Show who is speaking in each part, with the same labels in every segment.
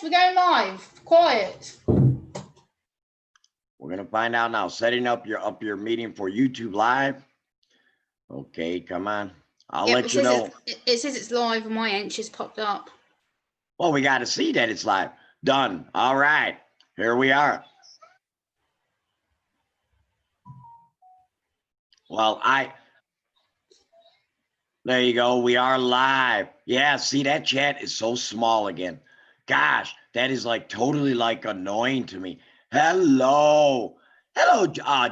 Speaker 1: we're going live. Quiet.
Speaker 2: We're gonna find out now. Setting up your meeting for YouTube Live. Okay, come on. I'll let you know.
Speaker 1: It says it's live and my end just popped up.
Speaker 2: Well, we got to see that it's live. Done. All right, here we are. Well, there you go. We are live. Yeah, see, that chat is so small again. Gosh, that is like totally like annoying to me. Hello,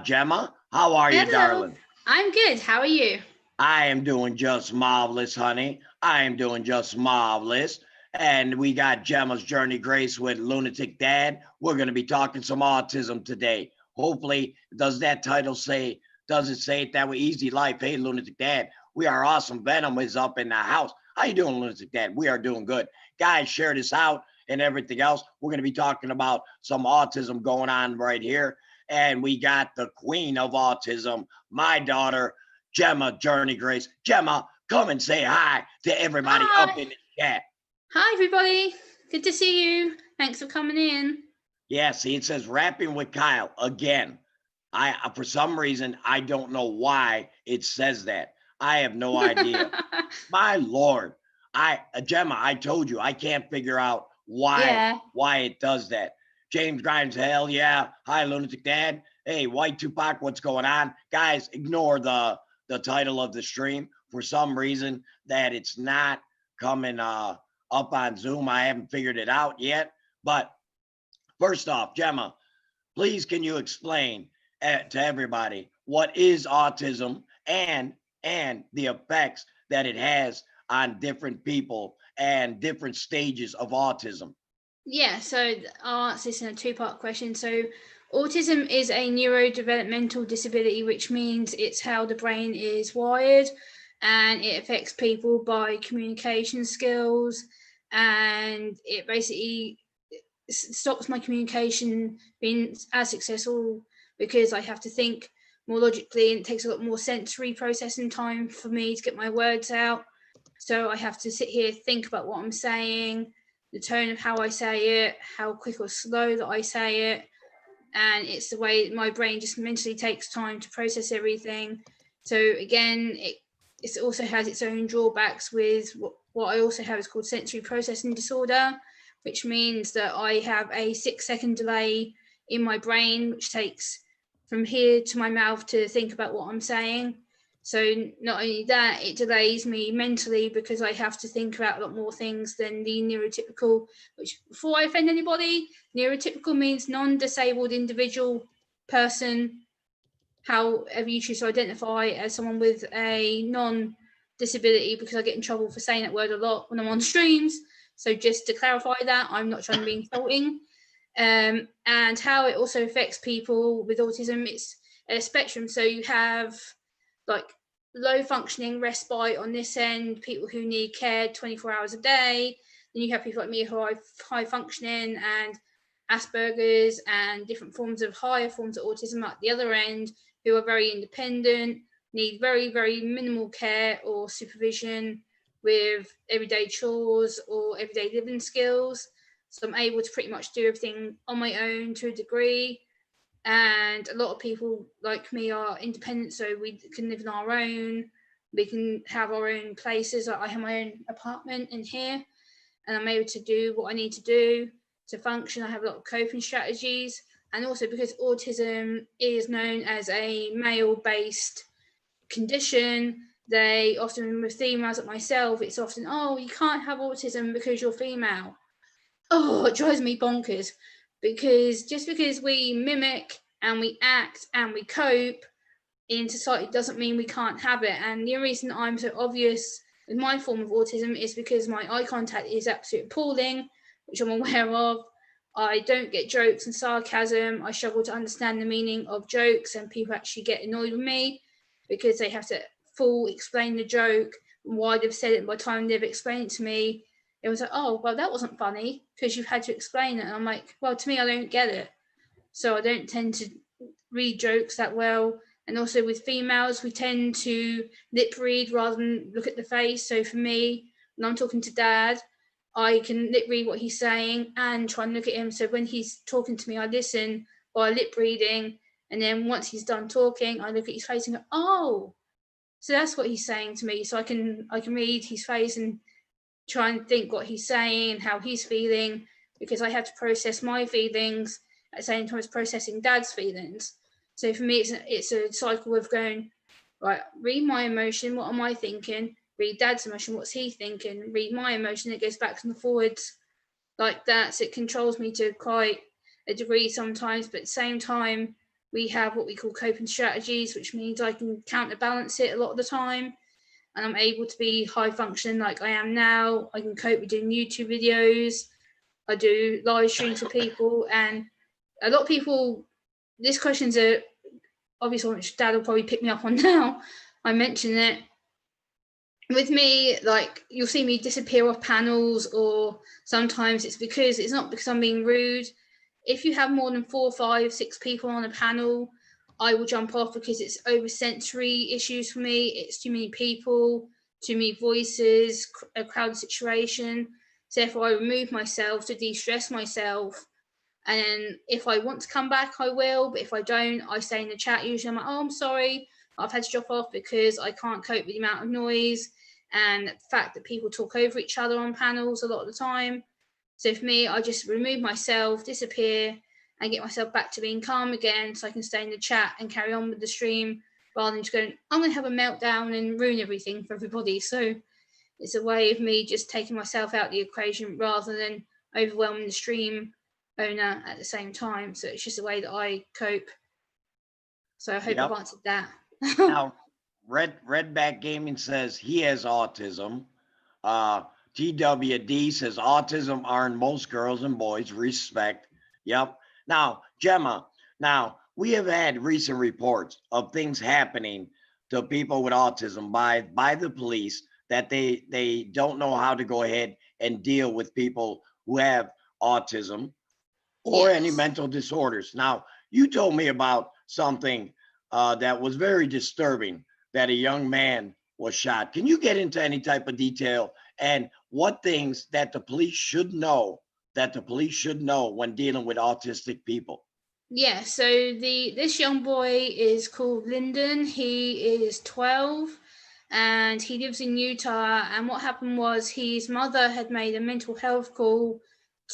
Speaker 2: Gemma. How are you, darling?
Speaker 1: I'm good. How are you?
Speaker 2: I am doing just marvelous, honey. I am doing just marvelous. And we got Gemma's Journey Grace with Lunatic Dad. We're going to be talking some autism today. Hopefully, does that title say, does it say it that way? Easy life. Hey, Lunatic Dad. We are awesome. Venom is up in the house. How you doing, Lunatic Dad? We are doing good. Guys, share this out and everything else. We're going to be talking about some autism going on right here. And we got the queen of autism, my daughter, Gemma Journey Grace. Gemma, come and say hi to everybody up in the chat.
Speaker 1: Hi, everybody. Good to see you. Thanks for coming in.
Speaker 2: Yeah, see, it says rapping with Kyle again. For some reason, I don't know why it says that. I have no idea. My Lord. Gemma, I told you, I can't figure out why it does that. James Grimes, hell yeah. Hi, Lunatic Dad. Hey, White Tupac, what's going on? Guys, ignore the title of the stream. For some reason that it's not coming up on Zoom. I haven't figured it out yet. But first off, Gemma, please can you explain to everybody what is autism and the effects that it has on different people and different stages of autism?
Speaker 1: Yeah, so I'll answer this in a two-part question. So autism is a neurodevelopmental disability, which means it's how the brain is wired, and it affects people by communication skills, and it basically stops my communication being as successful because I have to think more logically, and it takes a lot more sensory processing time for me to get my words out. So I have to sit here, think about what I'm saying, the tone of how I say it, how quick or slow that I say it. And it's the way my brain just mentally takes time to process everything. So again, it also has its own drawbacks with what I also have is called sensory processing disorder, which means that I have a 6-second delay in my brain, which takes from here to my mouth to think about what I'm saying. So not only that, it delays me mentally because I have to think about a lot more things than the neurotypical, which, before I offend anybody, neurotypical means non-disabled individual person, however you choose to identify as someone with a non-disability, because I get in trouble for saying that word a lot when I'm on streams. So just to clarify that, I'm not trying to be insulting. And how it also affects people with autism, it's a spectrum. So you have like low functioning respite on this end, people who need care 24 hours a day. Then you have people like me who are high functioning and Asperger's and different forms of higher forms of autism at the other end, who are very independent, need very, very minimal care or supervision with everyday chores or everyday living skills. So I'm able to pretty much do everything on my own to a degree. And a lot of people like me are independent, so we can live on our own, we can have our own places. I have my own apartment in here, and I'm able to do what I need to do to function. I have a lot of coping strategies, and also because autism is known as a male-based condition, they often, with females like myself, it's often, oh, you can't have autism because you're female. Oh, it drives me bonkers. Because just because we mimic and we act and we cope in society doesn't mean we can't have it. And the reason I'm so obvious with my form of autism is because my eye contact is absolutely appalling, which I'm aware of. I don't get jokes and sarcasm. I struggle to understand the meaning of jokes, and people actually get annoyed with me because they have to full explain the joke and why they've said it. By the time they've explained it to me, it was like, oh, well, that wasn't funny because you've had to explain it. And I'm like, well, to me, I don't get it. So I don't tend to read jokes that well. And also with females, we tend to lip read rather than look at the face. So for me, when I'm talking to Dad, I can lip read what he's saying and try and look at him. So when he's talking to me, I listen by lip reading. And then once he's done talking, I look at his face and go, oh, so that's what he's saying to me. So I can read his face and try and think what he's saying, how he's feeling, because I have to process my feelings at the same time as processing Dad's feelings. So for me, it's a cycle of going, right, read my emotion, what am I thinking? Read Dad's emotion, what's he thinking? Read my emotion, it goes back and forwards like that. So it controls me to quite a degree sometimes, but at the same time, we have what we call coping strategies, which means I can counterbalance it a lot of the time. And I'm able to be high functioning like I am now. I can cope with doing YouTube videos. I do live streams for people. And a lot of people, this question's a obviously which Dad will probably pick me up on now. I mentioned it. With me, like you'll see me disappear off panels, or sometimes it's not because I'm being rude. If you have more than 4, 5, 6 people on a panel, I will jump off because it's over sensory issues for me. It's too many people, too many voices, a crowded situation. So therefore, I remove myself to de-stress myself. And if I want to come back, I will. But if I don't, I stay in the chat. Usually, I'm like, oh, I'm sorry, I've had to drop off because I can't cope with the amount of noise and the fact that people talk over each other on panels a lot of the time. So for me, I just remove myself, disappear, and get myself back to being calm again so I can stay in the chat and carry on with the stream rather than just going, I'm going to have a meltdown and ruin everything for everybody. So it's a way of me just taking myself out of the equation rather than overwhelming the stream owner at the same time. So it's just a way that I cope. So I hope I've answered that.
Speaker 2: Now, Redback Gaming says he has autism. TWD says autism earned most girls and boys respect. Yep. Now, Gemma, now we have had recent reports of things happening to people with autism by the police that they don't know how to go ahead and deal with people who have autism or any mental disorders. Now, you told me about something that was very disturbing, that a young man was shot. Can you get into any type of detail and what things that the police should know when dealing with autistic people?
Speaker 1: Yeah, so this young boy is called Lyndon. He is 12 and he lives in Utah. And what happened was his mother had made a mental health call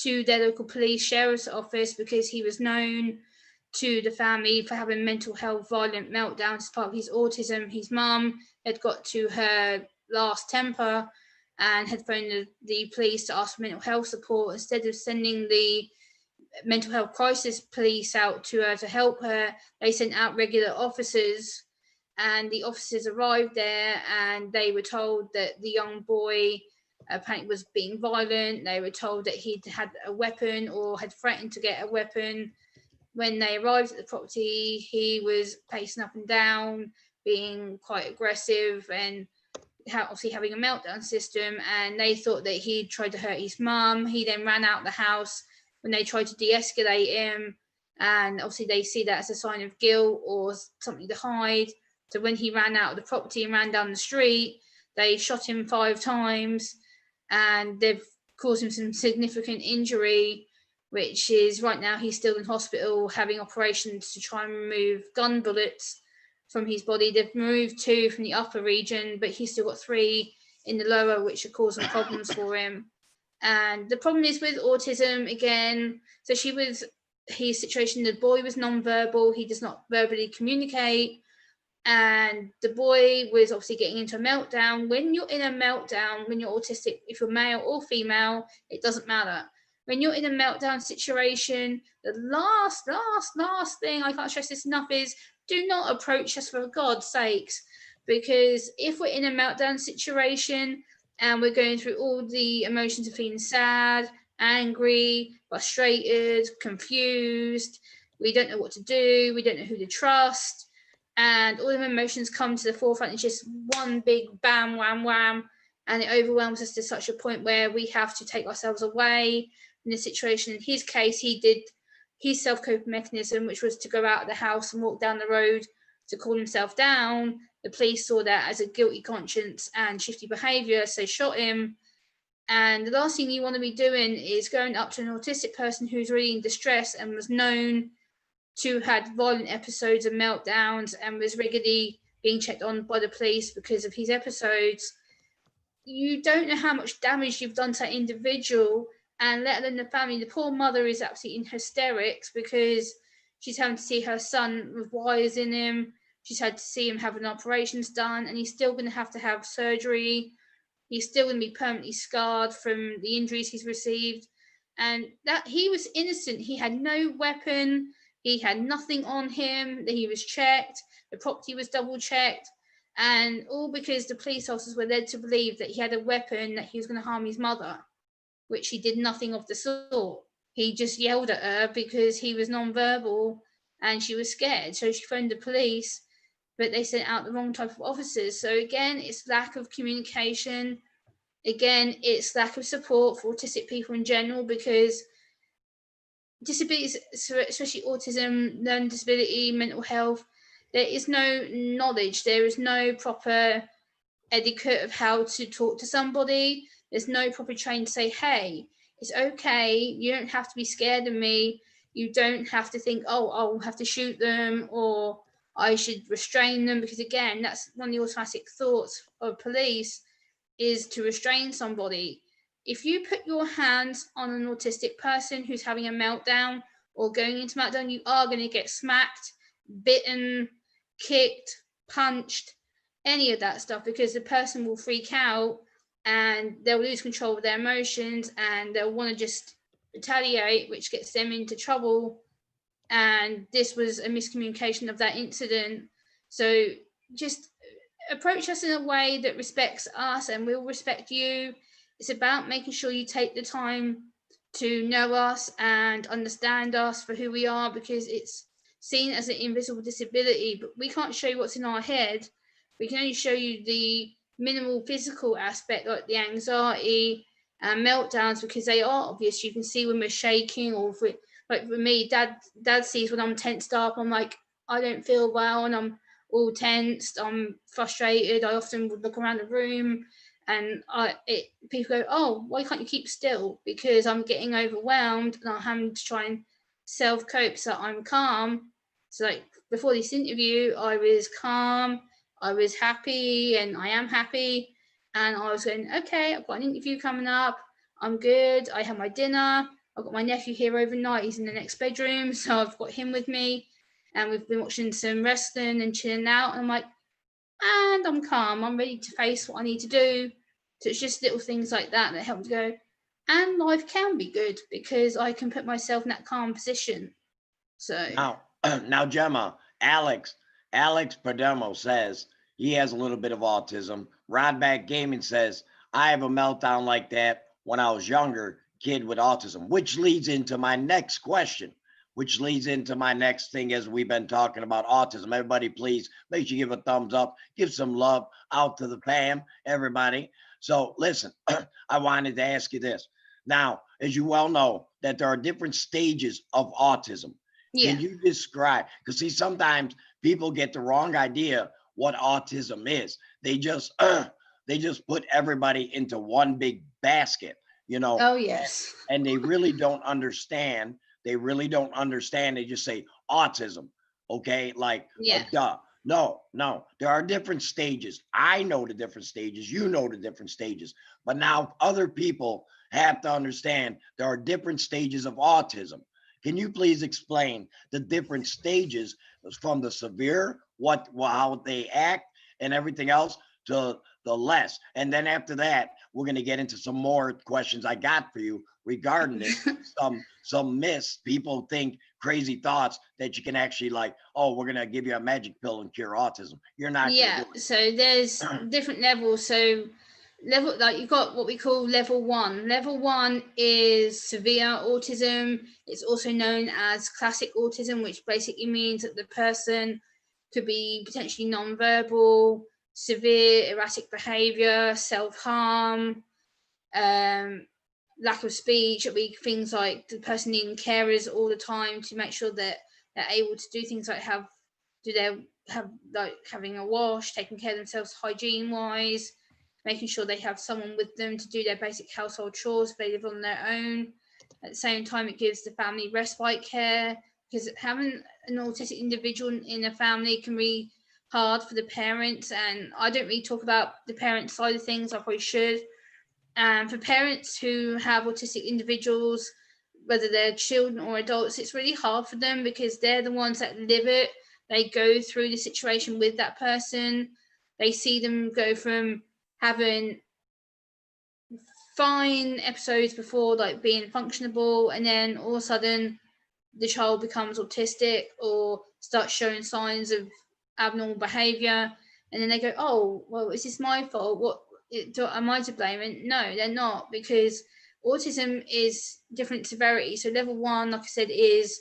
Speaker 1: to their local police sheriff's office because he was known to the family for having mental health violent meltdowns as part of his autism. His mum had got to her last temper and had phoned the police to ask for mental health support. Instead of sending the mental health crisis police out to her to help her, they sent out regular officers, and the officers arrived there and they were told that the young boy apparently was being violent. They were told that he'd had a weapon or had threatened to get a weapon. When they arrived at the property, he was pacing up and down, being quite aggressive and obviously having a meltdown system. And they thought that he'd tried to hurt his mum. He then ran out of the house when they tried to de-escalate him. And obviously they see that as a sign of guilt or something to hide. So when he ran out of the property and ran down the street, they shot him 5 times and they've caused him some significant injury, which is right now he's still in hospital having operations to try and remove gun bullets from his body. They've removed 2 from the upper region, but he's still got 3 in the lower, which are causing problems for him. And the problem is with autism, again, especially with his situation, the boy was non-verbal, he does not verbally communicate. And the boy was obviously getting into a meltdown. When you're in a meltdown, when you're autistic, if you're male or female, it doesn't matter. When you're in a meltdown situation, the last thing, I can't stress this enough, is do not approach us for God's sakes. Because if we're in a meltdown situation and we're going through all the emotions of feeling sad, angry, frustrated, confused, we don't know what to do, we don't know who to trust, and all the emotions come to the forefront. It's just one big bam, wham, wham, and it overwhelms us to such a point where we have to take ourselves away from the situation. In his case, he did his self-coping mechanism, which was to go out of the house and walk down the road to calm himself down. The police saw that as a guilty conscience and shifty behaviour, so shot him. And the last thing you want to be doing is going up to an autistic person who's really in distress and was known to had violent episodes and meltdowns and was regularly being checked on by the police because of his episodes. You don't know how much damage you've done to that individual, and let alone the family. The poor mother is absolutely in hysterics because she's having to see her son with wires in him. She's had to see him having operations done, and he's still going to have surgery. He's still going to be permanently scarred from the injuries he's received. And that he was innocent. He had no weapon. He had nothing on him. He was checked. The property was double checked. And all because the police officers were led to believe that he had a weapon, that he was going to harm his mother, which he did nothing of the sort. He just yelled at her because he was non-verbal and she was scared. So she phoned the police, but they sent out the wrong type of officers. So again, it's lack of communication. Again, it's lack of support for autistic people in general, because disabilities, especially autism, learning disability, mental health, there is no knowledge. There is no proper etiquette of how to talk to somebody. There's no proper training to say, hey, it's okay. You don't have to be scared of me. You don't have to think, oh, I'll have to shoot them or I should restrain them, because again, that's one of the automatic thoughts of police, is to restrain somebody. If you put your hands on an autistic person who's having a meltdown or going into meltdown, you are going to get smacked, bitten, kicked, punched, any of that stuff, because the person will freak out and they'll lose control of their emotions and they'll want to just retaliate, which gets them into trouble. And this was a miscommunication of that incident. So just approach us in a way that respects us and we'll respect you. It's about making sure you take the time to know us and understand us for who we are, because it's seen as an invisible disability, but we can't show you what's in our head. We can only show you the minimal physical aspect, like the anxiety and meltdowns, because they are obvious. You can see when we're shaking, or if we, like for me, dad sees when I'm tensed up. I'm like, I don't feel well, and I'm all tensed. I'm frustrated. I often would look around the room, and people go, "Oh, why can't you keep still?" Because I'm getting overwhelmed, and I'm having to try and self cope so I'm calm. So like before this interview, I was calm, I was happy, and I am happy. And I was going, okay, I've got an interview coming up. I'm good. I have my dinner. I've got my nephew here overnight. He's in the next bedroom, so I've got him with me. And we've been watching some wrestling and chilling out. And I'm like, and I'm calm. I'm ready to face what I need to do. So it's just little things like that that help to go. And life can be good because I can put myself in that calm position. So
Speaker 2: now, Gemma, Alex Perdomo says he has a little bit of autism. Rodback Gaming says, I have a meltdown like that when I was younger, kid with autism, which leads into my next question, which leads into my next thing as we've been talking about autism. Everybody, please make sure you give a thumbs up, give some love out to the fam, everybody. So listen, I wanted to ask you this. Now, as you well know, that there are different stages of autism.
Speaker 1: yeah.
Speaker 2: Can you describe, because see, sometimes people get the wrong idea what autism is. They just put everybody into one big basket, you know.
Speaker 1: Oh yes.
Speaker 2: And they really don't understand. They just say autism. Okay, like
Speaker 1: Yeah.
Speaker 2: duh. No, there are different stages. I know the different stages. You know the different stages. But now other people have to understand there are different stages of autism. Can you please explain the different stages from the severe, how they act and everything else, to the less? And then after that, we're going to get into some more questions I got for you regarding this. some myths. People think crazy thoughts that you can actually, like, oh, we're going to give you a magic pill and cure autism. You're not.
Speaker 1: Yeah. So there's different levels. So level, like you've got what we call level 1. Level 1 is severe autism. It's also known as classic autism, which basically means that the person could be potentially non-verbal, severe erratic behavior, self-harm, lack of speech. It'll be things like the person needing carers all the time to make sure that they're able to do things like having a wash, taking care of themselves hygiene wise. making sure they have someone with them to do their basic household chores if they live on their own. At the same time, it gives the family respite care, because having an autistic individual in a family can be hard for the parents. And I don't really talk about the parent side of things, I probably should. And for parents who have autistic individuals, whether they're children or adults, it's really hard for them because they're the ones that live it. They go through the situation with that person. They see them go from having fine episodes before, like being functionable, and then all of a sudden the child becomes autistic or starts showing signs of abnormal behavior, and then they go, oh well, is this my fault? What am I to blame? And no, they're not, because autism is different severity. So level 1, like I said, is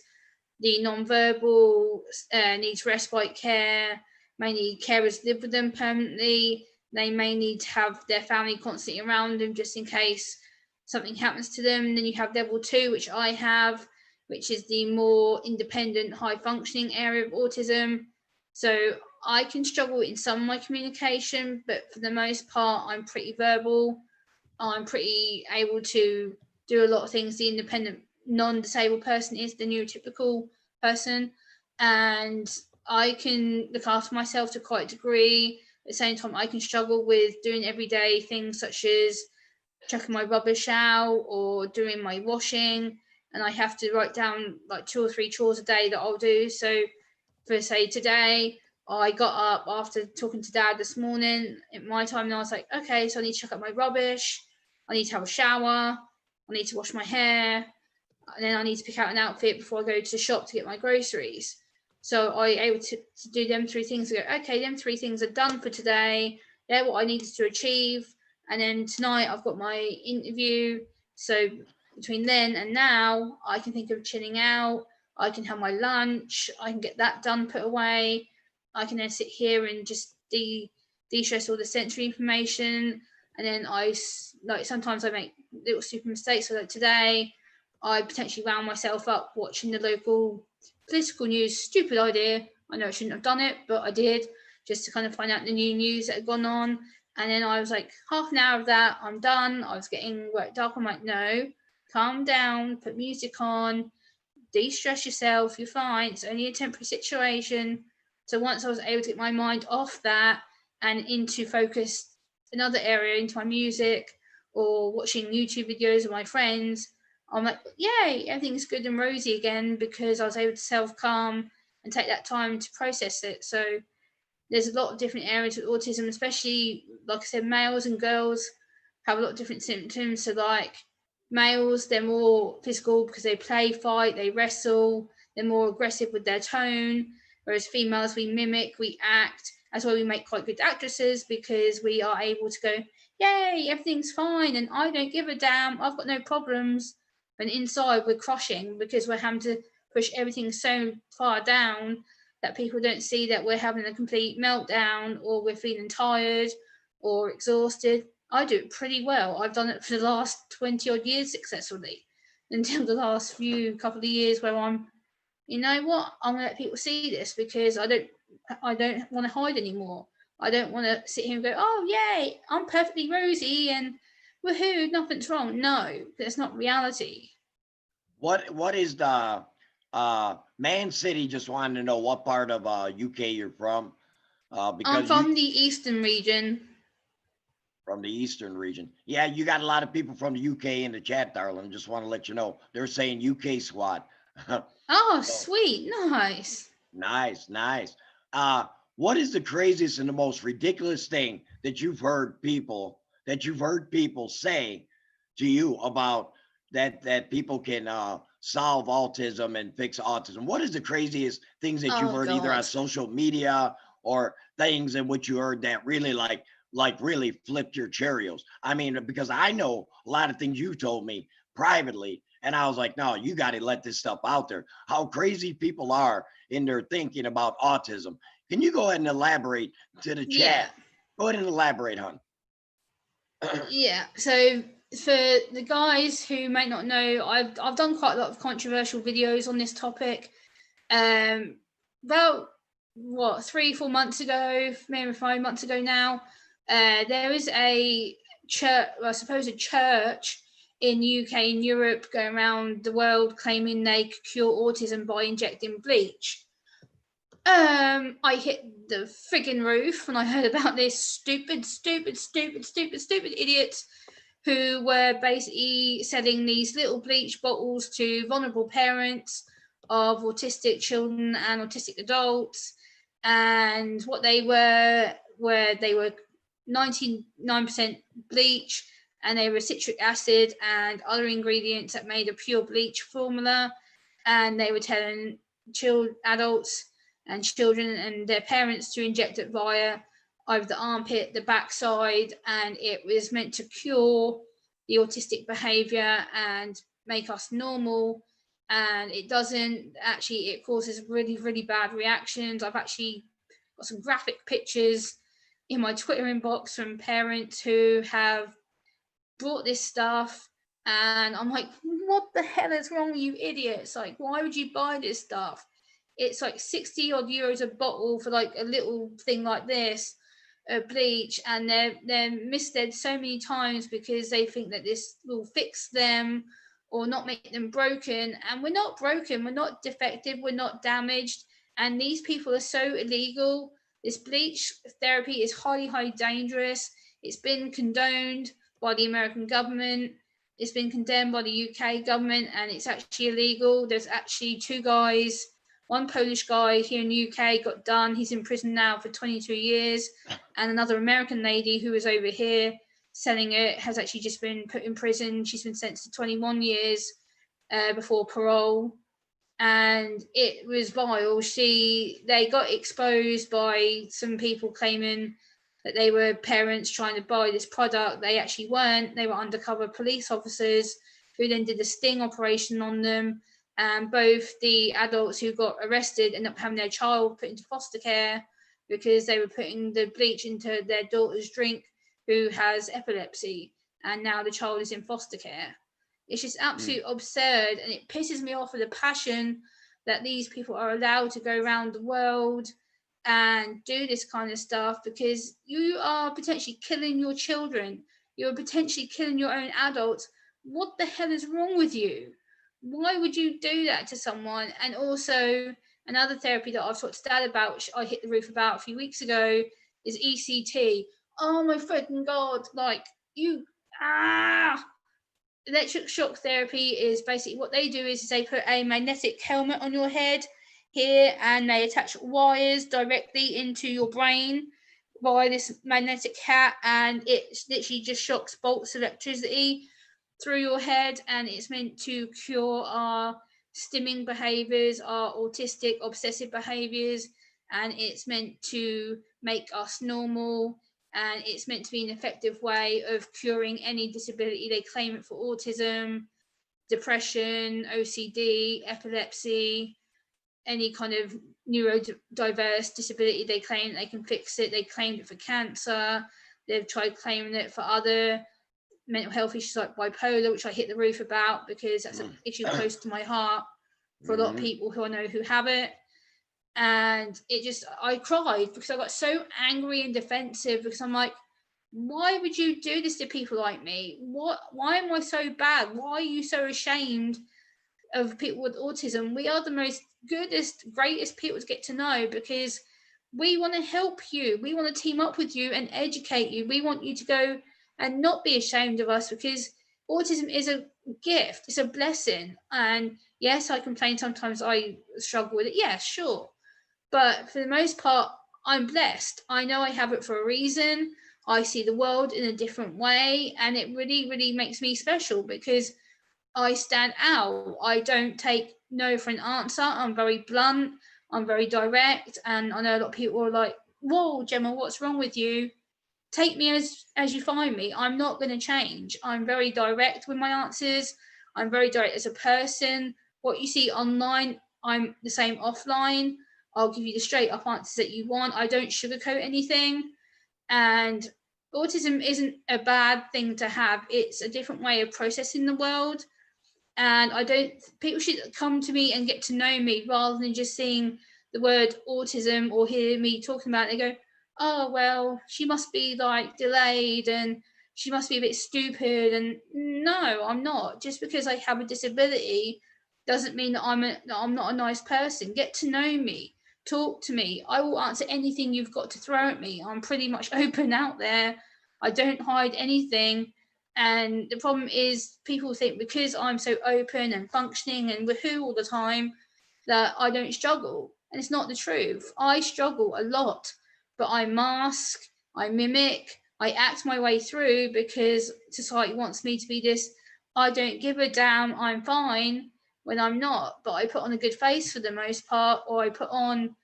Speaker 1: the non-verbal, needs respite care, may need carers live with them permanently. They may need to have their family constantly around them just in case something happens to them. Then you have level 2, which I have, which is the more independent, high functioning area of autism. So I can struggle in some of my communication, but for the most part, I'm pretty verbal. I'm pretty able to do a lot of things the independent, non-disabled person is, the neurotypical person. And I can look after myself to quite a degree. At the same time, I can struggle with doing everyday things such as chucking my rubbish out or doing my washing. And I have to write down like 2 or 3 chores a day that I'll do. So for say today, I got up after talking to Dad this morning at my time, and I was like, okay, so I need to chuck up my rubbish, I need to have a shower, I need to wash my hair, and then I need to pick out an outfit before I go to the shop to get my groceries. So I able to do them 3 things and go, okay, them 3 things are done for today. They're what I needed to achieve. And then tonight I've got my interview. So between then and now, I can think of chilling out. I can have my lunch. I can get that done, put away. I can then sit here and just de-stress all the sensory information. And then like sometimes I make little stupid mistakes. So like today, I potentially wound myself up watching the local political news. Stupid idea. I know I shouldn't have done it, but I did, just to kind of find out the new news that had gone on. And then I was like, half an hour of that, I'm done. I was getting worked up. I'm like, no, calm down, put music on, de-stress yourself, you're fine. It's only a temporary situation. So once I was able to get my mind off that and into focus another area, into my music or watching YouTube videos of my friends, I'm like, yay, everything's good and rosy again, because I was able to self-calm and take that time to process it. So there's a lot of different areas with autism, especially, like I said, males and girls have a lot of different symptoms. So like males, they're more physical because they play, fight, they wrestle, they're more aggressive with their tone, whereas females, we mimic, we act. That's why we make quite good actresses, because we are able to go, yay, everything's fine, and I don't give a damn, I've got no problems. And inside we're crushing because we're having to push everything so far down that people don't see that we're having a complete meltdown or we're feeling tired or exhausted. I do it pretty well. I've done it for the last 20 odd years successfully, until the last few couple of years where I'm, you know what, I'm gonna let people see this, because I don't want to hide anymore. I don't want to sit here and go, oh yay, I'm perfectly rosy and woohoo, nothing's wrong. No, that's not reality.
Speaker 2: What is the Man City just wanted to know what part of UK you're from?
Speaker 1: I'm
Speaker 2: Because
Speaker 1: from
Speaker 2: you
Speaker 1: the eastern region.
Speaker 2: from the eastern region. Yeah, you got a lot of people from the UK in the chat, darling. Just want to let you know. They're saying UK squad.
Speaker 1: Oh,
Speaker 2: So,
Speaker 1: sweet, nice.
Speaker 2: nice, nice. What is the craziest and the most ridiculous thing that you've heard people say to you about that people can solve autism and fix autism? What is the craziest things that you've
Speaker 1: Oh
Speaker 2: heard either on
Speaker 1: God.
Speaker 2: social media or things in which you heard that really like really flipped your Cheerios? I mean, because I know a lot of things you've told me privately, and I was like, no, you got to let this stuff out there. How crazy people are in their thinking about autism. Can you go ahead and elaborate to the
Speaker 1: Yeah,
Speaker 2: chat? Go ahead and elaborate, hon.
Speaker 1: yeah. So for the guys who may not know, I've done quite a lot of controversial videos on this topic. About what 3-4 months ago, maybe 5 months ago now, There is a church, I suppose a church in UK and Europe going around the world claiming they could cure autism by injecting bleach. I hit the friggin' roof when I heard about this stupid idiots who were basically selling these little bleach bottles to vulnerable parents of autistic children and autistic adults. And what they were 99% bleach, and they were citric acid and other ingredients that made a pure bleach formula. And they were telling adults and children and their parents to inject it via either the armpit, the backside, and it was meant to cure the autistic behavior and make us normal. And it doesn't actually, it causes really, really bad reactions. I've actually got some graphic pictures in my Twitter inbox from parents who have brought this stuff, and I'm like, what the hell is wrong with you idiots? Like, why would you buy this stuff? It's like 60 odd euros a bottle for like a little thing like this of bleach, and they're misled so many times because they think that this will fix them or not make them broken. And we're not broken, we're not defective, we're not damaged. And these people are so illegal. This bleach therapy is highly dangerous. It's been condoned by the American government. It's been condemned by the UK government, and it's actually illegal. There's actually two guys, one Polish guy here in the UK got done. He's in prison now for 22 years. And another American lady who was over here selling it has actually just been put in prison. She's been sentenced to 21 years before parole. And it was vile. They got exposed by some people claiming that they were parents trying to buy this product. They actually weren't. They were undercover police officers who then did a sting operation on them. And both the adults who got arrested ended up having their child put into foster care because they were putting the bleach into their daughter's drink, who has epilepsy. And now the child is in foster care. It's just absolutely absurd, and it pisses me off with a passion that these people are allowed to go around the world and do this kind of stuff, because you are potentially killing your children. You're potentially killing your own adults. What the hell is wrong with you? Why would you do that to someone? And also, another therapy that I've talked to Dad about, which I hit the roof about a few weeks ago, is ECT. Oh my freaking God, like electric shock therapy is basically what they do is they put a magnetic helmet on your head here, and they attach wires directly into your brain via this magnetic hat, and it literally just shocks bolts of electricity through your head, and it's meant to cure our stimming behaviors, our autistic obsessive behaviors, and it's meant to make us normal. And it's meant to be an effective way of curing any disability. They claim it for autism, depression, OCD, epilepsy, any kind of neurodiverse disability. They claim they can fix it. They claimed it for cancer. They've tried claiming it for other mental health issues like bipolar, which I hit the roof about because that's an issue close to my heart for a lot of people who I know who have it. And I cried because I got so angry and defensive, because I'm like, why would you do this to people like me? Why am I so bad? Why are you so ashamed of people with autism? We are the most goodest, greatest people to get to know, because we want to help you. We want to team up with you and educate you. We want you to go and not be ashamed of us, because autism is a gift. It's a blessing. And yes, I complain sometimes I struggle with it. Yeah, sure. But for the most part, I'm blessed. I know I have it for a reason. I see the world in a different way, and it really, really makes me special because I stand out. I don't take no for an answer. I'm very blunt. I'm very direct. And I know a lot of people are like, whoa, Gemma, what's wrong with you? Take me as you find me. I'm not going to change. I'm very direct with my answers. I'm very direct as a person. What you see online, I'm the same offline. I'll give you the straight up answers that you want. I don't sugarcoat anything. And autism isn't a bad thing to have. It's a different way of processing the world. And people should come to me and get to know me rather than just seeing the word autism or hear me talking about it. They go, oh, well, she must be like delayed and she must be a bit stupid. And no, I'm not. Just because I have a disability doesn't mean that I'm not a nice person. Get to know me. Talk to me. I will answer anything you've got to throw at me. I'm pretty much open out there. I don't hide anything. And the problem is, people think because I'm so open and functioning and woohoo all the time, that I don't struggle. And it's not the truth. I struggle a lot, but I mask, I mimic, I act my way through because society wants me to be this. I don't give a damn, I'm fine, when I'm not. But I put on a good face for the most part, or I put on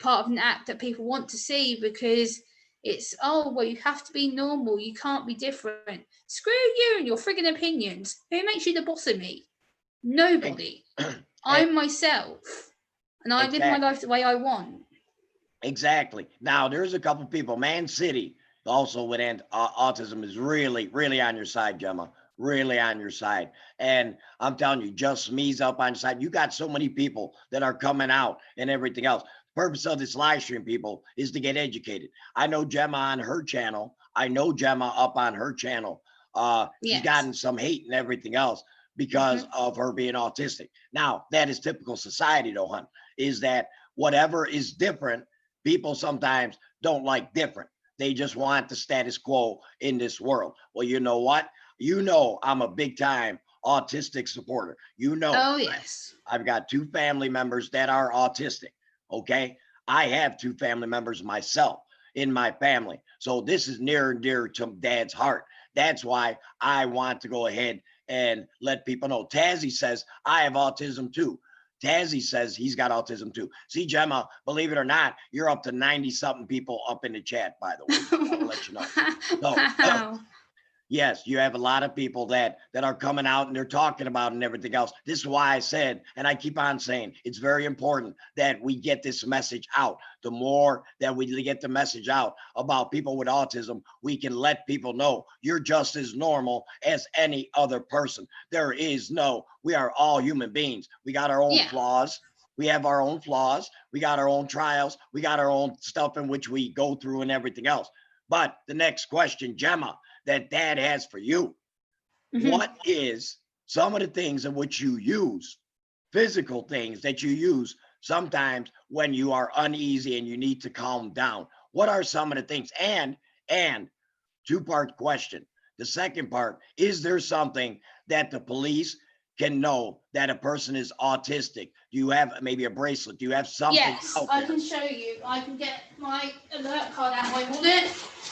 Speaker 1: part of an act that people want to see because it's, oh, well, you have to be normal, you can't be different. Screw you and your frigging opinions. Who makes you the boss of me? Nobody. I'm myself, and I live my life the way I want.
Speaker 2: Exactly. Now, there's a couple people. Man City, also with autism, is really, really on your side, Gemma. Really on your side. And I'm telling you, just me's up on your side. You got so many people that are coming out and everything else. The purpose of this live stream, people, is to get educated. I know Gemma on her channel. I know Gemma up on her channel. She's gotten some hate and everything else because of her being autistic. Now, that is typical society, though, hun, is that whatever is different, people sometimes don't like different. They just want the status quo in this world. Well, you know what? You know, I'm a big time autistic supporter. You know,
Speaker 1: oh yes,
Speaker 2: I've got 2 family members that are autistic. Okay. I have 2 family members myself in my family. So this is near and dear to Dad's heart. That's why I want to go ahead and let people know. Tazzy says, I have autism too. Tazzy says he's got autism too. See, Gemma, believe it or not, you're up to 90 something people up in the chat, by the way. I'll let you know. So,
Speaker 1: wow.
Speaker 2: yes, you have a lot of people that are coming out and they're talking about and everything else. This is why I said, and I keep on saying, it's very important that we get this message out. The more that we get the message out about people with autism, we can let people know you're just as normal as any other person. There is no, we are all human beings. We got our own flaws. We have our own flaws. We got our own trials. We got our own stuff in which we go through and everything else. But the next question, Gemma, that Dad has for you. What is some of the things in which you use, physical things that you use sometimes when you are uneasy and you need to calm down? What are some of the things? And 2-part question. The second part, is there something that the police can know that a person is autistic? Do you have maybe a bracelet? Do you have something?
Speaker 1: Yes, I can show you. I can get my alert card out of my wallet,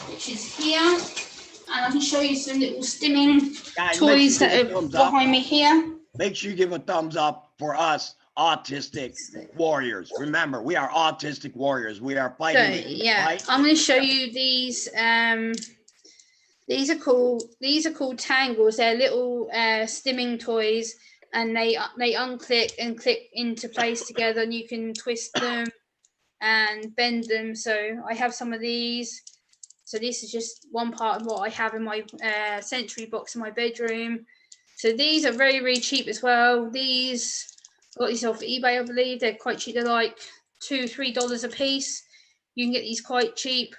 Speaker 1: which is here, and I can show you some little stimming toys that are behind me here.
Speaker 2: Make sure you give a thumbs up for us autistic warriors. Remember, we are autistic warriors. We are fighting.
Speaker 1: So, yeah, I'm going to show you these. These are called tangles. They're little stimming toys, and they unclick and click into place together, and you can twist them and bend them. So I have some of these. So this is just one part of what I have in my sensory box in my bedroom. So these are very, very cheap as well. These, I got these off eBay, I believe. They're quite cheap. They're like $2-3 a piece. You can get these quite cheap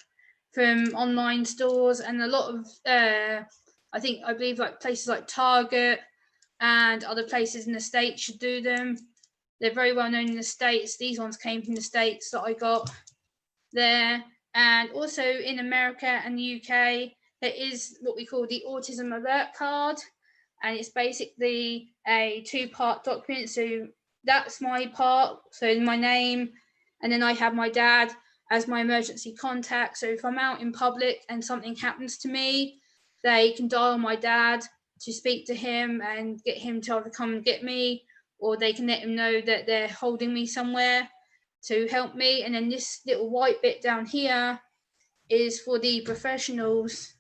Speaker 1: from online stores, and a lot of I believe like places like Target and other places in the States should do them. They're very well known in the States. These ones came from the States that I got there. And also in America and the UK, there is what we call the Autism Alert Card. And it's basically a 2-part document. So that's my part, so my name, and then I have my dad as my emergency contact. So if I'm out in public and something happens to me, they can dial my dad to speak to him and get him to either come and get me, or they can let him know that they're holding me somewhere to help me. And then this little white bit down here is for the professionals.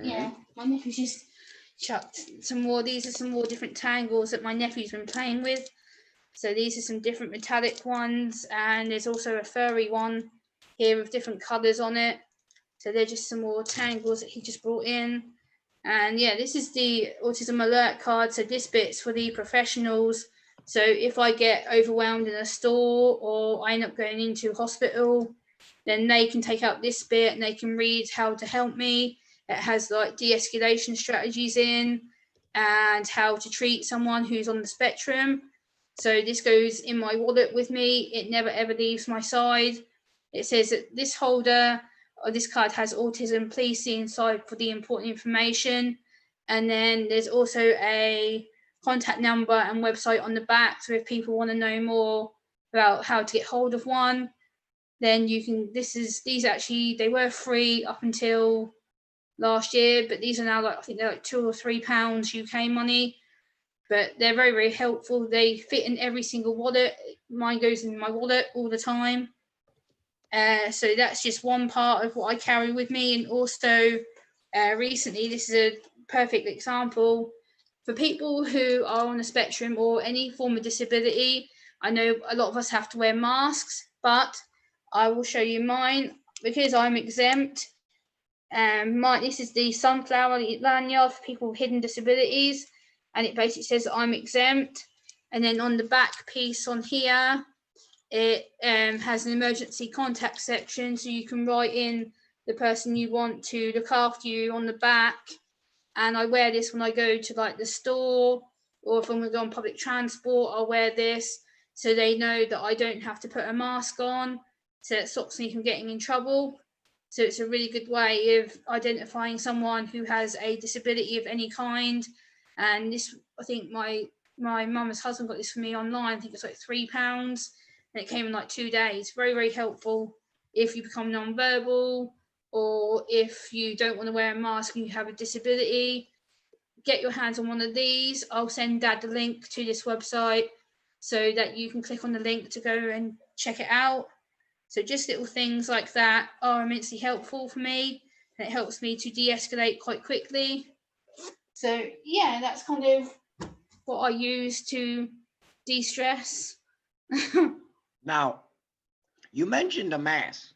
Speaker 1: Yeah, my nephew's just chucked some more. These are some more different tangles that my nephew's been playing with. So these are some different metallic ones, and there's also a furry one here with different colours on it. So they're just some more tangles that he just brought in. And yeah, this is the Autism Alert Card. So this bit's for the professionals So if I get overwhelmed in a store or I end up going into hospital, then they can take out this bit and they can read how to help me. It has like de-escalation strategies in and how to treat someone who's on the spectrum. So this goes in my wallet with me. It never ever leaves my side. It says that this holder or this card has autism. Please see inside for the important information. And then there's also a contact number and website on the back. So if people want to know more about how to get hold of one, then you can. These actually, they were free up until last year, but these are now like, I think they're like £2 or £3 UK money. But they're very, very helpful. They fit in every single wallet. Mine goes in my wallet all the time. So that's just one part of what I carry with me. And also, recently, this is a perfect example for people who are on a spectrum or any form of disability. I know a lot of us have to wear masks, but I will show you mine because I'm exempt. This is the sunflower lanyard for people with hidden disabilities, and it basically says I'm exempt. And then on the back piece on here, it has an emergency contact section, so you can write in the person you want to look after you on the back. And I wear this when I go to like the store, or if I'm going to go on public transport, I'll wear this so they know that I don't have to put a mask on, so it stops me from getting in trouble. So it's a really good way of identifying someone who has a disability of any kind. And this, I think my mum's husband got this for me online. I think it's like £3, and it came in like 2 days. Very, very helpful if you become non-verbal, or if you don't want to wear a mask and you have a disability. Get your hands on one of these. I'll send Dad the link to this website so that you can click on the link to go and check it out. So just little things like that are immensely helpful for me, and it helps me to de-escalate quite quickly. So yeah, that's kind of what I use to de-stress.
Speaker 2: Now, you mentioned a mask.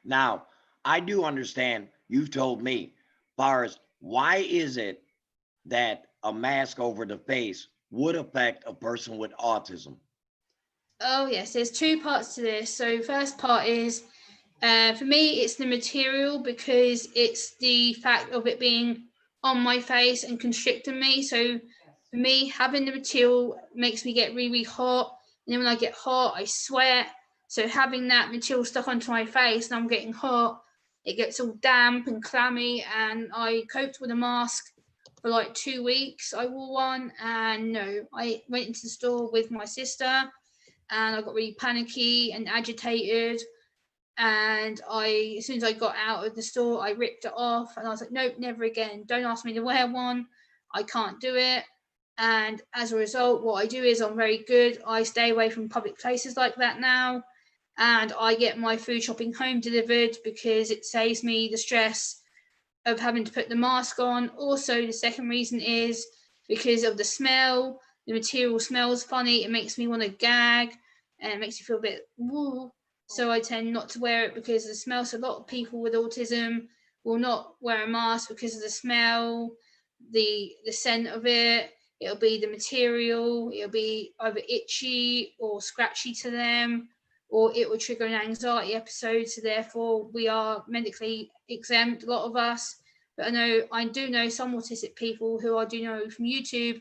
Speaker 2: Now, I do understand, you've told me, far as why is it that a mask over the face would affect a person with autism?
Speaker 1: Oh yes, there's two parts to this. So first part is, for me, it's the material, because it's the fact of it being on my face and constricting me. So for me, having the material makes me get really, really hot. And then when I get hot, I sweat. So having that material stuck onto my face and I'm getting hot, it gets all damp and clammy. And I coped with a mask for like 2 weeks. I wore one, and no, I went into the store with my sister and I got really panicky and agitated. And as soon as I got out of the store, I ripped it off, and I was like, nope, never again. Don't ask me to wear one. I can't do it. And as a result, what I do is I'm very good. I stay away from public places like that now, and I get my food shopping home delivered because it saves me the stress of having to put the mask on. Also, the second reason is because of the smell. The material smells funny. It makes me want to gag, and it makes you feel a bit woo. So I tend not to wear it because of the smell. So a lot of people with autism will not wear a mask because of the smell, the scent of it. It'll be the material. It'll be either itchy or scratchy to them, or it will trigger an anxiety episode. So therefore, we are medically exempt, a lot of us. But I do know some autistic people who I do know from YouTube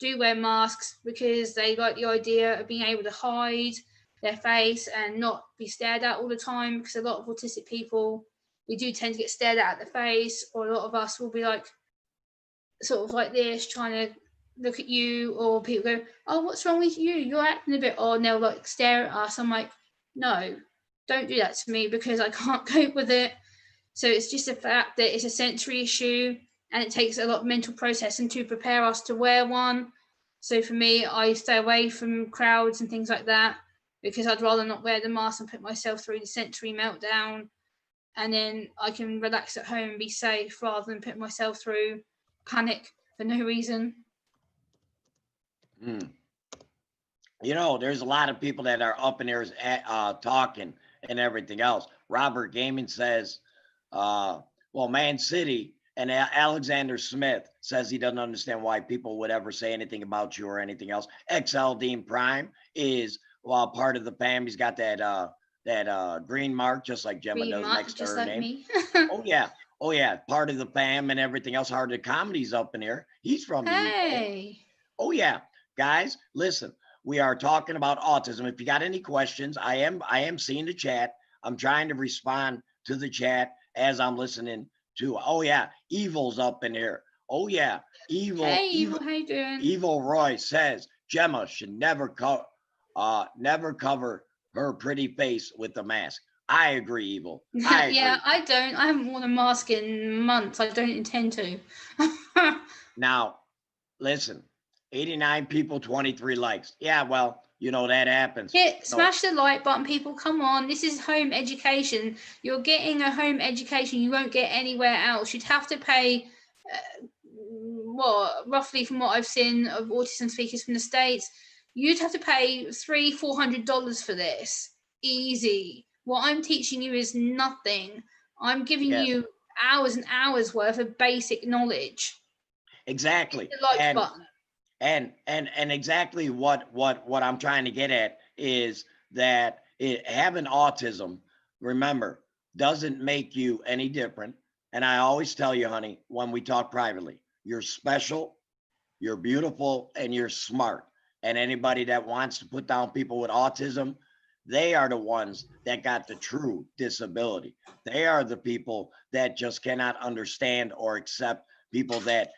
Speaker 1: do wear masks because they like the idea of being able to hide their face and not be stared at all the time. Because a lot of autistic people, we do tend to get stared at the face, or a lot of us will be like sort of like this, trying to look at you, or people go, oh, what's wrong with you? You're acting a bit odd. And they'll like stare at us. I'm like, no, don't do that to me because I can't cope with it. So it's just the fact that it's a sensory issue, and it takes a lot of mental processing to prepare us to wear one. So for me, I stay away from crowds and things like that because I'd rather not wear the mask and put myself through the sensory meltdown, and then I can relax at home and be safe rather than put myself through panic for no reason.
Speaker 2: Hmm. You know, there's a lot of people that are up in there talking and everything else. Robert Gaiman says, well, Man City And Alexander Smith says he doesn't understand why people would ever say anything about you or anything else. XL Dean Prime is, well, part of the fam. He's got that green mark, just like Gemma
Speaker 1: Green
Speaker 2: does
Speaker 1: mark,
Speaker 2: next to
Speaker 1: just
Speaker 2: her
Speaker 1: like
Speaker 2: name.
Speaker 1: me.
Speaker 2: Oh yeah, oh yeah, part of the fam and everything else. Hard to Comedy's up in here. He's from the UK.
Speaker 1: Hey.
Speaker 2: Oh yeah, guys, listen. We are talking about autism. If you got any questions, I am seeing the chat. I'm trying to respond to the chat as I'm listening to. Oh yeah, Evil's up in here. Oh yeah,
Speaker 1: Hey, Evil, how you doing?
Speaker 2: Evil Roy says Gemma should never cover her pretty face with the mask. I agree, Evil. I agree.
Speaker 1: Yeah, I don't. I haven't worn a mask in months. I don't intend to.
Speaker 2: Now, listen, 89 people, 23 likes. Yeah, well, you know, that happens.
Speaker 1: Smash the like button, people. Come on. This is home education. You're getting a home education you won't get anywhere else. You'd have to pay, roughly from what I've seen of autism speakers from the States, you'd have to pay $300-400 for this. Easy. What I'm teaching you is nothing. I'm giving you hours and hours worth of basic knowledge.
Speaker 2: Exactly.
Speaker 1: Hit the like button.
Speaker 2: And exactly what I'm trying to get at is that having autism, remember, doesn't make you any different. And I always tell you, honey, when we talk privately, you're special, you're beautiful, and you're smart. And anybody that wants to put down people with autism, they are the ones that got the true disability. They are the people that just cannot understand or accept people that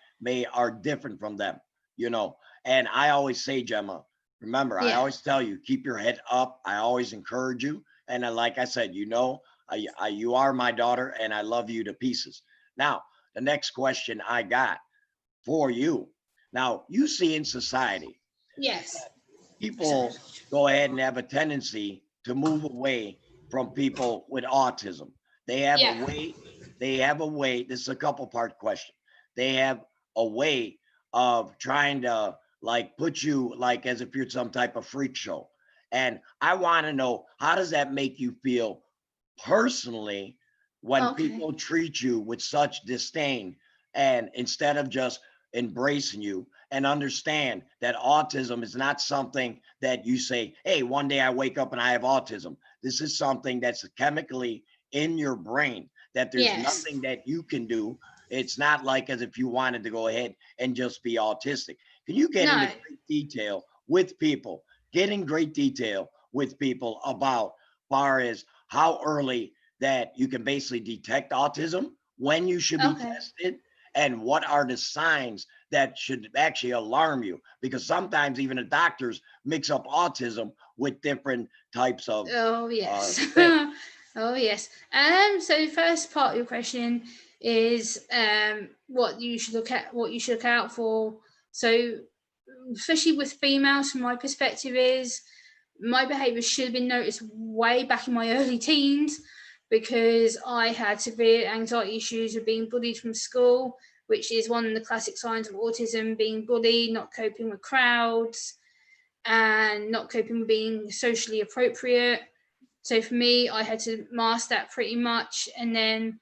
Speaker 2: are different from them, you know. And I always say, Gemma, remember, I always tell you, keep your head up. I always encourage you. And like I said, you know, you are my daughter and I love you to pieces. Now, the next question I got for you. Now, you see in society, people go ahead and have a tendency to move away from people with autism. They have a way, this is a couple part question. They have a way of trying to like put you like as if you're some type of freak show. And I want to know, how does that make you feel personally when people treat you with such disdain, and instead of just embracing you and understand that autism is not something that you say, hey, one day I wake up and I have autism. This is something that's chemically in your brain, that there's nothing that you can do. It's not like as if you wanted to go ahead and just be autistic. Can you get into great detail with people, about far as how early that you can basically detect autism, when you should be tested, and what are the signs that should actually alarm you? Because sometimes even the doctors mix up autism with different types of things.
Speaker 1: Oh yes. So the first part of your question is what you should look out for. So especially with females, from my perspective, is my behaviour should have been noticed way back in my early teens, because I had severe anxiety issues of being bullied from school, which is one of the classic signs of autism: being bullied, not coping with crowds, and not coping with being socially appropriate. So for me, I had to mask that pretty much. And then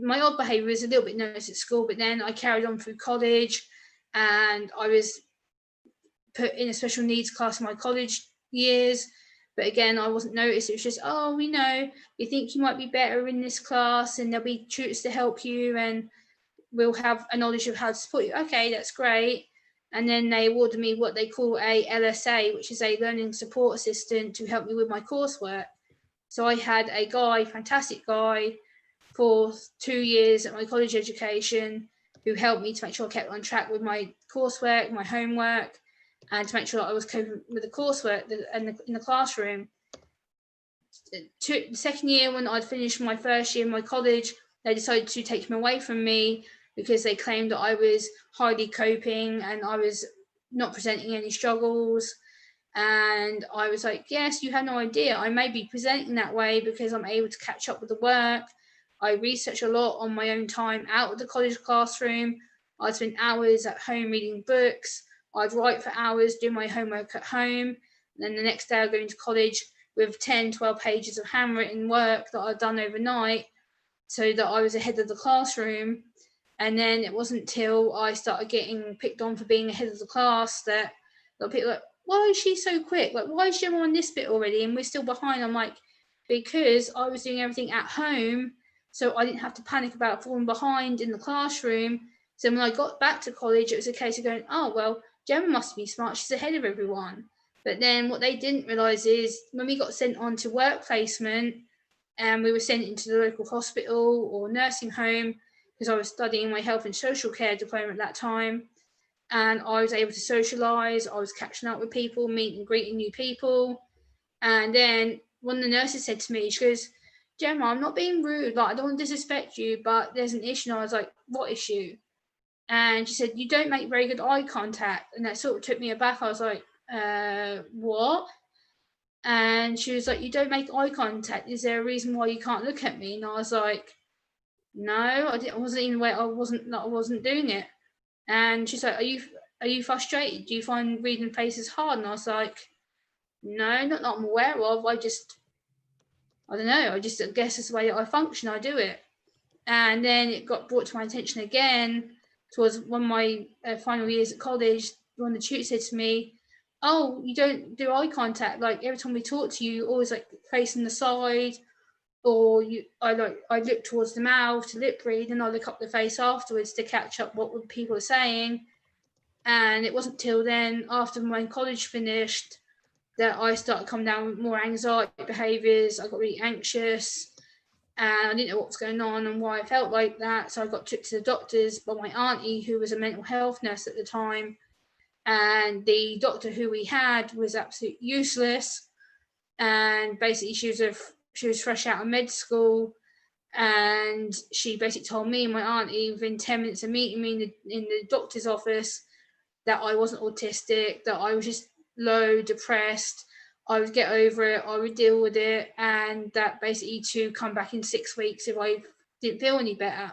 Speaker 1: my odd behaviour was a little bit noticed at school, but then I carried on through college, and I was put in a special needs class in my college years. But again, I wasn't noticed. It was just, oh, we think you might be better in this class, and there'll be tutors to help you, and we'll have a knowledge of how to support you. Okay, that's great. And then they awarded me what they call a LSA, which is a learning support assistant, to help me with my coursework. So I had a guy, fantastic guy, for 2 years at my college education, who helped me to make sure I kept on track with my coursework, my homework, and to make sure that I was coping with the coursework in the classroom. The second year, when I'd finished my first year in my college, they decided to take him away from me, because they claimed that I was highly coping and I was not presenting any struggles. And I was like, yes, you have no idea. I may be presenting that way because I'm able to catch up with the work. I research a lot on my own time out of the college classroom. I'd spend hours at home reading books. I'd write for hours, do my homework at home. And then the next day I'd go into college with 10, 12 pages of handwritten work that I'd done overnight. so that I was ahead of the classroom. And then it wasn't till I started getting picked on for being ahead of the class that people were like, why is she so quick? Like, why is Gemma on this bit already and we're still behind? I'm like, because I was doing everything at home, so I didn't have to panic about falling behind in the classroom. So when I got back to college, it was a case of going, oh, well, Gemma must be smart. She's ahead of everyone. But then what they didn't realise is when we got sent on to work placement and we were sent into the local hospital or nursing home, because I was studying my health and social care diploma at that time, and I was able to socialise, I was catching up with people, meeting and greeting new people. And then one of the nurses said to me, she goes, Gemma, I'm not being rude, like I don't want to disrespect you, but there's an issue. And I was like, what issue? And she said, you don't make very good eye contact. And that sort of took me aback. I was like, what? And she was like, you don't make eye contact. Is there a reason why you can't look at me? And I was like, no, I wasn't even aware. I wasn't doing it. And she's like, are you frustrated? Do you find reading faces hard? And I was like, no, not that I'm aware of. I don't know. I guess it's the way that I function. I do it. And then it got brought to my attention again towards one of my final years at college. One of the tutors said to me, oh, you don't do eye contact. Like every time we talk to you, always like facing the side, or I look towards the mouth to lip read, and I look up the face afterwards to catch up what people are saying. And it wasn't till then, after my college finished, that I started coming down with more anxiety behaviours. I got really anxious and I didn't know what was going on and why I felt like that. So I got took to the doctors by my auntie, who was a mental health nurse at the time. And the doctor who we had was absolutely useless. And basically she was fresh out of med school, and she basically told me and my auntie within 10 minutes of meeting me in the doctor's office that I wasn't autistic, that I was just low, depressed. I would get over it, I would deal with it, and that basically to come back in 6 weeks if I didn't feel any better.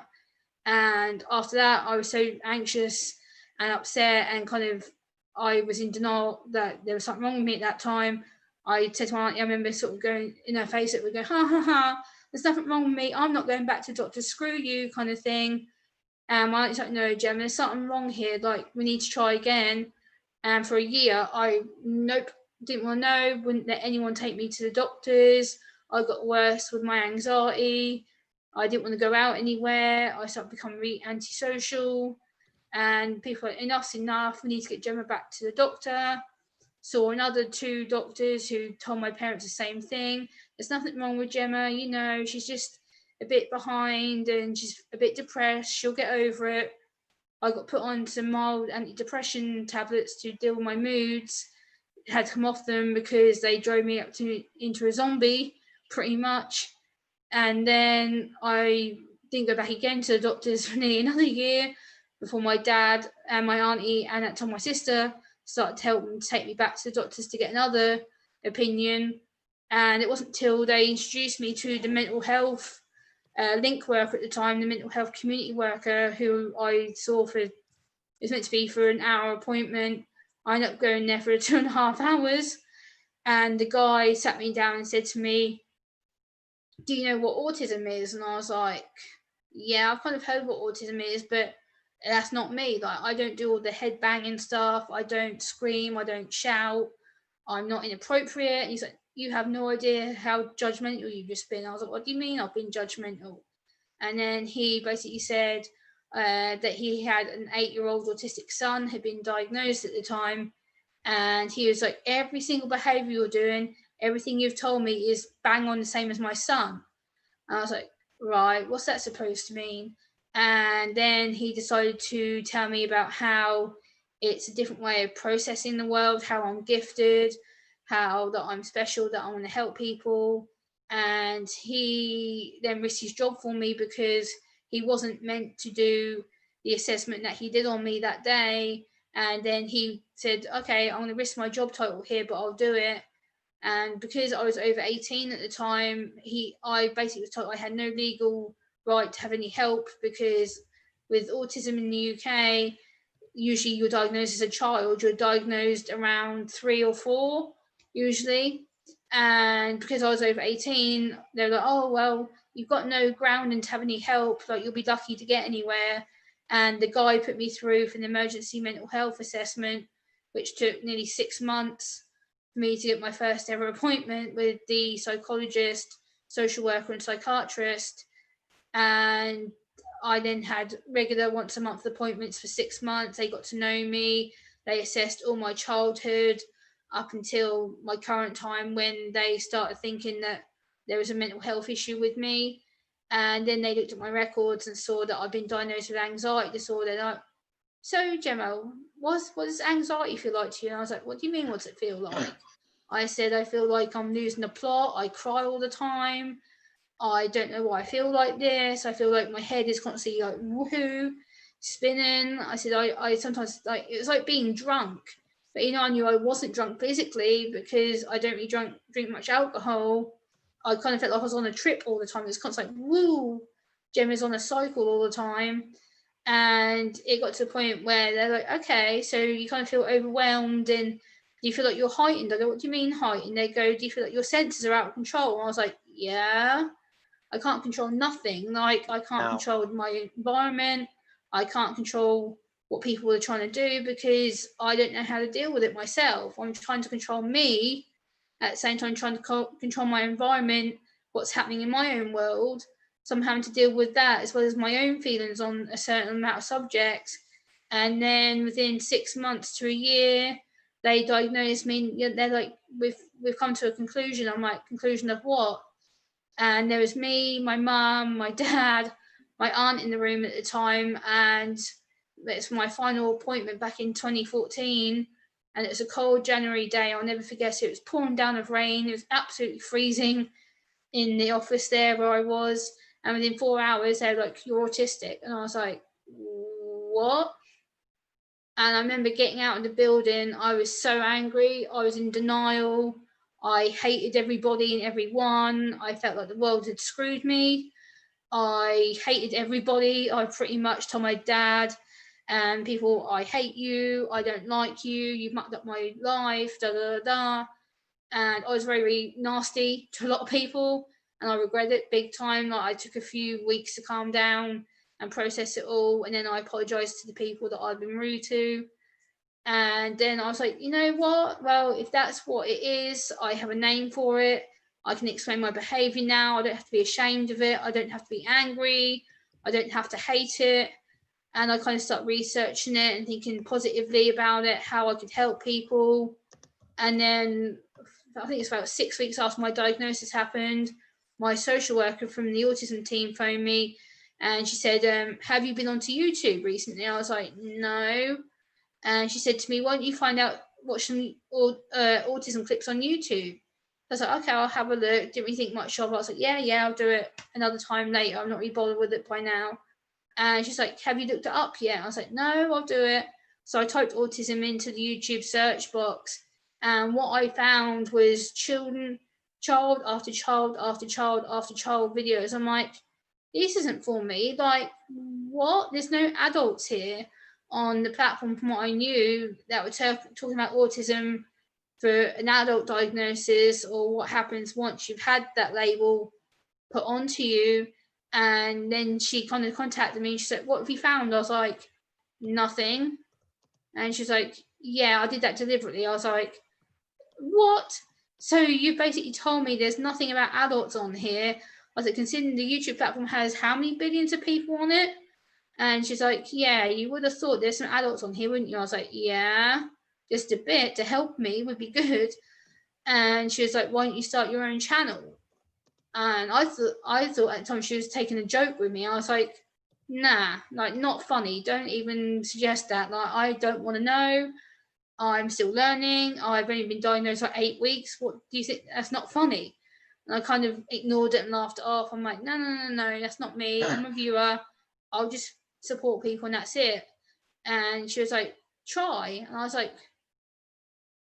Speaker 1: And after that, I was so anxious and upset, and kind of I was in denial that there was something wrong with me at that time. I said to my auntie, I remember sort of going in her face, that would go, ha ha ha, there's nothing wrong with me, I'm not going back to doctor, screw you, kind of thing. And my auntie's like, no, Gemma, there's something wrong here, like we need to try again. And for a year, I didn't want to know, wouldn't let anyone take me to the doctors. I got worse with my anxiety. I didn't want to go out anywhere. I started becoming really antisocial. And people were like, enough's enough, we need to get Gemma back to the doctor. Saw another 2 doctors who told my parents the same thing. There's nothing wrong with Gemma, you know, she's just a bit behind and she's a bit depressed, she'll get over it. I got put on some mild antidepressant tablets to deal with my moods. Had to come off them because they drove me into a zombie, pretty much. And then I didn't go back again to the doctors for nearly another year before my dad and my auntie and at time my sister started to help them take me back to the doctors to get another opinion. And it wasn't till they introduced me to the mental health link worker at the time, the mental health community worker, who I saw for, it was meant to be for an hour appointment. I ended up going there for 2.5 hours. And the guy sat me down and said to me, do you know what autism is? And I was like, yeah, I've kind of heard what autism is, but that's not me. Like, I don't do all the head banging stuff. I don't scream. I don't shout. I'm not inappropriate. And he's like, you have no idea how judgmental you've just been. I was like, what do you mean I've been judgmental? And then he basically said that he had an 8-year-old autistic son, had been diagnosed at the time. And he was like, every single behavior you're doing, everything you've told me is bang on the same as my son. And I was like, right, what's that supposed to mean? And then he decided to tell me about how it's a different way of processing the world, how I'm gifted, how that I'm special, that I want to help people. And he then risked his job for me because he wasn't meant to do the assessment that he did on me that day. And then he said, okay, I'm going to risk my job title here, but I'll do it. And because I was over 18 at the time, I basically was told I had no legal right to have any help, because with autism in the UK, usually you're diagnosed as a child, you're diagnosed around 3 or 4 usually. And because I was over 18, they're like, oh, well, you've got no grounding to have any help. Like, you'll be lucky to get anywhere. And the guy put me through for an emergency mental health assessment, which took nearly 6 months for me to get my first ever appointment with the psychologist, social worker, and psychiatrist. And I then had regular once a month appointments for 6 months. They got to know me. They assessed all my childhood up until my current time, when they started thinking that there was a mental health issue with me. And then they looked at my records and saw that I'd been diagnosed with anxiety disorder. Like, so Gemma, what does anxiety feel like to you? And I was like, what do you mean, what's it feel like? I said, I feel like I'm losing the plot. I cry all the time. I don't know why I feel like this. I feel like my head is constantly like woohoo, spinning. I said, I sometimes, like, it was like being drunk. But I knew I wasn't drunk physically because I don't really drink much alcohol. I kind of felt like I was on a trip all the time. It was constantly like, woo, Gemma's on a cycle all the time. And it got to the point where they're like, okay, so you kind of feel overwhelmed, and do you feel like you're heightened? I go, what do you mean heightened? They go, do you feel like your senses are out of control? And I was like, yeah. I can't control nothing. Like, I can't control my environment. I can't control what people are trying to do because I don't know how to deal with it myself. I'm trying to control me, at the same time trying to control my environment, what's happening in my own world. So I'm having to deal with that as well as my own feelings on a certain amount of subjects. And then within 6 months to a year, they diagnosed me. They're like, we've come to a conclusion. I'm like, conclusion of what? And there was me, my mum, my dad, my aunt in the room at the time, and it's my final appointment back in 2014. And it was a cold January day. I'll never forget it. It was pouring down of rain. It was absolutely freezing in the office there where I was. And within 4 hours, they were like, you're autistic. And I was like, what? And I remember getting out of the building. I was so angry. I was in denial. I hated everybody and everyone. I felt like the world had screwed me. I hated everybody. I pretty much told my dad and people, I hate you. I don't like you. You've mucked up my life. Da da da. And I was very, very nasty to a lot of people, and I regret it big time. Like, I took a few weeks to calm down and process it all, and then I apologized to the people that I'd been rude to. And then I was like, you know what? Well, if that's what it is, I have a name for it. I can explain my behavior now. I don't have to be ashamed of it. I don't have to be angry. I don't have to hate it. And I kind of start researching it and thinking positively about it, how I could help people. And then I think it's about 6 weeks after my diagnosis happened, my social worker from the autism team phoned me, and she said, have you been onto YouTube recently? I was like, no. And she said to me, why don't you watch some autism clips on YouTube? I was like, okay, I'll have a look. Didn't really think much of it. I was like, yeah, I'll do it another time later. I'm not really bothered with it by now. And she's like, have you looked it up yet? I was like, no, I'll do it. So I typed autism into the YouTube search box, and what I found was child after child after child after child videos. I'm like, this isn't for me. Like, what? There's no adults here on the platform, from what I knew, that were talking about autism for an adult diagnosis, or what happens once you've had that label put onto you. And then she kind of contacted me. She said, what have you found? I was like, nothing. And she's like, yeah, I did that deliberately. I was like, what? So you basically told me there's nothing about adults on here. I was like, considering the YouTube platform has how many billions of people on it? And she's like, yeah, you would have thought there's some adults on here, wouldn't you? I was like, yeah, just a bit to help me would be good. And she was like, why don't you start your own channel? And I thought at the time she was taking a joke with me. I was like, nah, like, not funny. Don't even suggest that. Like, I don't want to know. I'm still learning. I've only been diagnosed for 8 weeks. What do you think? That's not funny. And I kind of ignored it and laughed it off. I'm like, no, that's not me. I'm a viewer. I'll just support people and that's it. And she was like, try. And I was like,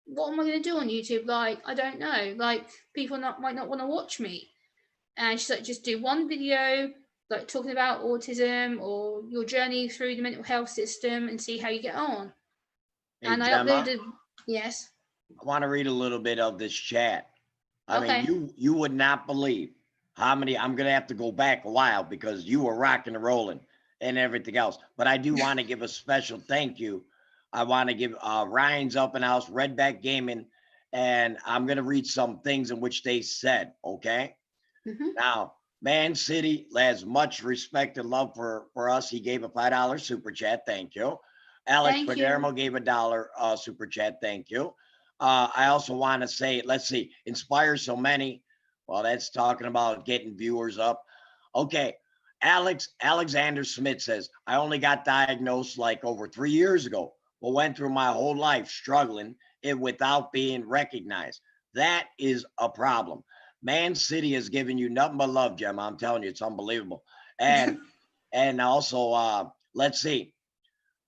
Speaker 1: what am I going to do on YouTube? Like, I don't know. Like, people might not want to watch me. And she's like, just do one video, like, talking about autism or your journey through the mental health system, and see how you get on.
Speaker 2: Hey,
Speaker 1: and I
Speaker 2: Gemma,
Speaker 1: uploaded. Yes.
Speaker 2: I want to read a little bit of this chat. I
Speaker 1: Okay.
Speaker 2: mean, you would not believe. how many, I'm going to have to go back a while because you were rocking and rolling and everything else. But I do want to give a special thank you. I want to give Ryan's Up and House, Redback Gaming, and I'm going to read some things in which they said, okay? Now, Man City has much respect and love for us. He gave a $5 super chat. Thank you. Alex
Speaker 1: Thank
Speaker 2: Padermo
Speaker 1: you.
Speaker 2: gave a dollar super chat. Thank you. I also want to say, let's see, inspire so many. Well, that's talking about getting viewers up. Okay. Alexander Smith says, I only got diagnosed like over 3 years ago, but went through my whole life struggling it without being recognized. That is a problem. Man City has given you nothing but love, Gemma. I'm telling you, it's unbelievable. And also, let's see,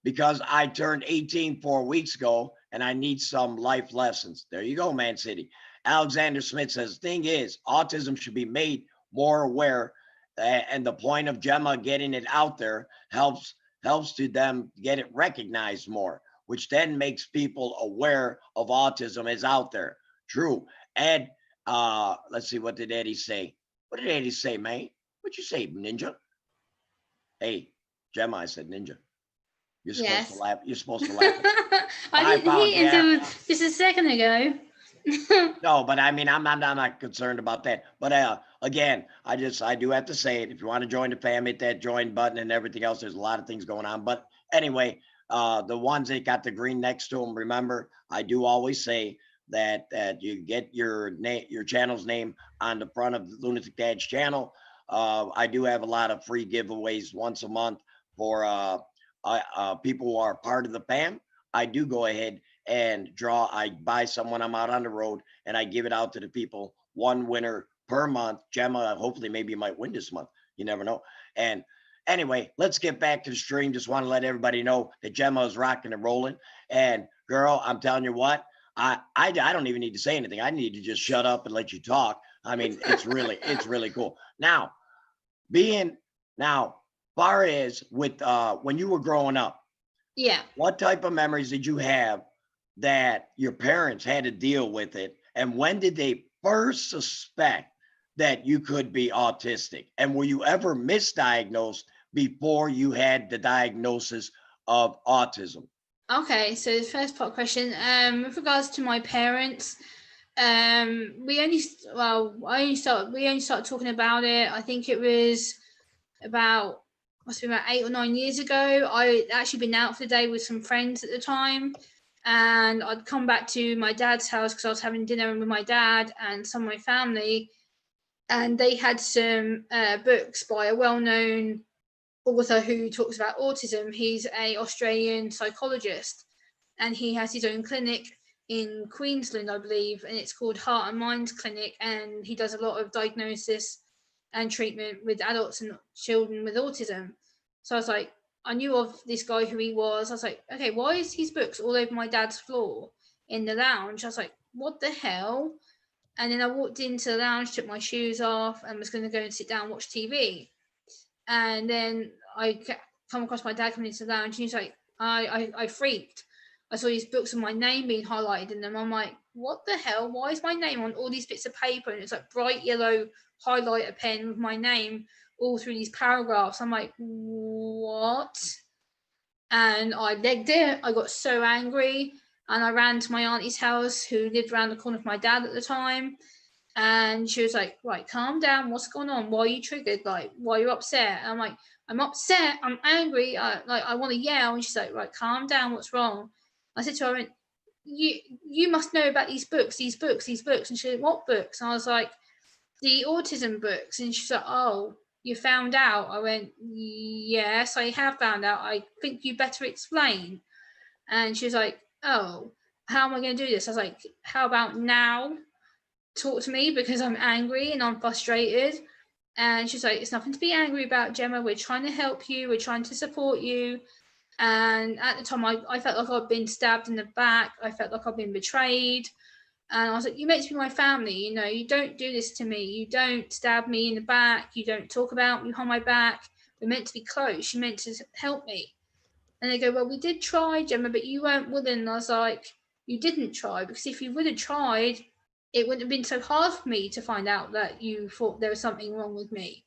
Speaker 2: because I turned 18 4 weeks ago and I need some life lessons. There you go, Man City. Alexander Smith says, thing is, autism should be made more aware, and the point of Gemma getting it out there helps to them get it recognized more, which then makes people aware of autism is out there. True. Ed, let's see, what did Eddie say? What did Eddie say, man? What'd you say, ninja? Hey, Gemma, I said ninja. You're supposed to
Speaker 1: Yes.
Speaker 2: laugh. You're supposed to laugh.
Speaker 1: I
Speaker 2: My
Speaker 1: didn't
Speaker 2: apology.
Speaker 1: hear until just a second ago.
Speaker 2: No, but I mean, I'm not concerned about that. But again, I do have to say it. If you want to join the fam, hit that join button and everything else. There's a lot of things going on. But anyway, the ones that got the green next to them, remember, I do always say that you get your name, your channel's name on the front of the Lunatic Dad's channel. I do have a lot of free giveaways once a month for people who are part of the fam. I do go ahead and draw. I buy someone, I'm out on the road, and I give it out to the people. One winner per month. Gemma, hopefully, maybe you might win this month. You never know. And anyway, let's get back to the stream. Just want to let everybody know that Gemma is rocking and rolling. And girl, I'm telling you what, I don't even need to say anything. I need to just shut up and let you talk. I mean, it's really cool. Now, far as with when you were growing up,
Speaker 1: Yeah.
Speaker 2: what type of memories did you have that your parents had to deal with it? And when did they first suspect that you could be autistic? And were you ever misdiagnosed before you had the diagnosis of autism?
Speaker 1: Okay, so the first part question, with regards to my parents, we only started talking about it. I think it was about must have been about 8 or 9 years ago. I'd actually been out for the day with some friends at the time, and I'd come back to my dad's house because I was having dinner with my dad and some of my family, and they had some books by a well-known author who talks about autism. He's a Australian psychologist, and he has his own clinic in Queensland, I believe, and it's called Heart and Minds Clinic, and he does a lot of diagnosis and treatment with adults and children with autism. So I was like, I knew of this guy who he was. I was like, okay, why is his books all over my dad's floor in the lounge? I was like, what the hell? And then I walked into the lounge, took my shoes off, and was going to go and sit down and watch TV. And then I come across my dad coming into the lounge, and he's like, I freaked. I saw these books with my name being highlighted in them. I'm like, what the hell? Why is my name on all these bits of paper? And it's like bright yellow highlighter pen with my name all through these paragraphs. I'm like, what? And I legged it. I got so angry, and I ran to my auntie's house, who lived around the corner of my dad at the time. And she was like, right, calm down. What's going on? Why are you triggered? Like, why are you upset? And I'm like, I'm upset. I'm angry. I want to yell. And she's like, right, calm down. What's wrong? I said to her, I went, you must know about these books. And she said, what books? And I was like, the autism books. And she's like, oh, you found out? I went, yes, I have found out. I think you better explain. And she was like, oh, how am I going to do this? I was like, how about now? Talk to me, because I'm angry and I'm frustrated. And she's like, it's nothing to be angry about, Gemma. We're trying to help you. We're trying to support you. And at the time, I felt like I'd been stabbed in the back. I felt like I'd been betrayed. And I was like, you meant to be my family. You know, you don't do this to me. You don't stab me in the back. You don't talk about me behind my back. We're meant to be close. You're meant to help me. And they go, well, we did try, Gemma, but you weren't willing. And I was like, you didn't try, because if you would have tried, it wouldn't have been so hard for me to find out that you thought there was something wrong with me.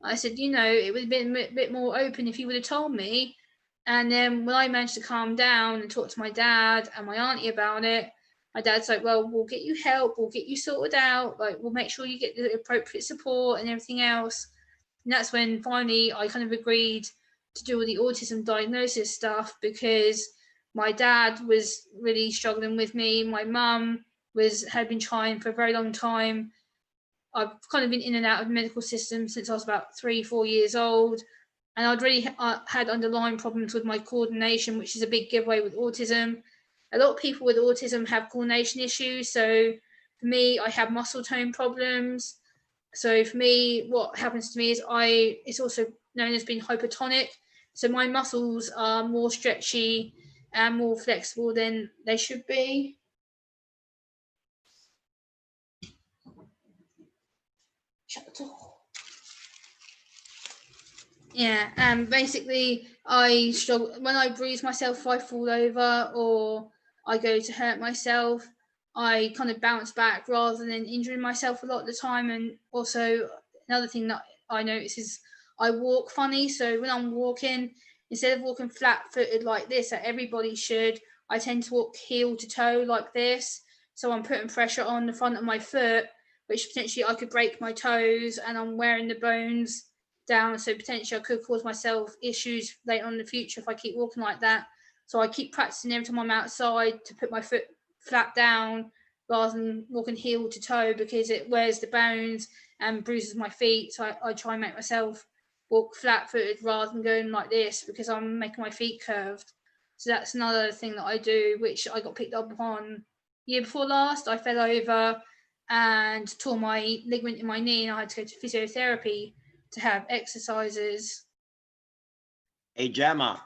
Speaker 1: I said, you know, it would have been a bit more open if you would have told me. And then when I managed to calm down and talk to my dad and my auntie about it, my dad's like, well, we'll get you help, we'll get you sorted out, like, we'll make sure you get the appropriate support and everything else. And that's when finally I kind of agreed to do all the autism diagnosis stuff, because my dad was really struggling with me. My mum had been trying for a very long time. I've kind of been in and out of the medical system since I was about 3-4 years old, and I'd really had underlying problems with my coordination, which is a big giveaway with autism. A lot of people with autism have coordination issues. So for me, I have muscle tone problems. So for me, what happens to me is it's also known as being hypertonic. So my muscles are more stretchy and more flexible than they should be. Shut the door. Yeah, and basically I struggle when I bruise myself, if I fall over or I go to hurt myself, I kind of bounce back rather than injuring myself a lot of the time. And also another thing that I notice is I walk funny. So when I'm walking, instead of walking flat-footed like this, that everybody should, I tend to walk heel to toe like this. So I'm putting pressure on the front of my foot, which potentially I could break my toes, and I'm wearing the bones down, so potentially I could cause myself issues later on in the future if I keep walking like that. So I keep practicing every time I'm outside to put my foot flat down rather than walking heel to toe, because it wears the bones and bruises my feet. So I try and make myself walk flat-footed rather than going like this, because I'm making my feet curved. So that's another thing that I do, which I got picked up on year before last. I fell over and tore my ligament in my knee, and I had to go to physiotherapy to have exercises.
Speaker 2: Hey, Gemma,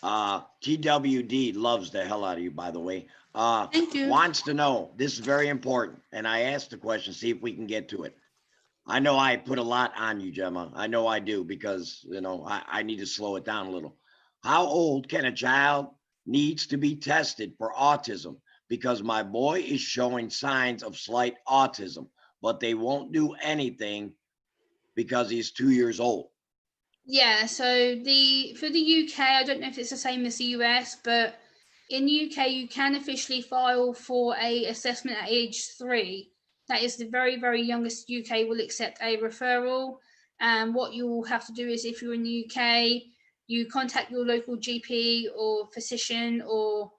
Speaker 2: TWD loves the hell out of you, by the way.
Speaker 1: Thank you.
Speaker 2: Wants to know, this is very important, and I asked the question, see if we can get to it. I know I put a lot on you, Gemma. I know I do, because, you know, I need to slow it down a little. How old can a child needs to be tested for autism? Because my boy is showing signs of slight autism, but they won't do anything because he's 2 years old.
Speaker 1: Yeah, so for the UK, I don't know if it's the same as the US, but in the UK you can officially file for a assessment at age 3. That is the very, very youngest UK will accept a referral. And what you'll have to do is, if you're in the UK, you contact your local GP or physician or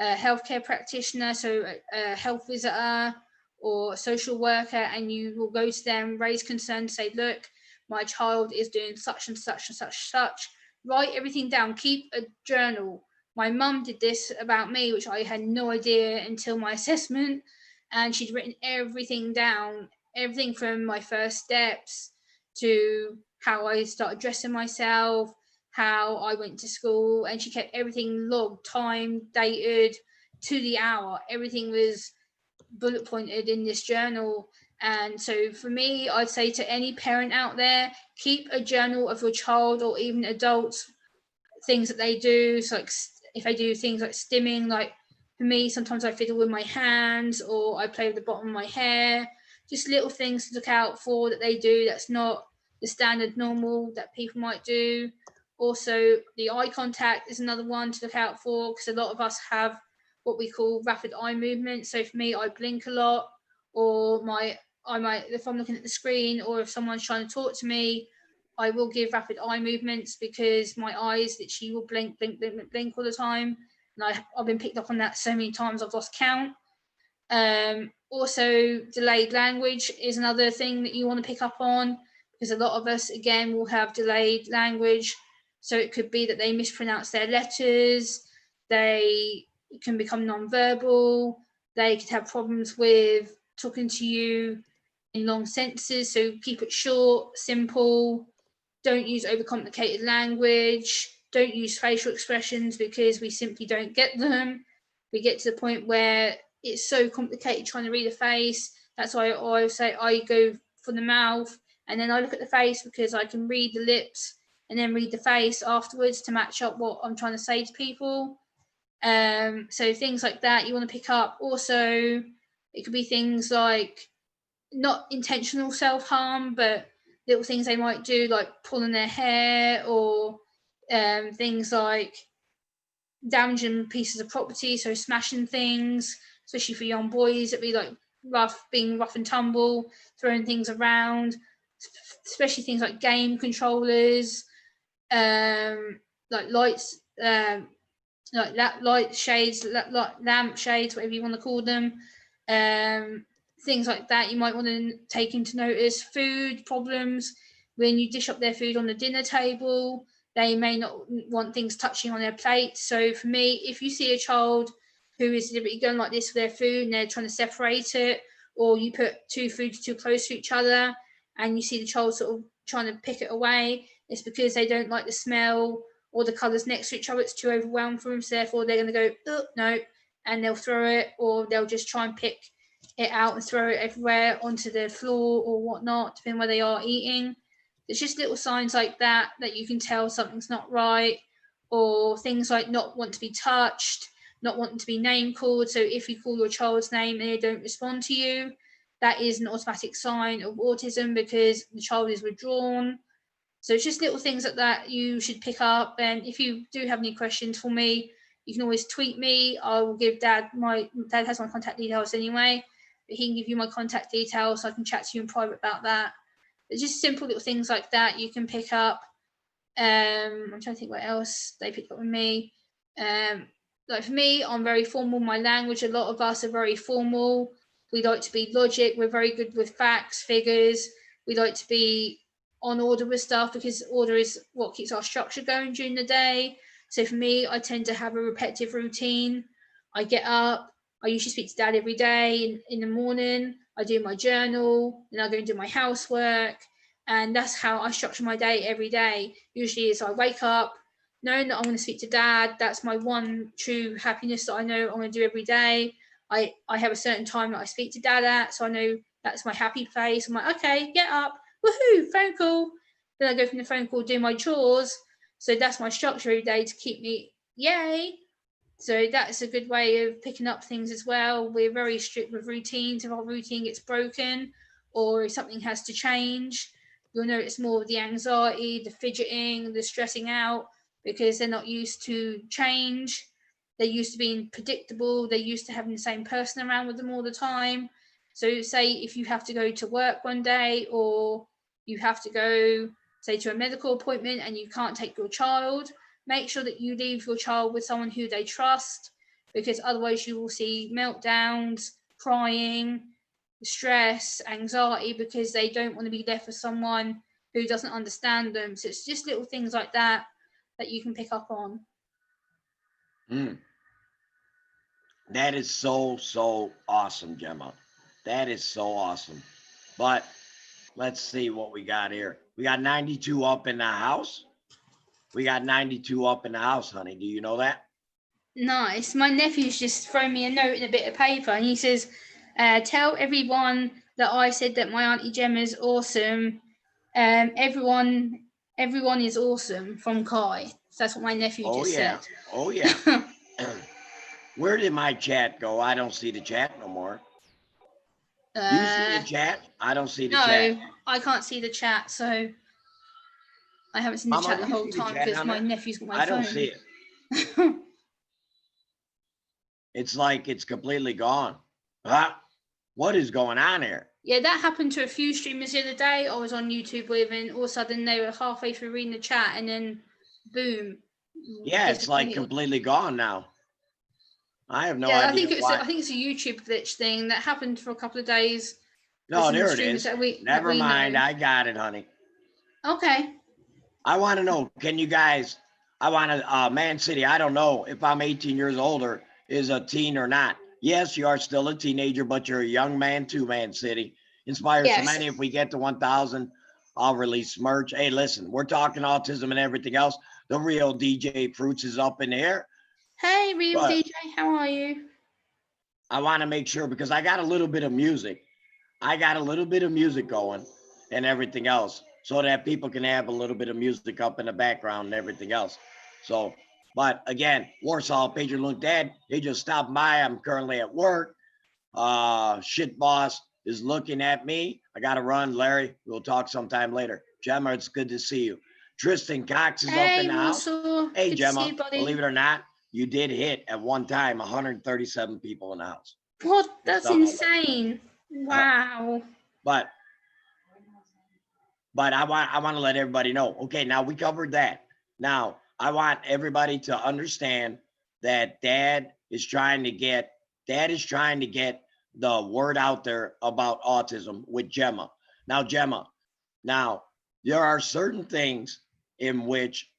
Speaker 1: a healthcare practitioner, so a health visitor or a social worker, and you will go to them, raise concerns, say, look, my child is doing such and such and such. Write everything down. Keep a journal. My mum did this about me, which I had no idea until my assessment. And she'd written everything down, everything from my first steps to how I started dressing myself, how I went to school. And she kept everything logged, time, dated to the hour. Everything was bullet pointed in this journal. And so for me, I'd say to any parent out there, keep a journal of your child or even adults, things that they do. So like if they do things like stimming, like for me, sometimes I fiddle with my hands or I play with the bottom of my hair, just little things to look out for that they do that's not the standard normal that people might do. Also, the eye contact is another one to look out for, because a lot of us have what we call rapid eye movement. So for me, I blink a lot, or I might, if I'm looking at the screen or if someone's trying to talk to me, I will give rapid eye movements, because my eyes literally will blink, blink, blink, blink, blink all the time. And I've been picked up on that so many times I've lost count. Also, delayed language is another thing that you want to pick up on, because a lot of us, again, will have delayed language. So it could be that they mispronounce their letters, they can become non-verbal, they could have problems with talking to you in long sentences. So keep it short, simple. Don't use overcomplicated language. Don't use facial expressions, because we simply don't get them. We get to the point where it's so complicated trying to read a face. That's why I always say I go for the mouth and then I look at the face, because I can read the lips and then read the face afterwards to match up what I'm trying to say to people. So things like that you want to pick up. Also, It could be things like not intentional self-harm, but little things they might do, like pulling their hair, or things like damaging pieces of property, so smashing things, especially for young boys. It'd be like being rough and tumble, throwing things around, especially things like game controllers, like lights, like light shades, lamp shades, whatever you want to call them. Things like that you might want to take into notice. Food problems, when you dish up their food on the dinner table, they may not want things touching on their plate. So for me, if you see a child who is deliberately going like this with their food and they're trying to separate it, or you put two foods too close to each other and you see the child sort of trying to pick it away, it's because they don't like the smell or the colours next to each other. It's too overwhelmed for them, so therefore they're going to go, oh, no, and they'll throw it, or they'll just try and pick it out and throw it everywhere onto the floor or whatnot, depending where they are eating. It's just little signs like that that you can tell something's not right, or things like not want to be touched, not wanting to be name called. So if you call your child's name and they don't respond to you, that is an automatic sign of autism because the child is withdrawn. So it's just little things like that you should pick up. And if you do have any questions for me, you can always tweet me. I will give Dad has my contact details anyway, but he can give you my contact details so I can chat to you in private about that. It's just simple little things like that you can pick up. I'm trying to think what else they picked up with me. Like for me, I'm very formal. My language, a lot of us are very formal. We like to be logic. We're very good with facts, figures. We like to be on order with stuff because order is what keeps our structure going during the day. So for me, I tend to have a repetitive routine. I get up. I usually speak to Dad every day in the morning. I do my journal, then I go and do my housework, and that's how I structure my day every day. Usually, is I wake up, knowing that I'm going to speak to Dad. That's my one true happiness that I know I'm going to do every day. I have a certain time that I speak to Dad at, so I know that's my happy place. I'm like, okay, get up, woohoo, phone call. Then I go from the phone call, do my chores. So that's my structure every day to keep me, yay. So that's a good way of picking up things as well. We're very strict with routines. If our routine gets broken or if something has to change, you'll notice more of the anxiety, the fidgeting, the stressing out because they're not used to change. They're used to being predictable. They're used to having the same person around with them all the time. So say if you have to go to work one day or you have to go, say, to a medical appointment and you can't take your child, make sure that you leave your child with someone who they trust, because otherwise you will see meltdowns, crying, stress, anxiety, because they don't want to be left with someone who doesn't understand them. So it's just little things like that that you can pick up on.
Speaker 2: That is so awesome, Gemma. That is so awesome. But let's see what we got here. We got 92 up in the house. We got 92 up in the house, honey. Do you know that?
Speaker 1: Nice. My nephew's just thrown me a note and a bit of paper, and he says, tell everyone that I said that my Auntie Gemma's awesome. Everyone is awesome from Kai. So that's what my nephew just said.
Speaker 2: Oh, yeah. Where did my chat go? I don't see the chat no more. Do you see the chat? I don't see the chat.
Speaker 1: No, I can't see the chat, so I haven't seen the chat the whole time because my nephew's got my phone.
Speaker 2: I don't see it. It's like it's completely gone. What is going on here?
Speaker 1: Yeah, that happened to a few streamers the other day I was on YouTube with, and all of a sudden they were halfway through reading the chat and then boom.
Speaker 2: Yeah, it's like completely gone now. I have no idea.
Speaker 1: I think it's a YouTube glitch thing that happened for a couple of days.
Speaker 2: No, there it is. Never mind. I got it, honey.
Speaker 1: Okay.
Speaker 2: I want to know, can you guys, I want to, Man City, I don't know if I'm 18 years older, is a teen or not. Yes, you are still a teenager, but you're a young man too, Man City. Inspires so many. If we get to 1,000, I'll release merch. Hey, listen, we're talking autism and everything else. The real DJ Fruits is up in the air.
Speaker 1: Hey, real DJ, how are you?
Speaker 2: I want to make sure because I got a little bit of music. I got a little bit of music going and everything else so that people can have a little bit of music up in the background and everything else. So, but again, Warsaw, Pager Lunk Dad, they just stopped by. I'm currently at work. Shit boss is looking at me. I got to run. Larry, we'll talk sometime later. Gemma, it's good to see you. Tristan Cox is up in the house. Hey,
Speaker 1: good
Speaker 2: Gemma,
Speaker 1: to see you, buddy.
Speaker 2: believe it or not, you did hit at one time 137 people in the house.
Speaker 1: What? That's insane. Wow.
Speaker 2: But I want to let everybody know. Okay, now we covered that. Now I want everybody to understand that Dad is trying to get the word out there about autism with Gemma. Now, Gemma, there are certain things in which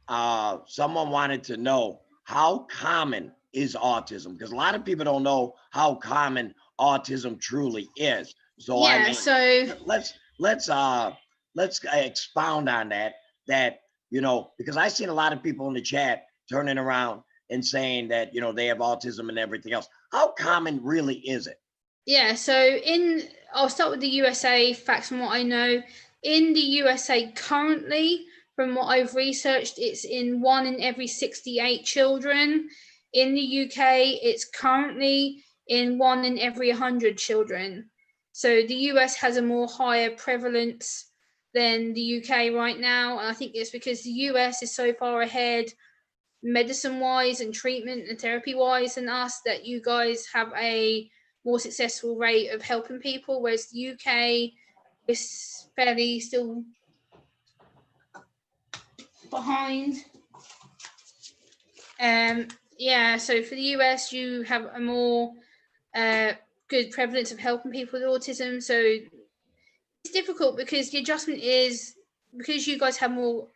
Speaker 2: someone wanted to know how common is autism, because a lot of people don't know how common autism truly is. So
Speaker 1: yeah,
Speaker 2: I mean,
Speaker 1: so
Speaker 2: let's expound on that, because I've seen a lot of people in the chat turning around and saying that, they have autism and everything else. How common really is it?
Speaker 1: Yeah, so I'll start with the USA facts from what I know. In the USA currently, from what I've researched, it's in 1 in every 68 children. In the UK, it's currently in 1 in every 100 children. So the US has a more higher prevalence than the UK right now. And I think it's because the US is so far ahead medicine-wise and treatment and therapy-wise than us, that you guys have a more successful rate of helping people, whereas the UK is fairly still behind. Yeah, so for the US, you have a more good prevalence of helping people with autism. So it's difficult because the adjustment is, because you guys have more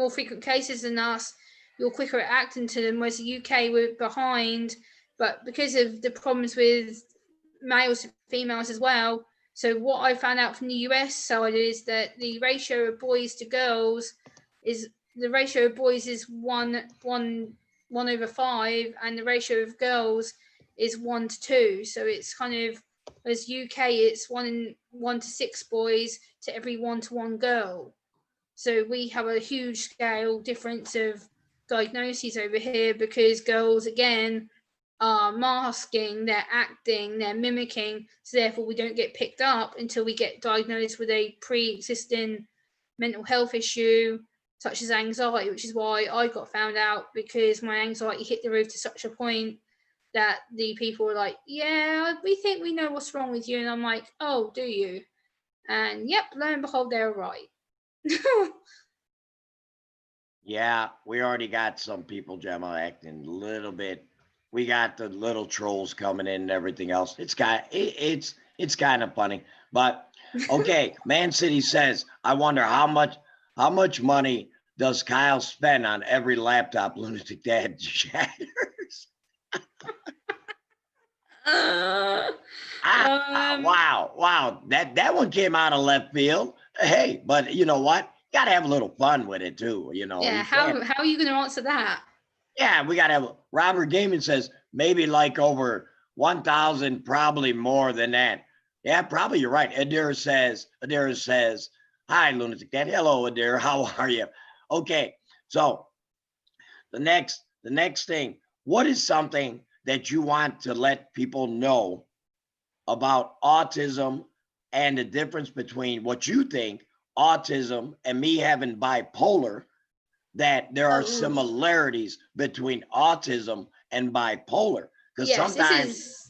Speaker 1: frequent cases than us, you're quicker at acting to them, whereas the UK, we're behind. But because of the problems with males and females as well, so what I found out from the US side is that the ratio of boys to girls is, the ratio of boys is 1/5, and the ratio of girls is 1/2. So it's kind of, as UK, it's 1 to 6 boys to every 1 to 1 girl. So we have a huge scale difference of diagnoses over here, because girls, again, are masking, they're acting, they're mimicking, so therefore we don't get picked up until we get diagnosed with a pre-existing mental health issue such as anxiety, which is why I got found out, because my anxiety hit the roof to such a point that the people were like, yeah, we think we know what's wrong with you. And I'm like, oh, do you? And yep, lo and behold, they're right.
Speaker 2: Yeah, we already got some people, Gemma, acting a little bit. We got the little trolls coming in and everything else. It's kind of funny. But okay, Man City says, I wonder how much money does Kyle spend on every laptop Lunatic Dad shatters? Wow. That one came out of left field. Hey, but you know what? Got to have a little fun with it too.
Speaker 1: Yeah. How are you going to answer that?
Speaker 2: Yeah, we got to have. Robert Gaiman says maybe like over 1,000, probably more than that. Yeah, probably you're right. Adira says, hi, Lunatic Dad. Hello, Adira. How are you? Okay, so the next thing, what is something that you want to let people know about autism and the difference between what you think autism and me having bipolar, that there are similarities between autism and bipolar, because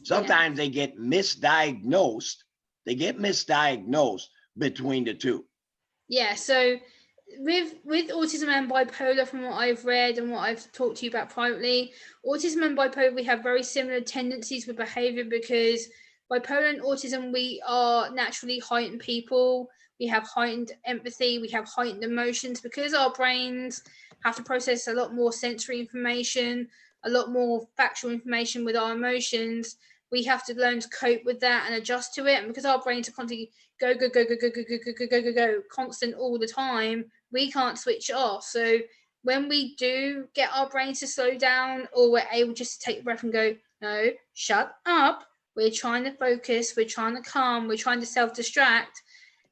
Speaker 2: sometimes they get misdiagnosed between the two.
Speaker 1: Yeah, so with autism and bipolar, from what I've read and what I've talked to you about privately, autism and bipolar, we have very similar tendencies with behavior, because bipolar and autism, we are naturally heightened people. We have heightened empathy, we have heightened emotions, because our brains have to process a lot more sensory information, a lot more factual information with our emotions. We have to learn to cope with that and adjust to it. And because our brains are constantly go, constant all the time, we can't switch off. So when we do get our brains to slow down, or we're able just to take a breath and go, no, shut up, we're trying to focus, we're trying to calm, we're trying to self-distract.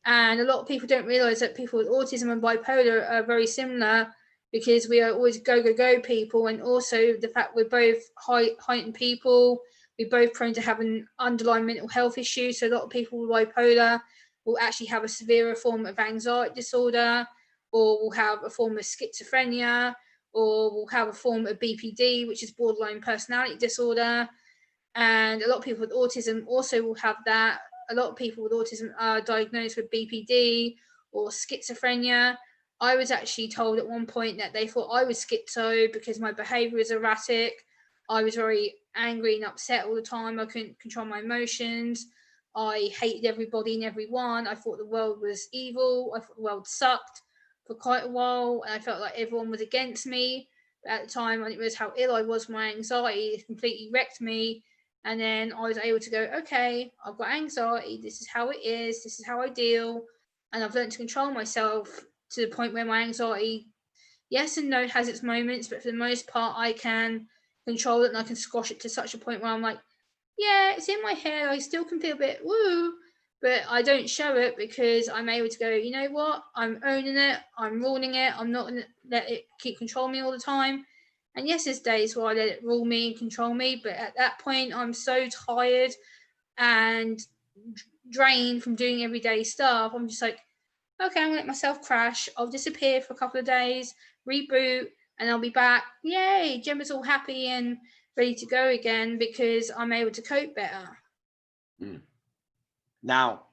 Speaker 1: And a lot of people don't realize that people with autism and bipolar are very similar, because we are always go people, and also the fact we're both heightened people. we're both prone to have an underlying mental health issue. So a lot of people with bipolar will actually have a severer form of anxiety disorder, or will have a form of schizophrenia, or will have a form of BPD, which is borderline personality disorder. And a lot of people with autism also will have that. A lot of people with autism are diagnosed with BPD or schizophrenia. I was actually told at one point that they thought I was schizo because my behavior was erratic. I was very angry and upset all the time. I couldn't control my emotions. I hated everybody and everyone. I thought the world was evil. I thought the world sucked for quite a while, and I felt like everyone was against me. But at the time, I didn't realize how ill I was. My anxiety completely wrecked me, and then I was able to go, okay, I've got anxiety. This is how it is. This is how I deal. And I've learned to control myself to the point where my anxiety, yes and no, has its moments, but for the most part, I can control it and I can squash it to such a point where I'm like, yeah, it's in my head. I still can feel a bit woo, but I don't show it because I'm able to go, you know what? I'm owning it. I'm ruling it. I'm not going to let it keep controlling me all the time. And yes, there's days where I let it rule me and control me, but at that point, I'm so tired and drained from doing everyday stuff. I'm just like, okay, I'm gonna let myself crash. I'll disappear for a couple of days, reboot, and I'll be back. Yay, Gemma's all happy and ready to go again because I'm able to cope better.
Speaker 2: Mm. Now,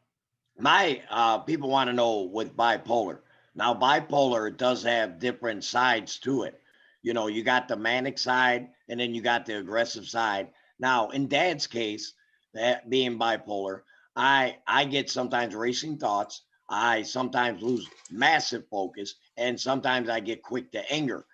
Speaker 2: my people want to know with bipolar. Now, bipolar does have different sides to it. You know, you got the manic side and then you got the aggressive side. Now, in Dad's case, that being bipolar, I get sometimes racing thoughts. I sometimes lose massive focus, and sometimes I get quick to anger.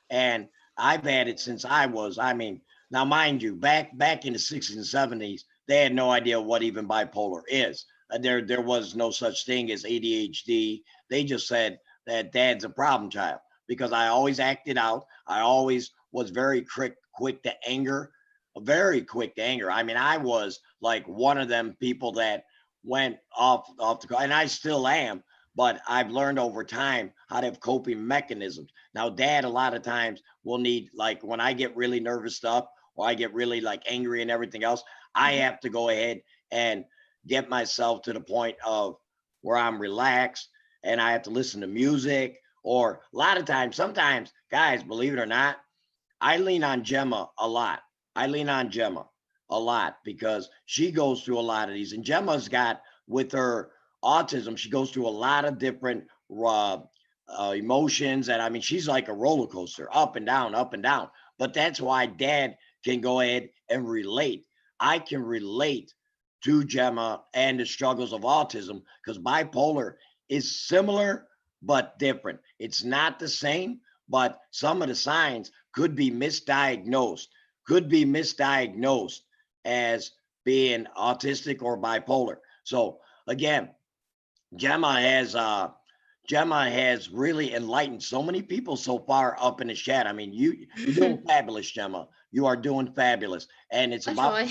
Speaker 2: And I've had it since I mean, now mind you, back in the 60s and 70s, they had no idea what even bipolar is. There was no such thing as ADHD. They just said that Dad's a problem child because I always acted out. I always was very quick to anger, very quick to anger. I mean, I was like one of them people that went off the, and I still am, but I've learned over time how to have coping mechanisms. Now, Dad, a lot of times will need, like when I get really nervous up or I get really like angry and everything else, I have to go ahead and get myself to the point of where I'm relaxed and I have to listen to music. Or a lot of times, sometimes, guys, believe it or not, I lean on Gemma a lot. I lean on Gemma a lot because she goes through a lot of these. And Gemma's got, with her autism, she goes through a lot of different emotions. And I mean, she's like a roller coaster, up and down, up and down. But that's why Dad can go ahead and relate. I can relate to Gemma and the struggles of autism because bipolar is similar but different. It's not the same, but some of the signs could be misdiagnosed, as being autistic or bipolar. So again, Gemma has Gemma has really enlightened so many people so far up in the chat. I mean, you're doing fabulous, Gemma. You are doing fabulous, and it's
Speaker 1: I
Speaker 2: about.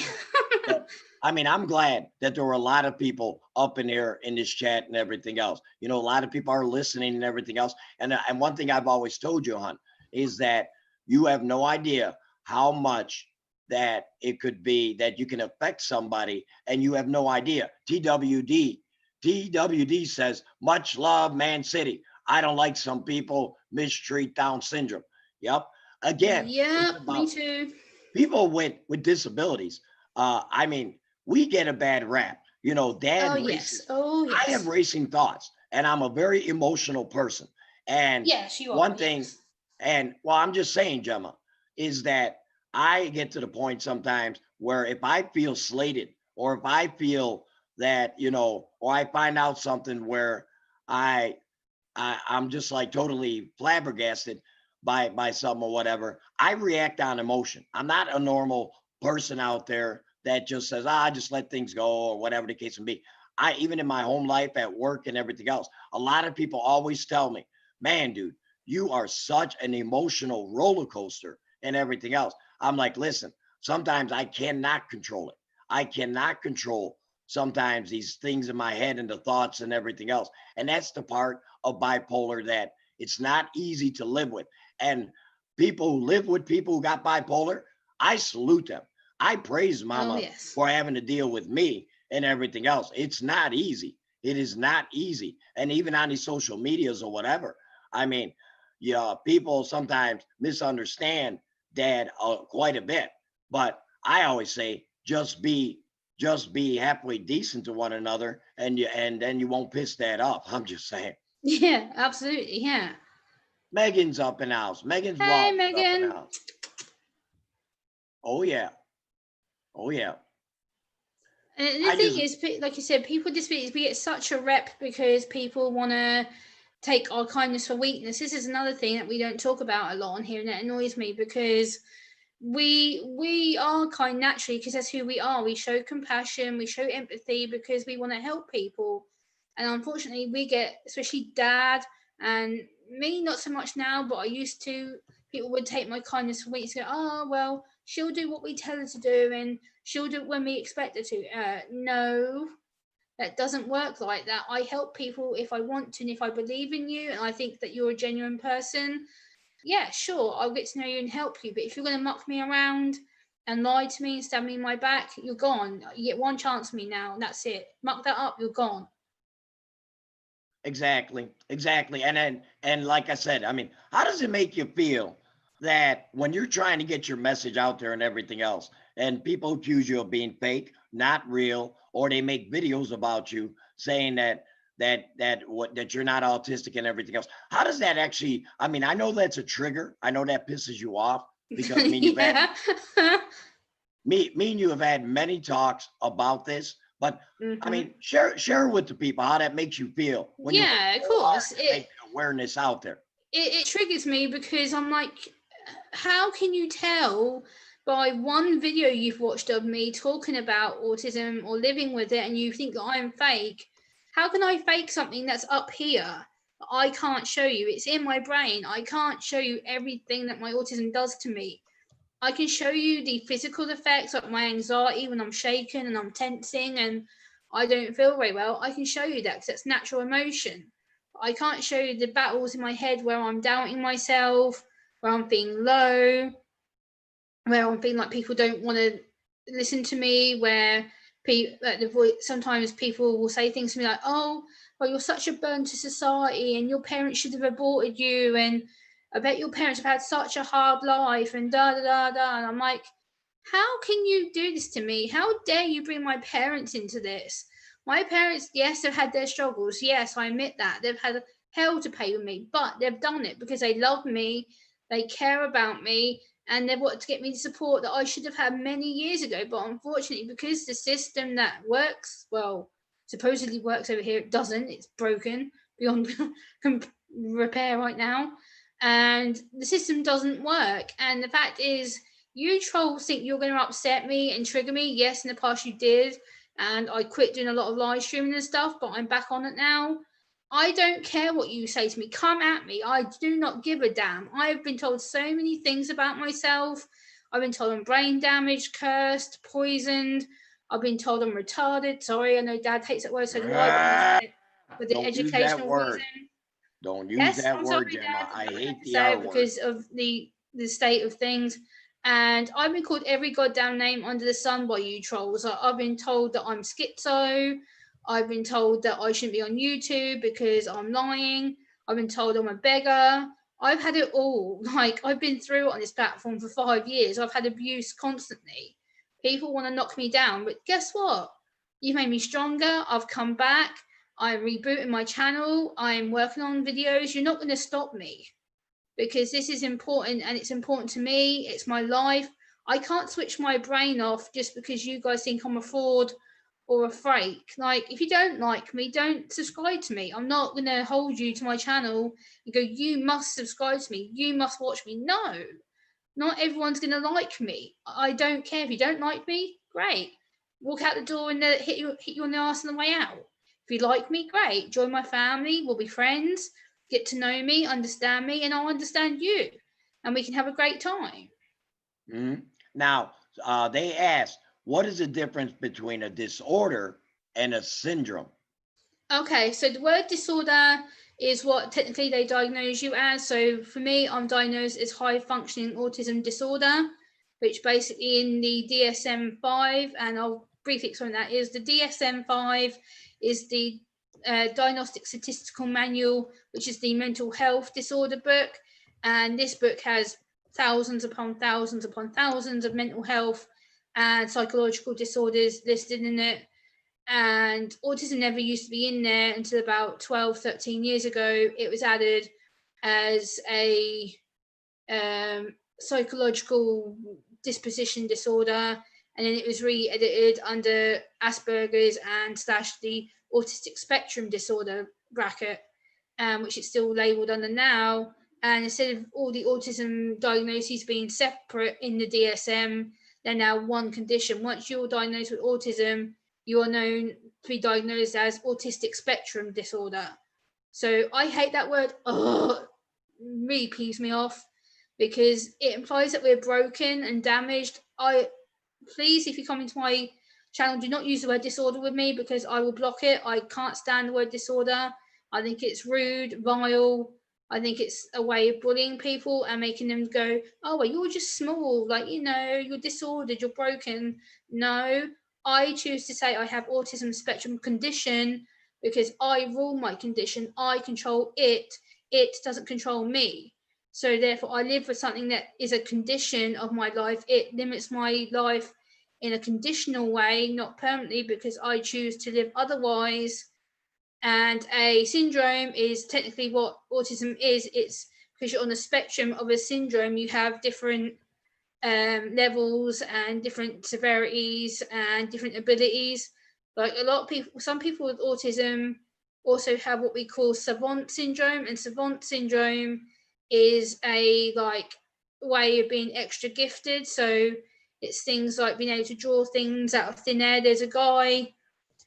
Speaker 1: try.
Speaker 2: I mean, I'm glad that there were a lot of people up in here in this chat and everything else. You know, a lot of people are listening and everything else. And one thing I've always told you, hon, is that you have no idea how much that it could be that you can affect somebody, and you have no idea. TWD says, much love, Man City. I don't like some people mistreat Down syndrome. Yep. Again, it's
Speaker 1: Yep, me
Speaker 2: about
Speaker 1: too.
Speaker 2: people with disabilities. I mean, we get a bad rap. You know,
Speaker 1: Oh
Speaker 2: Dad
Speaker 1: yes.
Speaker 2: races.
Speaker 1: Oh
Speaker 2: I have
Speaker 1: yes.
Speaker 2: racing thoughts, and I'm a very emotional person. And
Speaker 1: Yes, you are.
Speaker 2: one thing,
Speaker 1: Yes.
Speaker 2: and well, I'm just saying, Gemma, is that I get to the point sometimes where if I feel slated, or if I feel that, you know, or I find out something where I I'm just like totally flabbergasted by something or whatever, I react on emotion. I'm not a normal person out there that just says, just let things go or whatever the case may be. I, even in my home life, at work and everything else, a lot of people always tell me, man, dude, you are such an emotional roller coaster and everything else. I'm like, listen, sometimes I cannot control it. I cannot control sometimes these things in my head and the thoughts and everything else. And that's the part of bipolar that it's not easy to live with. And people who live with people who got bipolar, I salute them. I praise Mama
Speaker 1: Oh, yes.
Speaker 2: for having to deal with me and everything else. It's not easy. It is not easy. And even on these social medias or whatever, I mean, yeah, people sometimes misunderstand Dad quite a bit. But I always say, just be halfway decent to one another, and then you won't piss Dad off. I'm just saying.
Speaker 1: Yeah, absolutely. Yeah.
Speaker 2: Megan's up in the house. Megan's
Speaker 1: Hey,
Speaker 2: vlog is up in the
Speaker 1: Megan.
Speaker 2: house. Oh yeah. Oh yeah.
Speaker 1: And the
Speaker 2: I
Speaker 1: thing
Speaker 2: just
Speaker 1: is, like you said, people disabilities, we get such a rep because people want to take our kindness for weakness. This is another thing that we don't talk about a lot on here, and it annoys me because we are kind naturally because that's who we are. We show compassion, we show empathy because we want to help people. And unfortunately, we get, especially Dad and me, not so much now, but I used to. People would take my kindness for weakness and go, oh, well, she'll do what we tell her to do and she'll do it when we expect her to. No, that doesn't work like that. I help people if I want to and if I believe in you and I think that you're a genuine person. Yeah, sure, I'll get to know you and help you. But if you're going to muck me around and lie to me and stab me in my back, you're gone. You get one chance with me now, and that's it. Muck that up, you're gone.
Speaker 2: exactly. And like I said, I mean, how does it make you feel that when you're trying to get your message out there and everything else, and people accuse you of being fake, not real, or they make videos about you saying that you're not autistic and everything else? How does that actually? I mean, I know that's a trigger. I know that pisses you off because
Speaker 1: Yeah.
Speaker 2: me and you have had many talks about this, but I
Speaker 1: Hmm.
Speaker 2: mean, share with the people how that makes you feel when you work
Speaker 1: Yeah, of
Speaker 2: so hard
Speaker 1: course.
Speaker 2: to make the awareness out there.
Speaker 1: It triggers me because I'm like, how can you tell by one video you've watched of me talking about autism or living with it and you think that I'm fake? How can I fake something that's up here? I can't show you. It's in my brain. I can't show you everything that my autism does to me. I can show you the physical effects, like my anxiety when I'm shaking and I'm tensing and I don't feel very well. I can show you that because that's natural emotion. I can't show you the battles in my head where I'm doubting myself, where I'm feeling low, where I'm feeling like people don't want to listen to me, where like the voice, sometimes people will say things to me like, "Oh, well, you're such a burden to society, and your parents should have aborted you, and I bet your parents have had such a hard life," and da da da da. And I'm like, how can you do this to me? How dare you bring my parents into this? My parents, yes, they've had their struggles. Yes, I admit that. They've had hell to pay with me, but they've done it because they love me, they care about me, and they wanted to get me the support that I should have had many years ago. But unfortunately, because the system that works, well, supposedly works over here, it doesn't. It's broken beyond repair right now. And the system doesn't work. And the fact is, you trolls think you're going to upset me and trigger me. Yes, in the past you did. And I quit doing a lot of live streaming and stuff, but I'm back on it now. I don't care what you say to me. Come at me. I do not give a damn. I have been told so many things about myself. I've been told I'm brain damaged, cursed, poisoned. I've been told I'm retarded. Sorry, I know Dad hates that word, so do I, but I'm
Speaker 2: Ah,
Speaker 1: using it for the
Speaker 2: don't use that
Speaker 1: educational
Speaker 2: word.
Speaker 1: reason.
Speaker 2: Don't use
Speaker 1: Yes,
Speaker 2: that
Speaker 1: I'm sorry,
Speaker 2: word, Gemma.
Speaker 1: Dad.
Speaker 2: I
Speaker 1: I had
Speaker 2: hate
Speaker 1: to
Speaker 2: the
Speaker 1: say
Speaker 2: R
Speaker 1: it
Speaker 2: word.
Speaker 1: because of the state of things. And I've been called every goddamn name under the sun by you trolls. I've been told that I'm schizo. I've been told that I shouldn't be on YouTube because I'm lying. I've been told I'm a beggar. I've had it all. Like, I've been through it on this platform for 5 years. I've had abuse constantly. People want to knock me down, but guess what? You've made me stronger. I've come back. I'm rebooting my channel. I'm working on videos. You're not going to stop me because this is important and it's important to me. It's my life. I can't switch my brain off just because you guys think I'm a fraud or a fake. Like, if you don't like me, don't subscribe to me. I'm not going to hold you to my channel and go, you must subscribe to me. You must watch me. No, not everyone's going to like me. I don't care. If you don't like me, great. Walk out the door and hit you on the ass on the way out. If you like me, great. Join my family. We'll be friends. Get to know me, understand me, and I'll understand you. And we can have a great time.
Speaker 2: Mhm. Now, they asked, what is the difference between a disorder and a syndrome?
Speaker 1: Okay, so the word disorder is what technically they diagnose you as. So for me, I'm diagnosed as high functioning autism disorder. which basically in the DSM-5, and I'll briefly explain that, is the DSM-5 is the Diagnostic Statistical Manual, which is the mental health disorder book. And this book has thousands upon thousands upon thousands of mental health and psychological disorders listed in it. And autism never used to be in there until about 12, 13 years ago. It was added as a psychological disposition disorder, and then it was re-edited under Asperger's and / the autistic spectrum disorder bracket, which it's still labelled under now. And instead of all the autism diagnoses being separate in the DSM, they're now one condition. Once you're diagnosed with autism, you are known to be diagnosed as autistic spectrum disorder. So I hate that word. Oh, it really peeves me off, because it implies that we're broken and damaged. Please, if you come into my channel, do not use the word disorder with me, because I will block it. I can't stand the word disorder. I think it's rude, vile. I think it's a way of bullying people and making them go, oh, well, you're just small. Like, you're disordered, you're broken. No, I choose to say I have autism spectrum condition because I rule my condition. I control it. It doesn't control me. So therefore, I live with something that is a condition of my life. It limits my life in a conditional way, not permanently, because I choose to live otherwise. And a syndrome is technically what autism is. It's because you're on the spectrum of a syndrome. You have different levels and different severities and different abilities. Like a lot of people, some people with autism also have what we call savant syndrome, and savant syndrome is a way of being extra gifted. So it's things like being able to draw things out of thin air. There's a guy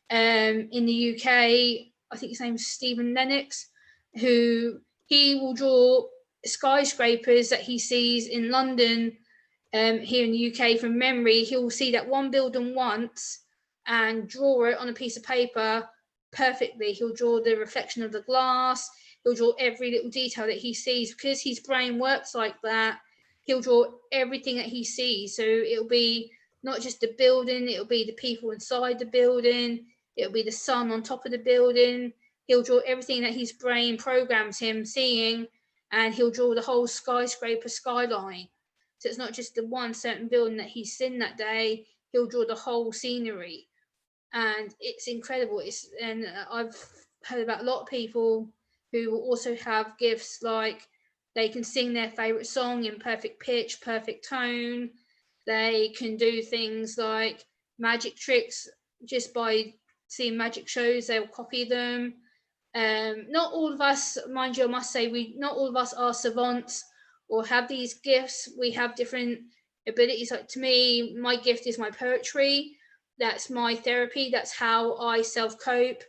Speaker 1: in the UK, I think his name's Stephen Lennox, who he will draw skyscrapers that he sees in London. Here in the UK from memory, he'll see that one building once and draw it on a piece of paper perfectly. He'll draw the reflection of the glass. He'll draw every little detail that he sees, because his brain works like that. He'll draw everything that he sees. So it'll be not just the building, it'll be the people inside the building, it'll be the sun on top of the building. He'll draw everything that his brain programs him seeing, and he'll draw the whole skyscraper skyline. So it's not just the one certain building that he's seen that day, he'll draw the whole scenery. And it's incredible. And I've heard about a lot of people who also have gifts, like they can sing their favorite song in perfect pitch, perfect tone. They can do things like magic tricks just by seeing magic shows. They'll copy them. Not all of us, mind you, I must say, not all of us are savants or have these gifts. We have different abilities. Like to me, my gift is my poetry. That's my therapy. That's how I self-cope.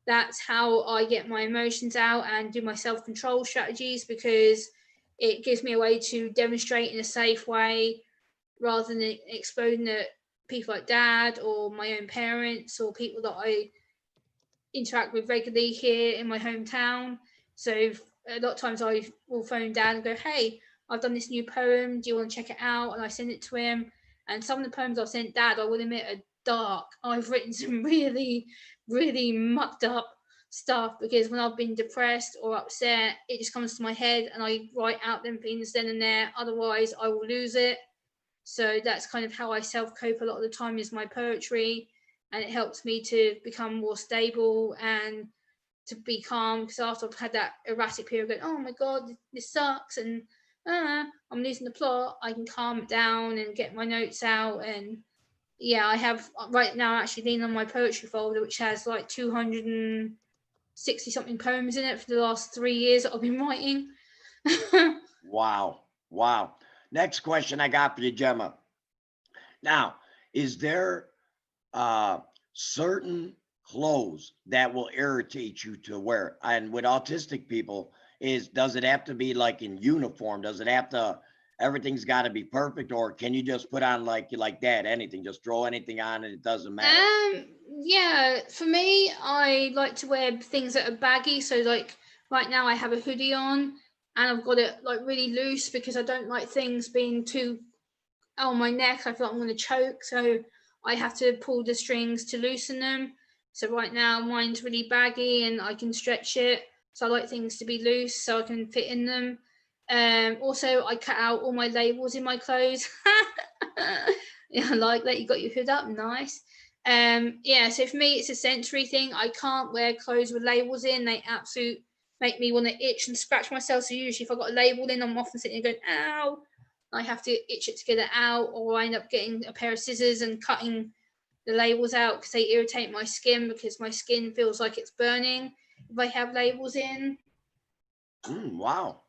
Speaker 1: That's how I get my emotions out and do my self-control strategies, because it gives me a way to demonstrate in a safe way, rather than exploding at people like dad or my own parents or people that I interact with regularly here in my hometown. So a lot of times I will phone dad and go, hey, I've done this new poem, do you want to check it out? And I send it to him. And some of the poems I've sent dad, I will admit, are dark. I've written some really, really mucked up stuff, because when I've been depressed or upset, it just comes to my head and I write out them things then and there. Otherwise, I will lose it. So that's kind of how I self-cope a lot of the time, is my poetry. And it helps me to become more stable and to be calm, because after I've had that erratic period going, oh my God, this sucks, and I'm losing the plot, I can calm it down and get my notes out. And yeah, I have right now actually leaning on my poetry folder, which has like 260 something poems in it for the last 3 years that I've been writing.
Speaker 2: Wow. Next question I got for you, Gemma. Now, is there certain clothes that will irritate you to wear? And with autistic people, does it have to be like in uniform? Does it have to, everything's got to be perfect, or can you just put on like that, anything, just throw anything on and it doesn't matter?
Speaker 1: Yeah, for me, I like to wear things that are baggy. So like right now I have a hoodie on and I've got it like really loose, because I don't like things being too oh, my neck, I feel like I'm going to choke. So I have to pull the strings to loosen them. So right now mine's really baggy and I can stretch it. So I like things to be loose so I can fit in them. Also, I cut out all my labels in my clothes. Yeah, I like that. You got your hood up, nice. Yeah, so for me, it's a sensory thing. I can't wear clothes with labels in. They absolutely make me want to itch and scratch myself. So usually, if I've got a label in, I'm often sitting there going, "Ow!" I have to itch it to get it out, or I end up getting a pair of scissors and cutting the labels out because they irritate my skin because my skin feels like it's burning if I have labels in.
Speaker 2: Wow.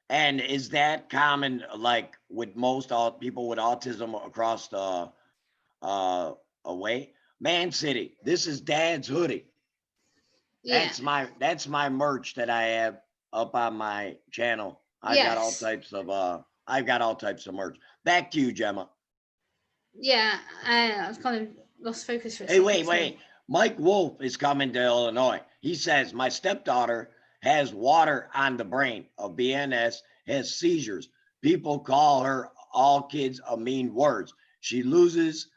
Speaker 2: And is that common, like with most people with autism across the away? Man City, this is Dad's hoodie.
Speaker 1: Yeah.
Speaker 2: That's my merch that I have up on my channel. I've got all
Speaker 1: Yes.
Speaker 2: types of merch. Back to you, Gemma.
Speaker 1: Yeah. I've kind of lost focus for a
Speaker 2: Hey,
Speaker 1: second.
Speaker 2: wait. Mike Wolf is coming to Illinois. He says my stepdaughter has water on the brain of BNS, has seizures. People call her all kids a mean words. She loses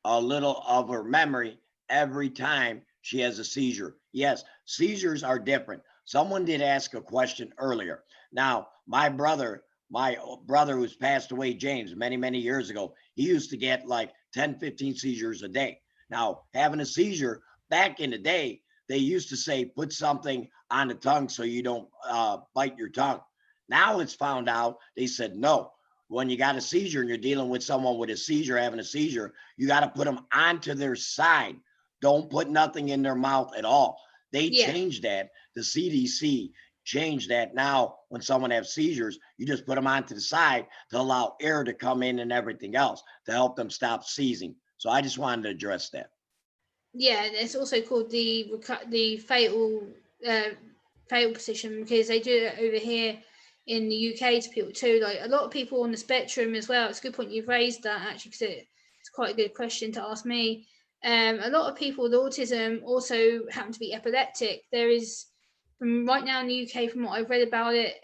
Speaker 2: a little of her memory every time she has a seizure. Yes, seizures are different. Someone did ask a question earlier. Now, my brother who's passed away, James, many years ago, he used to get like 10, 15 seizures a day. Now, having a seizure back in the day, they used to say, put something on the tongue so you don't bite your tongue. Now it's found out, they said, no, when you got a seizure and you're dealing with someone with a seizure, having a seizure, you got to put them onto their side. Don't put nothing in their mouth at all. They
Speaker 1: Yeah.
Speaker 2: changed that. The CDC changed that. Now, when someone has seizures, you just put them onto the side to allow air to come in and everything else to help them stop seizing. So I just wanted to address that.
Speaker 1: Yeah, it's also called the fatal position because they do it over here in the UK to people too. Like a lot of people on the spectrum as well. It's a good point you've raised that actually because it's quite a good question to ask me. A lot of people with autism also happen to be epileptic. There is from right now in the UK, from what I've read about it,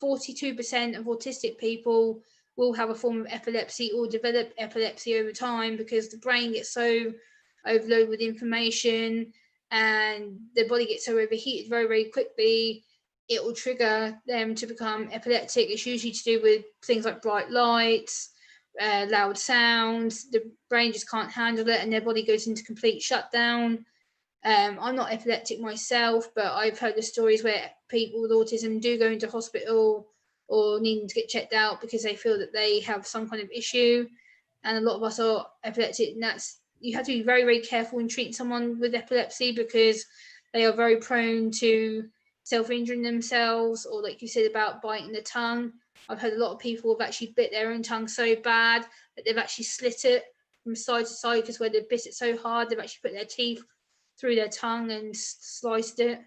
Speaker 1: 42% of autistic people will have a form of epilepsy or develop epilepsy over time because the brain gets so overloaded with information and the body gets so overheated very quickly, it will trigger them to become epileptic. It's usually to do with things like bright lights, loud sounds. The brain just can't handle it and their body goes into complete shutdown. I'm not epileptic myself, but I've heard the stories where people with autism do go into hospital or needing to get checked out because they feel that they have some kind of issue. And a lot of us are epileptic, and that's you have to be very careful in treating someone with epilepsy because they are very prone to self-injuring themselves, or like you said about biting the tongue. I've heard a lot of people have actually bit their own tongue so bad that they've actually slit it from side to side because where they've bit it so hard, they've actually put their teeth through their tongue and sliced it.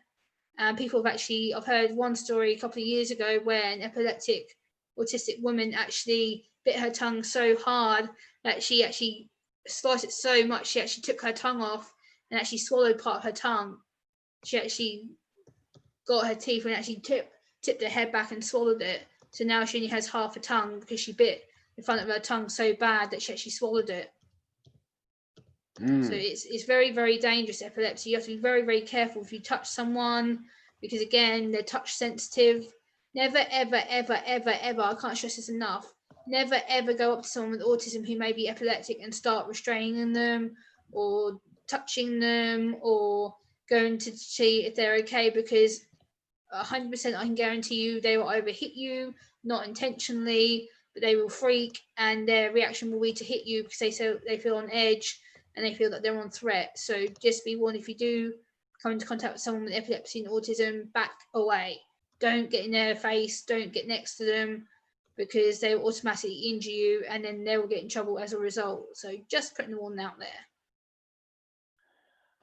Speaker 1: And people have actually, I've heard one story a couple of years ago where an epileptic autistic woman actually bit her tongue so hard that she actually sliced it so much she actually took her tongue off and actually swallowed part of her tongue. She actually got her teeth and actually tipped her head back and swallowed it. So now she only has half a tongue because she bit the front of her tongue so bad that she actually swallowed it. So it's very dangerous epilepsy. You have to be very careful if you touch someone because again they're touch sensitive. Never ever I can't stress this enough. Never ever go up to someone with autism who may be epileptic and start restraining them or touching them or going to see if they're okay because 100% I can guarantee you they will either hit you, not intentionally, but they will freak and their reaction will be to hit you because they feel on edge and they feel that they're on threat. So just be warned if you do come into contact with someone with epilepsy and autism, back away. Don't get in their face, don't get next to them because they will automatically injure you and then they will get in trouble as a result. So just putting the warning out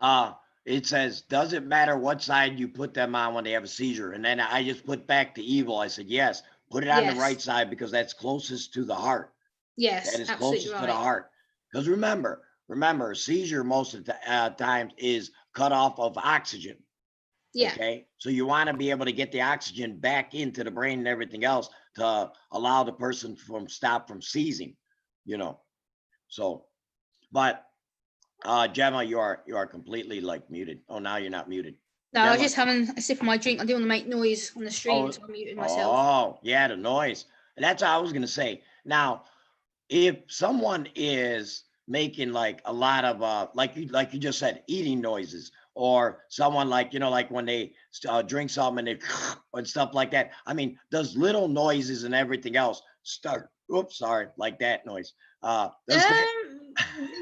Speaker 1: there.
Speaker 2: It says, does it matter what side you put them on when they have a seizure? And then I just put back to evil. I said, yes, put it on the right side because that's closest to the heart.
Speaker 1: Yes,
Speaker 2: that is
Speaker 1: absolutely
Speaker 2: closest
Speaker 1: right.
Speaker 2: to the heart. Because remember, a seizure most of the times is cut off of oxygen.
Speaker 1: Yeah.
Speaker 2: Okay. So you want to be able to get the oxygen back into the brain and everything else to allow the person from seizing. you know. So, but Gemma, you are completely like muted. Oh, now you're not muted.
Speaker 1: No, I was
Speaker 2: Gemma.
Speaker 1: just having a sip of my drink. I didn't want to make noise on the stream,
Speaker 2: Oh,
Speaker 1: so I muted myself.
Speaker 2: oh, yeah, the noise. That's what I was gonna say. Now, if someone is making like a lot of like you just said, eating noises, or someone like, like when they drink something and they and stuff like that. I mean, does little noises and everything else start? Oops, sorry, like that noise. Does that?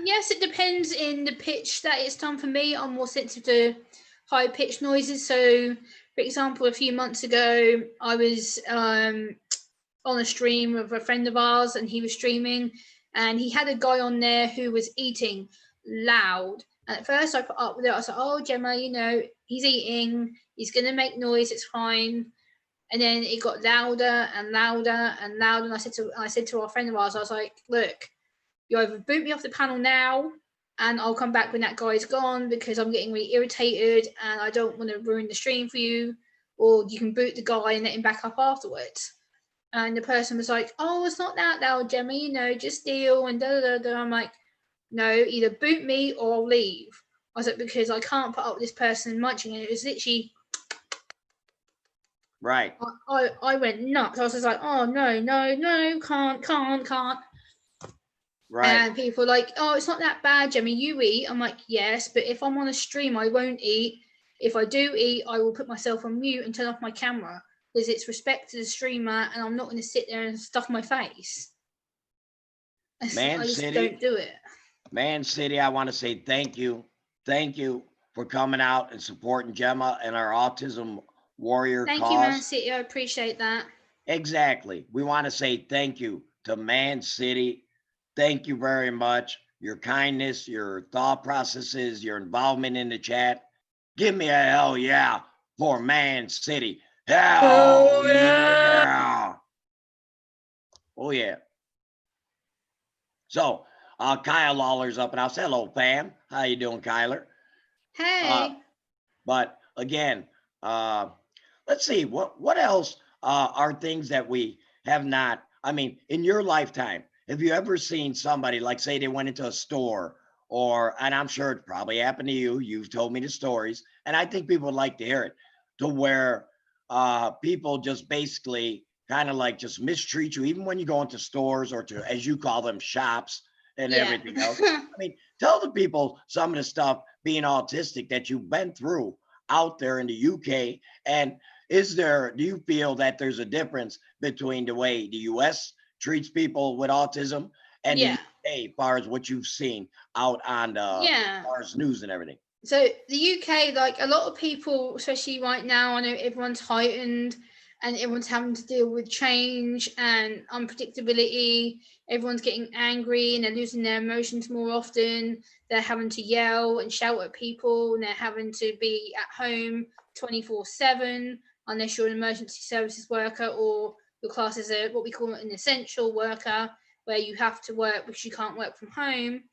Speaker 1: Yes, it depends in the pitch that it's done for me. I'm more sensitive to high pitched noises. So, for example, a few months ago, I was on a stream with a friend of ours, and he was streaming, and he had a guy on there who was eating loud. And at first, I put up with it. I was like, "Oh, Gemma, he's eating. He's gonna make noise. It's fine." And then it got louder and louder and louder. And I said to our friend of ours, I was like, "Look, you either boot me off the panel now, and I'll come back when that guy's gone because I'm getting really irritated and I don't want to ruin the stream for you, or you can boot the guy and let him back up afterwards." And the person was like, "Oh, it's not that loud, Gemma, just deal and da da da." I'm like, "No, either boot me or I'll leave." I was like, because I can't put up with this person munching. And it was literally,
Speaker 2: Right.
Speaker 1: I went nuts. I was just like, "Oh, no, no, no, can't."
Speaker 2: Right.
Speaker 1: And people were like, "Oh, it's not that bad, Gemma. You eat." I'm like, "Yes, but if I'm on a stream, I won't eat. If I do eat, I will put myself on mute and turn off my camera because it's respect to the streamer, and I'm not going to sit there and stuff my face.
Speaker 2: Man
Speaker 1: I just
Speaker 2: City,
Speaker 1: don't do it."
Speaker 2: Man City, I want to say thank you. Thank you for coming out and supporting Gemma and our autism warrior
Speaker 1: Thank you, Man
Speaker 2: cause.
Speaker 1: City. I appreciate that.
Speaker 2: Exactly. We want to say thank you to Man City. Thank you very much. Your kindness, your thought processes, your involvement in the chat. Give me a hell yeah for Man City. Hell
Speaker 1: Oh yeah.
Speaker 2: yeah. Oh yeah. So Kyle Lawler's up and I'll say hello, fam. How you doing, Kyler? Uh,
Speaker 1: Hey.
Speaker 2: but again, uh, let's see what else are things that we have not. I mean, in your lifetime, have you ever seen somebody like, say, they went into a store, or, and I'm sure it probably happened to you. You've told me the stories, and I think people would like to hear it, to where people just basically kind of like just mistreat you, even when you go into stores or to, as you call them, shops and
Speaker 1: Yeah.
Speaker 2: everything else. I mean, tell the people some of the stuff being autistic that you've been through out there in the UK. And do you feel that there's a difference between the way the US treats people with autism and the
Speaker 1: Yeah.
Speaker 2: UK as far as what you've seen out on the as
Speaker 1: Yeah.
Speaker 2: far as news and everything?
Speaker 1: So the UK, like a lot of people, especially right now, I know everyone's heightened and everyone's having to deal with change and unpredictability. Everyone's getting angry and they're losing their emotions more often. They're having to yell and shout at people, and they're having to be at home 24/7 unless you're an emergency services worker or your class is what we call an essential worker, where you have to work because you can't work from home.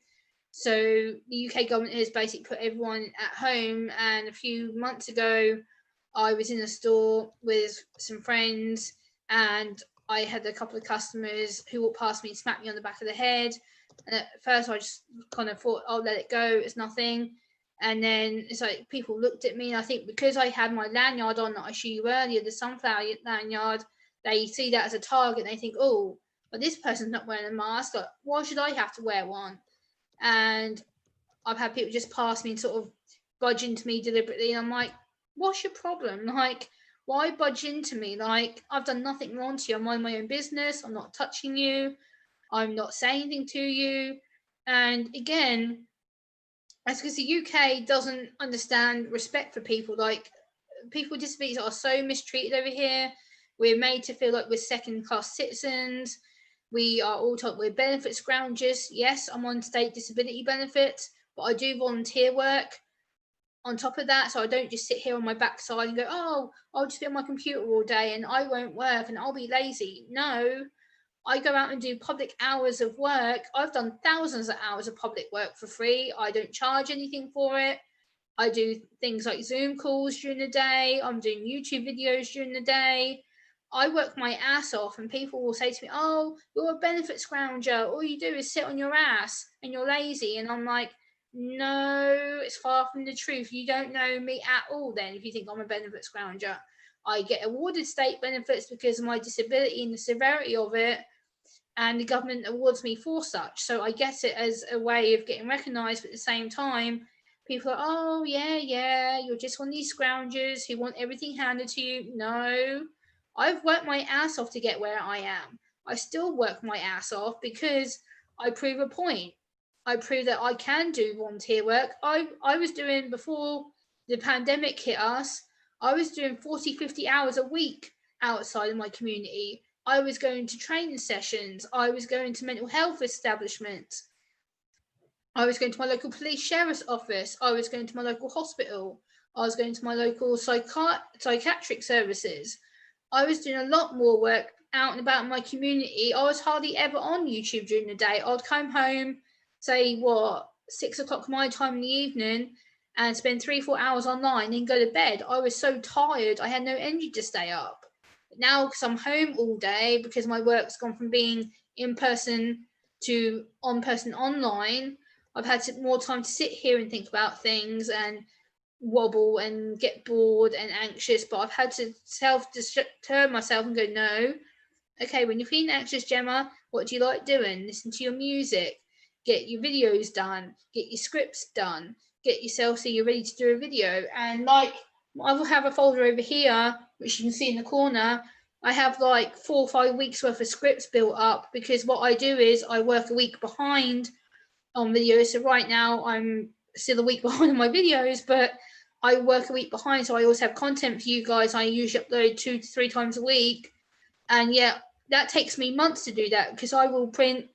Speaker 1: So the UK government has basically put everyone at home. And a few months ago, I was in a store with some friends, and I had a couple of customers who walked past me and smacked me on the back of the head. And at first, I just kind of thought, "I'll let it go. It's nothing." And then it's like people looked at me, and I think because I had my lanyard on that I showed you earlier, the sunflower lanyard, they see that as a target. And they think, "Oh, but this person's not wearing a mask. Like, why should I have to wear one?" And I've had people just pass me and sort of budge into me deliberately, and I'm like, "What's your problem? Like, why budge into me? Like, I've done nothing wrong to you. I mind my own business. I'm not touching you. I'm not saying anything to you." And again, that's because the UK doesn't understand respect for people. Like, people with disabilities are so mistreated over here. We're made to feel like we're second class citizens. We are all told we're benefits grounders. Yes, I'm on state disability benefits, but I do volunteer work on top of that. So I don't just sit here on my backside and go, "Oh, I'll just be on my computer all day and I won't work and I'll be lazy." No, I go out and do public hours of work. I've done thousands of hours of public work for free. I don't charge anything for it. I do things like Zoom calls during the day. I'm doing YouTube videos during the day. I work my ass off, and people will say to me, "Oh, you're a benefit scrounger. All you do is sit on your ass and you're lazy." And I'm like, "No, it's far from the truth. You don't know me at all then if you think I'm a benefit scrounger. I get awarded state benefits because of my disability and the severity of it, and the government awards me for such. So I get it as a way of getting recognised, but at the same time, people are, oh, yeah, you're just one of these scroungers who want everything handed to you. No, I've worked my ass off to get where I am. I still work my ass off because I prove a point. I prove that I can do volunteer work. I was doing, before the pandemic hit us, I was doing 40, 50 hours a week outside of my community. I was going to training sessions. I was going to mental health establishments. I was going to my local police sheriff's office. I was going to my local hospital. I was going to my local psychiatric services. I was doing a lot more work out and about in my community. I was hardly ever on YouTube during the day. I'd come home, say, 6 o'clock my time in the evening, and spend 3-4 hours online and go to bed. I was so tired, I had no energy to stay up. But now, because I'm home all day, because my work's gone from being in person to on person online, I've had more time to sit here and think about things and wobble and get bored and anxious. But I've had to self-deter myself and go, no, okay, when you're feeling anxious, Gemma, what do you like doing? Listen to your music, get your videos done, get your scripts done, get yourself so you're ready to do a video. And like, I will have a folder over here, which you can see in the corner. I have like 4 or 5 weeks worth of scripts built up, because what I do is I work a week behind on videos. So right now I'm still a week behind on my videos, but I work a week behind, so I always have content for you guys. I usually upload 2 to 3 times a week, and yeah, that takes me months to do that, because I will print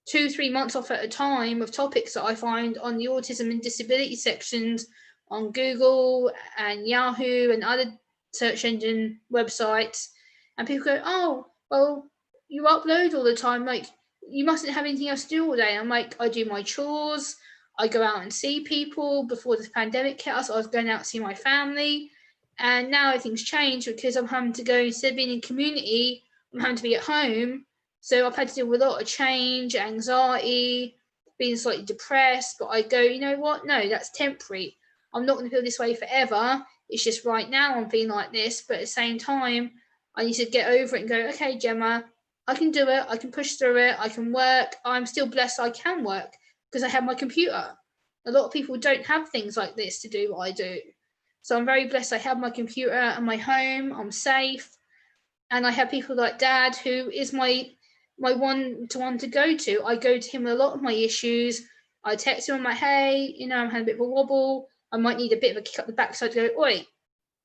Speaker 1: 2-3 months off at a time of topics that I find on the autism and disability sections on Google and Yahoo and other search engine websites. And people go, oh, well, you upload all the time, like, you mustn't have anything else to do all day. I'm like, I do my chores, I go out and see people. Before this pandemic hit us, I was going out to see my family. And now everything's changed, because I'm having to go, instead of being in community, I'm having to be at home. So I've had to deal with a lot of change, anxiety, being slightly depressed. But I go, you know what? No, that's temporary. I'm not going to feel this way forever. It's just right now I'm feeling like this. But at the same time, I need to get over it and go, okay, Gemma, I can do it. I can push through it. I can work. I'm still blessed I can work because I have my computer. A lot of people don't have things like this to do what I do. So I'm very blessed I have my computer and my home. I'm safe. And I have people like Dad, who is my one-to-one to go to. I go to him with a lot of my issues. I text him, I'm like, hey, I'm having a bit of a wobble. I might need a bit of a kick up the backside to go, oi,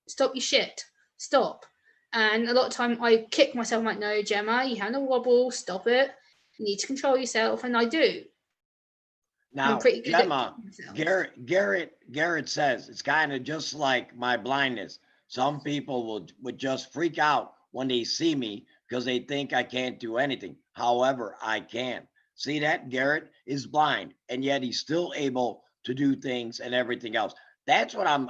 Speaker 1: stop your shit. Stop. And a lot of time I kick myself, I'm like, no, Gemma, you had a wobble, stop it. You need to control yourself. And I do.
Speaker 2: Now,
Speaker 1: I'm pretty good
Speaker 2: Gemma,
Speaker 1: at
Speaker 2: Garrett says it's kind of just like my blindness. Some people would just freak out when they see me because they think I can't do anything. However, I can. See that? Garrett is blind, and yet he's still able to do things and everything else. That's what I'm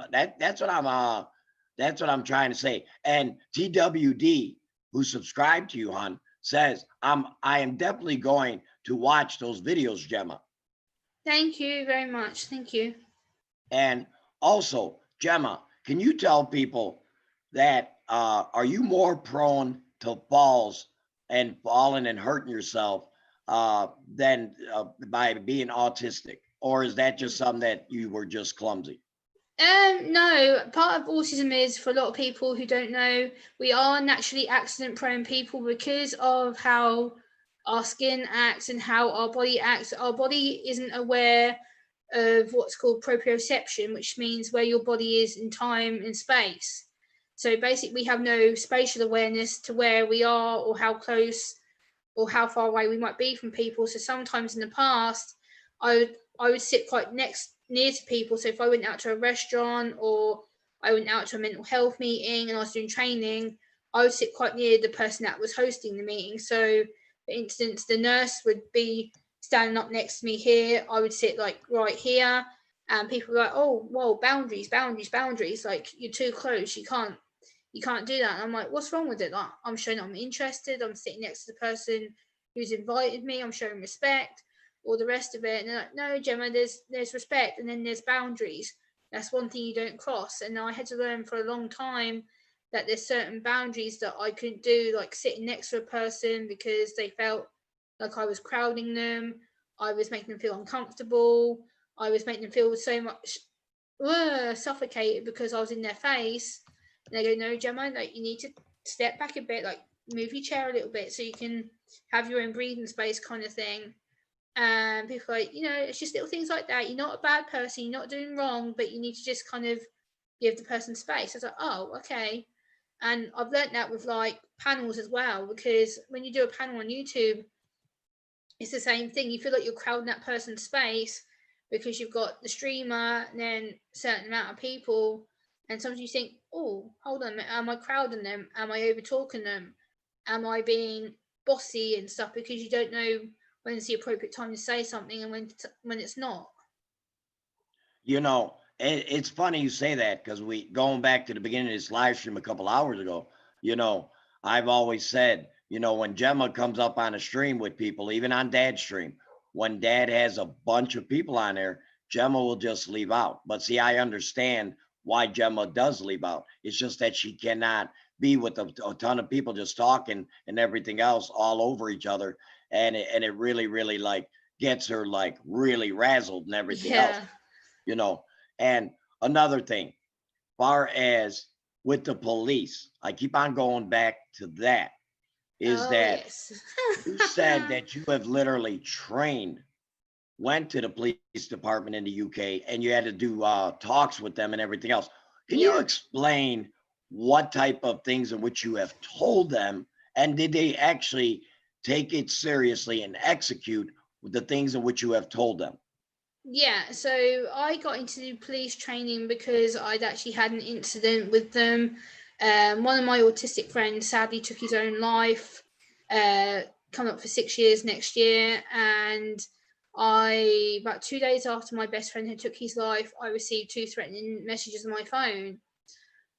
Speaker 2: trying to say. And TWD, who subscribed to you, hon, says I am definitely going to watch those videos, Gemma.
Speaker 1: Thank you very much. Thank you.
Speaker 2: And also, Gemma, can you tell people that are you more prone to falling and hurting yourself than by being autistic, or is that just something that you were just clumsy?
Speaker 1: No. Part of autism is, for a lot of people who don't know, we are naturally accident-prone people because of how our skin acts and how our body acts. Our body isn't aware of what's called proprioception, which means where your body is in time and space. So basically, we have no spatial awareness to where we are or how close or how far away we might be from people. So sometimes in the past, I would sit quite near to people. So if I went out to a restaurant or I went out to a mental health meeting and I was doing training, I would sit quite near the person that was hosting the meeting. So for instance, the nurse would be standing up next to me here. I would sit like right here, and people were like, oh, whoa, boundaries, like, you're too close, you can't you can't do that. And I'm like, what's wrong with it? Like, I'm showing I'm interested. I'm sitting next to the person who's invited me. I'm showing respect, all the rest of it. And they're like, no, Gemma, there's respect, and then there's boundaries. That's one thing you don't cross. And I had to learn for a long time that there's certain boundaries that I couldn't do, like sitting next to a person because they felt like I was crowding them. I was making them feel uncomfortable. I was making them feel so much suffocated because I was in their face. And they go, no, Gemma, like you need to step back a bit, like move your chair a little bit so you can have your own breathing space, kind of thing. And people are like, it's just little things like that. You're not a bad person, you're not doing wrong, but you need to just kind of give the person space. I was like, oh, okay. And I've learnt that with like panels as well, because when you do a panel on YouTube, it's the same thing. You feel like you're crowding that person's space because you've got the streamer and then a certain amount of people. And sometimes you think, oh, hold on, am I crowding them? Am I over talking them? Am I being bossy and stuff? Because you don't know when it's the appropriate time to say something and when it's not.
Speaker 2: It's funny you say that, because going back to the beginning of this live stream a couple hours ago, I've always said, when Gemma comes up on a stream with people, even on Dad's stream, when Dad has a bunch of people on there, Gemma will just leave out. But see, I understand why Gemma does leave out. It's just that she cannot be with a ton of people just talking and everything else all over each other. And it really, really like gets her like really razzled and everything else,
Speaker 1: Yeah.
Speaker 2: And another thing, far as with the police, I keep on going back to that, is
Speaker 1: Oh,
Speaker 2: that
Speaker 1: yes.
Speaker 2: you said that you have literally went to the police department in the UK, and you had to do talks with them and everything else. Can you
Speaker 1: Yeah.
Speaker 2: explain what type of things in which you have told them, and did they actually take it seriously and execute the things in which you have told them?
Speaker 1: Yeah, so I got into police training because I'd actually had an incident with them. One of my autistic friends sadly took his own life, coming up for 6 years next year. And about 2 days after my best friend had took his life, I received two threatening messages on my phone.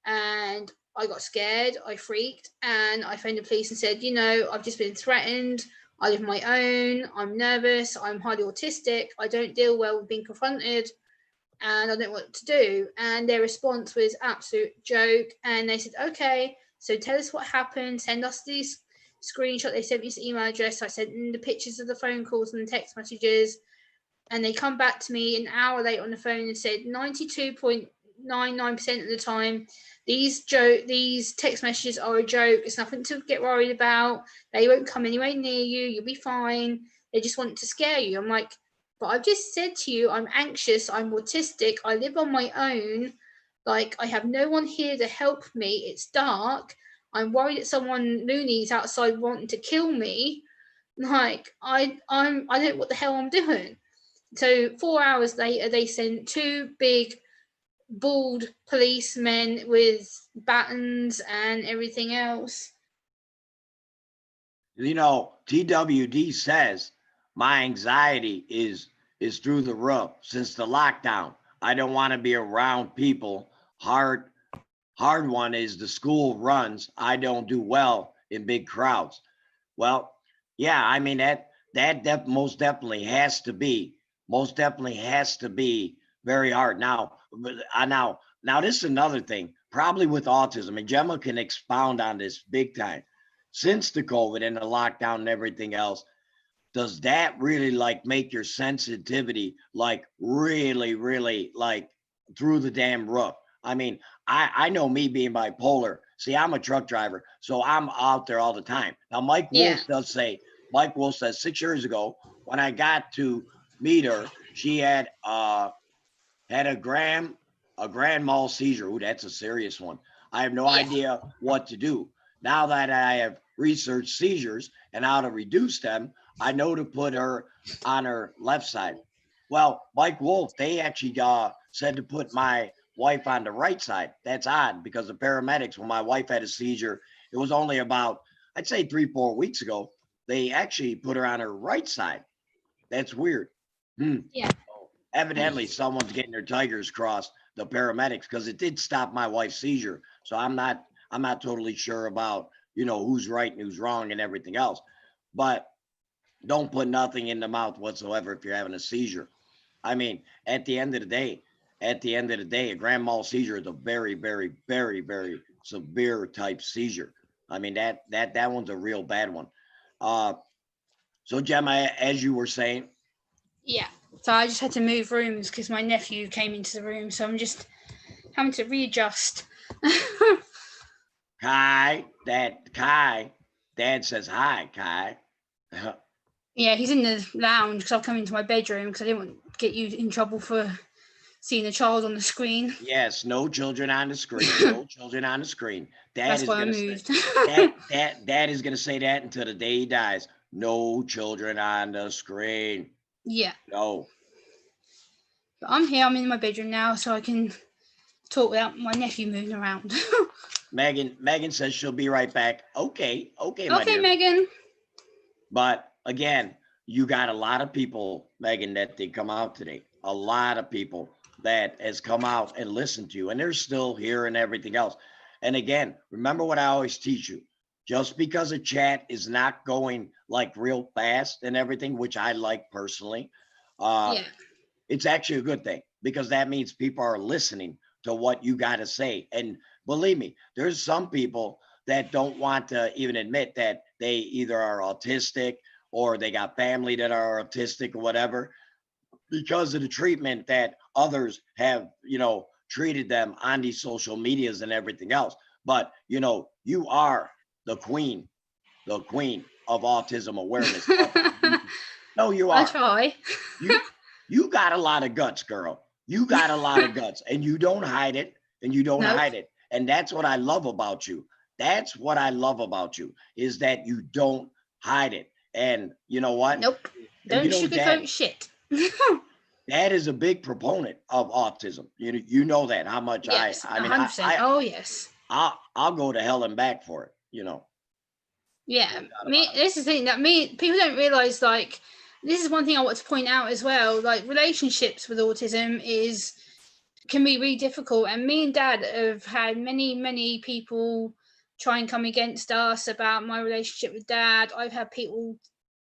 Speaker 1: And I got scared, I freaked, and I phoned the police and said, I've just been threatened. I live on my own. I'm nervous. I'm highly autistic. I don't deal well with being confronted, and I don't know what to do. And their response was absolute joke. And they said, okay, so tell us what happened. Send us these screenshots. They sent me this email address. I sent them the pictures of the phone calls and the text messages. And they come back to me an hour later on the phone and said 92.99% of the time these text messages are a joke. It's nothing to get worried about. They won't come anywhere near you. You'll be fine. They just want to scare you. I'm like, but I've just said to you, I'm anxious. I'm autistic. I live on my own. Like, I have no one here to help me. It's dark. I'm worried that someone loony's outside wanting to kill me. Like, I don't know what the hell I'm doing. So 4 hours later, they sent two big bald policemen with batons and everything else.
Speaker 2: TWD says my anxiety is through the roof since the lockdown. I don't want to be around people. Hard one is the school runs. I don't do well in big crowds. Well, yeah, I mean that most definitely has to be very hard. Now this is another thing, probably with autism, and Gemma can expound on this big time. Since the COVID and the lockdown and everything else, does that really like make your sensitivity like really, really like through the damn roof? I mean, I know me being bipolar. See, I'm a truck driver, so I'm out there all the time. Now,
Speaker 1: Yeah.
Speaker 2: Mike Wolf says 6 years ago when I got to meet her, she had a grand mal seizure. Ooh, that's a serious one. I have no
Speaker 1: Yeah.
Speaker 2: idea what to do. Now that I have researched seizures and how to reduce them, I know to put her on her left side. Well, Mike Wolf, they actually said to put my wife on the right side. That's odd because the paramedics, when my wife had a seizure, it was only about, I'd say 3-4 weeks ago, they actually put her on her right side. That's weird.
Speaker 1: Yeah.
Speaker 2: Evidently someone's getting their tigers crossed, the paramedics, because it did stop my wife's seizure. So I'm not I'm not totally sure about, who's right and who's wrong and everything else. But don't put nothing in the mouth whatsoever if you're having a seizure. I mean, at the end of the day, a grand mal seizure is a very, very, very, very severe type seizure. I mean, that one's a real bad one. So Gemma, as you were saying,
Speaker 1: Yeah. So I just had to move rooms because my nephew came into the room. So I'm just having to readjust.
Speaker 2: Kai, Dad says hi, Kai.
Speaker 1: Yeah, he's in the lounge because I've come into my bedroom because I didn't want to get you in trouble for seeing a child on the screen.
Speaker 2: Yes, no children on the screen. No children on the screen.
Speaker 1: That's why I moved.
Speaker 2: Dad is gonna say that until the day he dies. No children on the screen.
Speaker 1: Yeah.
Speaker 2: No.
Speaker 1: But I'm here. I'm in my bedroom now, so I can talk without my nephew moving around.
Speaker 2: Megan says she'll be right back. Okay, my
Speaker 1: Okay,
Speaker 2: dear.
Speaker 1: Megan.
Speaker 2: But again, you got a lot of people, Megan, that they come out today. A lot of people that has come out and listened to you, and they're still here and everything else. And again, remember what I always teach you. Just because a chat is not going like real fast and everything, which I like personally,
Speaker 1: Yeah.
Speaker 2: it's actually a good thing because that means people are listening to what you got to say. And believe me, there's some people that don't want to even admit that they either are autistic or they got family that are autistic or whatever because of the treatment that others have, treated them on these social medias and everything else. But, you are the queen of autism awareness. No, you
Speaker 1: I
Speaker 2: are.
Speaker 1: try.
Speaker 2: You got a lot of guts, girl. You got a lot of guts, and you don't hide it, and that's what I love about you. That's what I love about you is that you don't hide it. And you know what?
Speaker 1: Nope. Don't sugarcoat shit.
Speaker 2: Dad is a big proponent of autism. You know that how much
Speaker 1: yes,
Speaker 2: I mean
Speaker 1: 100%. Oh yes.
Speaker 2: I'll go to hell and back for it.
Speaker 1: Yeah, this is the thing that people don't realize. Like, this is one thing I want to point out as well. Like, relationships with autism can be really difficult, and me and Dad have had many people try and come against us about my relationship with Dad. I've had people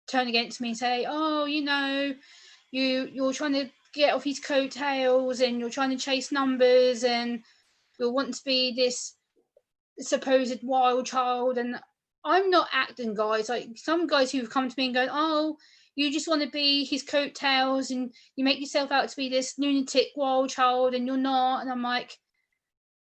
Speaker 1: turn against me and say, "Oh, you're trying to get off his coattails, and you're trying to chase numbers, and you'll want to be this supposed wild child." And I'm not acting, guys. Like, some guys who've come to me and go, "Oh, you just want to be his coattails and you make yourself out to be this lunatic wild child and you're not." And I'm like,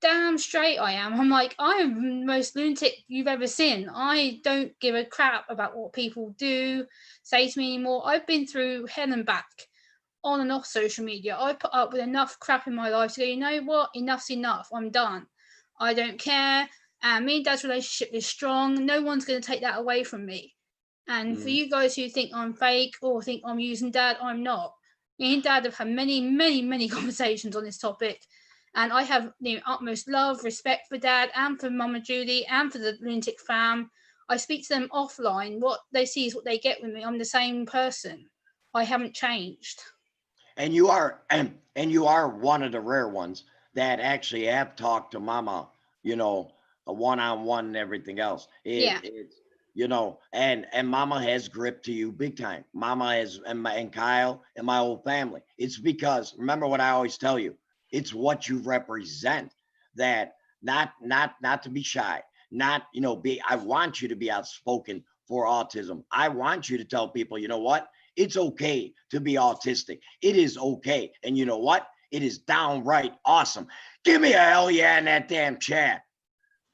Speaker 1: damn straight I am. I'm like, I am the most lunatic you've ever seen. I don't give a crap about what people do, say to me anymore. I've been through hell and back on and off social media. I put up with enough crap in my life to go, you know what? Enough's enough. I'm done. I don't care. And me and Dad's relationship is strong. No one's going to take that away from me. And for you guys who think I'm fake or think I'm using Dad, I'm not. Me and Dad have had many conversations on this topic. And I have the utmost love, respect for Dad and for Mama Julie and for the Lunatic fam. I speak to them offline. What they see is what they get with me. I'm the same person. I haven't changed.
Speaker 2: And you are one of the rare ones that actually have talked to Mama, a one-on-one and everything else. It's and Mama has grip to you big time. Mama has and Kyle and my whole family. It's because remember what I always tell you. It's what you represent. That not to be shy. Not I want you to be outspoken for autism. I want you to tell people, you know what? It's okay to be autistic. It is okay. And you know what? It is downright awesome. Give me a hell yeah in that damn chat.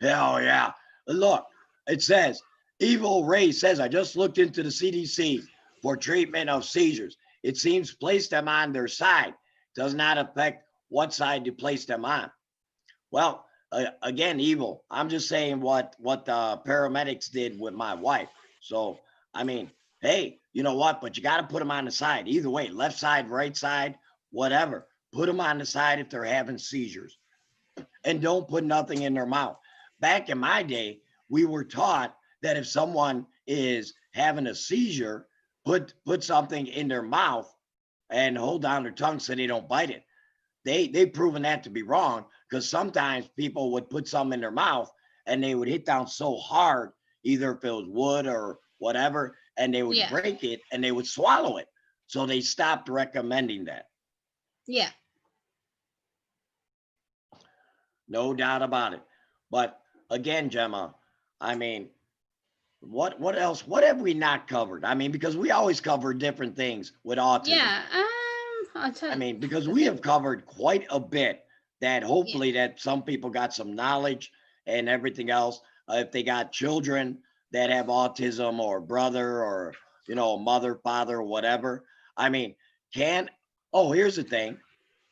Speaker 2: Hell yeah. Look, it says, Evil Ray says, I just looked into the CDC for treatment of seizures. It seems place them on their side. Does not affect what side you place them on. Well, again, Evil, I'm just saying what the paramedics did with my wife. So, I mean, hey, you know what? But you got to put them on the side. Either way, left side, right side, whatever. Put them on the side if they're having seizures. And don't put nothing in their mouth. Back in my day, we were taught that if someone is having a seizure, put something in their mouth and hold down their tongue so they don't bite it. They've proven that to be wrong because sometimes people would put something in their mouth and they would hit down so hard, either if it was wood or whatever, and they would
Speaker 1: Yeah.
Speaker 2: break it and they would swallow it. So they stopped recommending that.
Speaker 1: Yeah.
Speaker 2: No doubt about it. But again, Gemma, I mean, what else? What have we not covered? I mean, because we always cover different things with autism.
Speaker 1: Yeah.
Speaker 2: I mean, because we have covered quite a bit that hopefully that some people got some knowledge and everything else. If they got children that have autism or brother or, mother, father, whatever. I mean, here's the thing.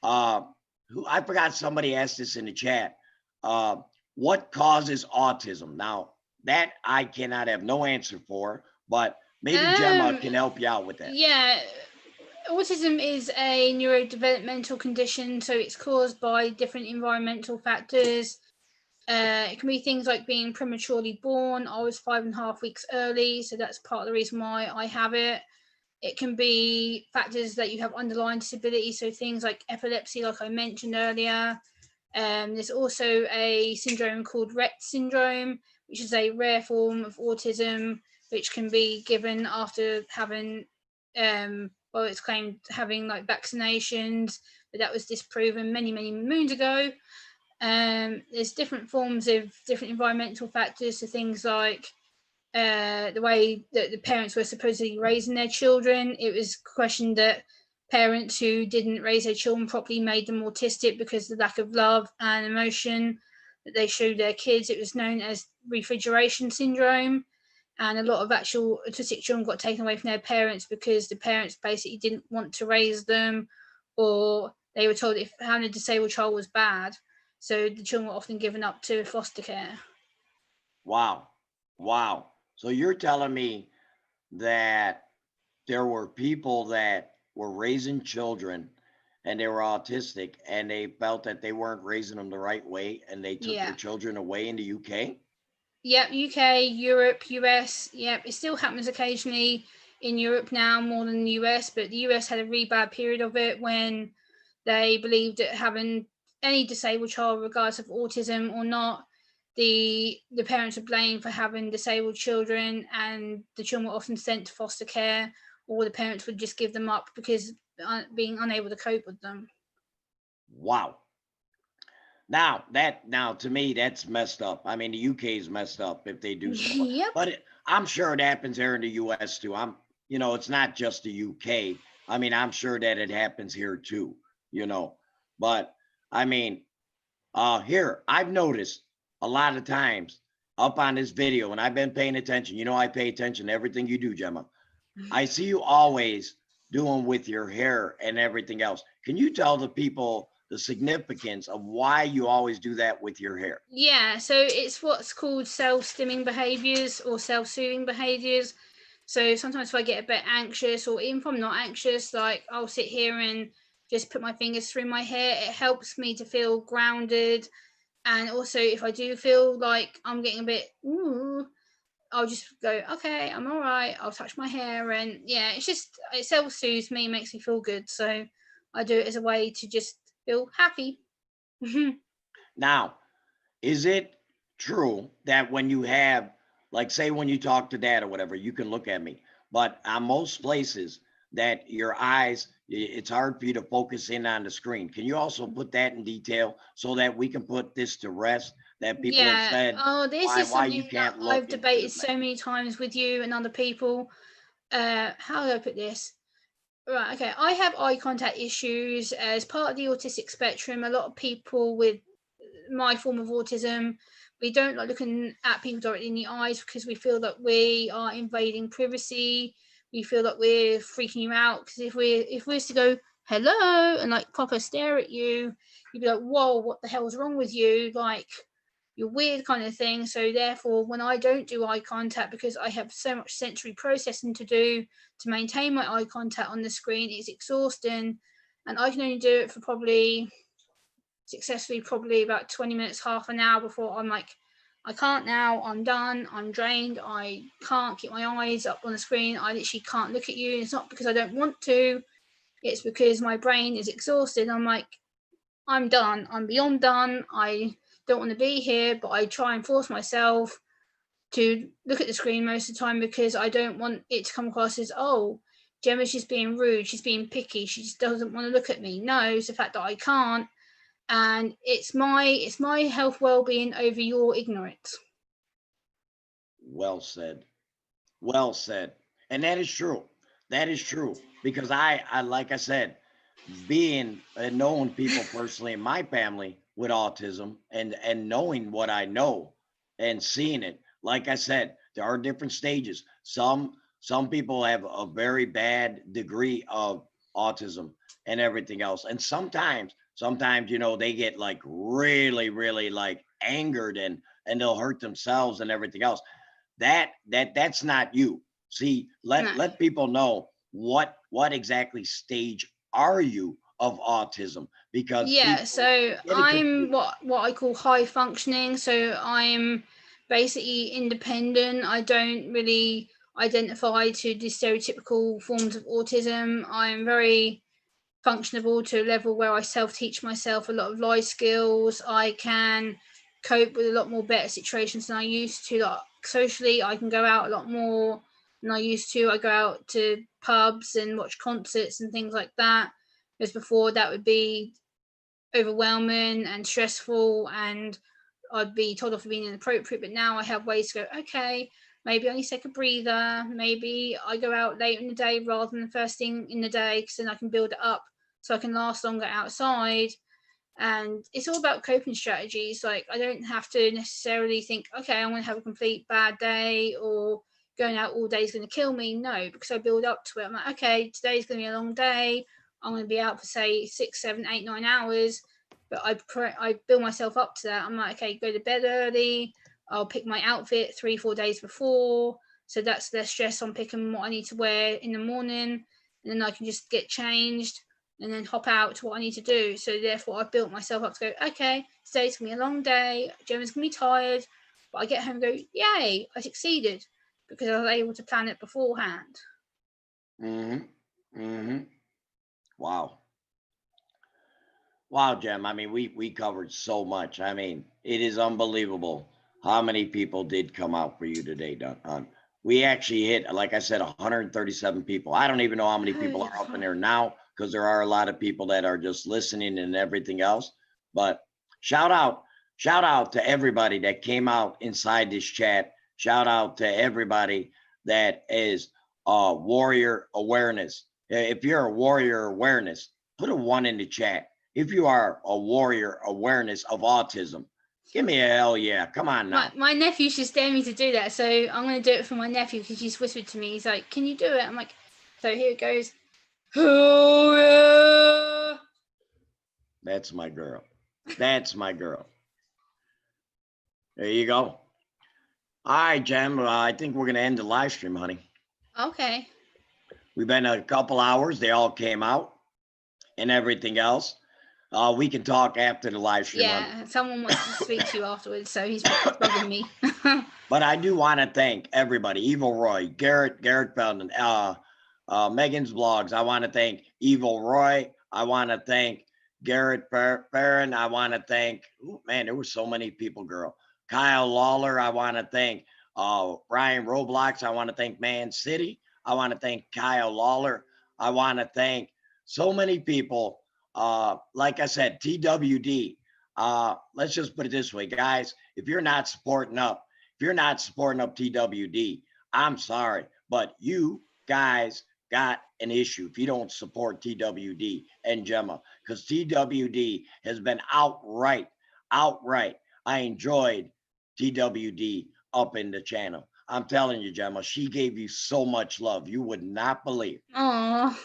Speaker 2: I forgot somebody asked this in the chat. What causes autism? Now, that I cannot have no answer for, but maybe Gemma can help you out with that.
Speaker 1: Yeah. Autism is a neurodevelopmental condition, so it's caused by different environmental factors. It can be things like being prematurely born. I was 5.5 weeks early, so that's part of the reason why I have it. It can be factors that you have underlying disability, so things like epilepsy, like I mentioned earlier. There's also a syndrome called Rett syndrome, which is a rare form of autism, which can be given after having it's claimed having like vaccinations, but that was disproven many moons ago. There's different forms of different environmental factors, so things like the way that the parents were supposedly raising their children. It was questioned that parents who didn't raise their children properly made them autistic because of the lack of love and emotion that they showed their kids. It was known as refrigeration syndrome. And a lot of actual autistic children got taken away from their parents because the parents basically didn't want to raise them, or they were told if having a disabled child was bad. So the children were often given up to foster care.
Speaker 2: Wow. So you're telling me that there were people that were raising children and they were autistic and they felt that they weren't raising them the right way and they took their children away in the UK?
Speaker 1: Yep, UK, Europe, US. Yep, it still happens occasionally in Europe now more than the US, but the US had a really bad period of it when they believed that having any disabled child, regardless of autism or not, the parents were blamed for having disabled children, and the children were often sent to foster care, or the parents would just give them up because being unable to cope with them.
Speaker 2: Wow. Now to me that's messed up. I mean, the UK is messed up if they do so.
Speaker 1: Yep.
Speaker 2: But I'm sure it happens here in the US too. It's not just the UK. I mean, I'm sure that it happens here too, But I mean, here I've noticed a lot of times up on this video, and I've been paying attention. I pay attention to everything you do, Gemma. I see you always doing with your hair and everything else. Can you tell the people the significance of why you always do that with your hair?
Speaker 1: Yeah, so it's what's called self-stimming behaviors or self-soothing behaviors. So sometimes if I get a bit anxious, or even if I'm not anxious, like I'll sit here and just put my fingers through my hair. It helps me to feel grounded. And also if I do feel like I'm getting a bit, I'll just go, okay, I'm all right. I'll touch my hair. And yeah, it self-soothes me, makes me feel good. So I do it as a way to just feel happy.
Speaker 2: Now, is it true that when you have, like, say when you talk to dad or whatever, you can look at me, but on most places that your eyes, it's hard for you to focus in on the screen. Can you also put that in detail so that we can put this to rest, that people have said,
Speaker 1: this is
Speaker 2: why
Speaker 1: something
Speaker 2: you can't
Speaker 1: that
Speaker 2: look?
Speaker 1: I've debated so many times with you and other people. How do I put this? Right, okay. I have eye contact issues as part of the autistic spectrum. A lot of people with my form of autism, we don't like looking at people directly in the eyes because we feel that we are invading privacy. We feel that we're freaking you out, because if we're to go hello and like proper stare at you, you'd be like, whoa, what the hell's wrong with you? Like, you're weird, kind of thing. So therefore, when I don't do eye contact, because I have so much sensory processing to do to maintain my eye contact on the screen, it's exhausting, and I can only do it for probably about 20 minutes, half an hour before I'm like, I can't now, I'm done, I'm drained, I can't keep my eyes up on the screen, I literally can't look at you. It's not because I don't want to, it's because my brain is exhausted. I'm like, I'm done, I'm beyond done. I don't want to be here, but I try and force myself to look at the screen most of the time because I don't want it to come across as, oh, Gemma's just being rude, she's being picky, she just doesn't want to look at me. No, it's the fact that I can't, and it's my health well-being over your ignorance.
Speaker 2: Well said. Well said. And that is true. That is true. Because I like I said, being and knowing people personally in my family with autism and knowing what I know and seeing it, like I said, there are different stages. Some people have a very bad degree of autism and everything else. And sometimes, you know, they get like really, really like angered and they'll hurt themselves and everything else. That's not you. See,
Speaker 1: No.
Speaker 2: let people know what exactly stage are you of autism, because
Speaker 1: Yeah,
Speaker 2: people
Speaker 1: so
Speaker 2: get it
Speaker 1: I'm
Speaker 2: confused.
Speaker 1: what I call high functioning. So I'm basically independent. I don't really identify to the stereotypical forms of autism. I'm very functionable to a level where I self teach myself a lot of life skills. I can cope with a lot more better situations than I used to. Like socially, I can go out a lot more than I used to. I go out to pubs and watch concerts and things like that. Whereas before, that would be overwhelming and stressful, and I'd be told off for being inappropriate. But now I have ways to go, okay, maybe I need to take a breather. Maybe I go out late in the day rather than the first thing in the day, because then I can build it up so I can last longer outside. And it's all about coping strategies. Like, I don't have to necessarily think, okay, I'm going to have a complete bad day, or going out all day is going to kill me. No, because I build up to it. I'm like, okay, today's going to be a long day. I'm going to be out for, say, 6, 7, 8, 9 hours. But I build myself up to that. I'm like, okay, go to bed early. I'll pick my outfit 3, 4 days before. So that's less stress on picking what I need to wear in the morning. And then I can just get changed and then hop out to what I need to do. So therefore, I've built myself up to go, okay, today's gonna be a long day. Gemma's gonna be tired, but I get home and go, yay, I succeeded because I was able to plan it beforehand.
Speaker 2: Mm-hmm. Mm-hmm. Wow. Wow, Jem. I mean, we covered so much. I mean, it is unbelievable how many people did come out for you today, Don. We actually hit, like I said, 137 people. I don't even know how many people
Speaker 1: Holy
Speaker 2: are up in
Speaker 1: fuck.
Speaker 2: there now, because there are a lot of people that are just listening and everything else. But shout out, shout out to everybody that came out inside this chat. Shout out to everybody that is warrior awareness. If you're a warrior awareness, put a 1 in the chat. If you are a warrior awareness of autism, give me a hell yeah. Come on now.
Speaker 1: My nephew's just daring me to do that, so I'm going to do it for my nephew because he's whispered to me. He's like, "Can you do it?" I'm like, "So here it goes." Oh yeah.
Speaker 2: That's my girl. That's my girl. There you go. All right, Jem. I think we're going to end the live stream, honey.
Speaker 1: Okay.
Speaker 2: We've been a couple hours. They all came out and everything else. We can talk after the live stream, honey.
Speaker 1: Yeah, someone wants to speak to you afterwards, so he's bugging me.
Speaker 2: But I do want to thank everybody: Evil Roy, Garrett Feldman, Megan's blogs. I want to thank Evil Roy. I want to thank Garrett Farron. I want to thank, man, there were so many people, girl. Kyle Lawler. I want to thank Ryan Roblox. I want to thank Man City. I want to thank Kyle Lawler. I want to thank so many people. Like I said, TWD. Let's just put it this way, guys. If you're not supporting up, if you're not supporting up TWD, I'm sorry, but you guys got an issue if you don't support TWD and Gemma, because TWD has been outright. I enjoyed TWD up in the channel. I'm telling you, Gemma, she gave you so much love. You would not believe.
Speaker 1: Oh,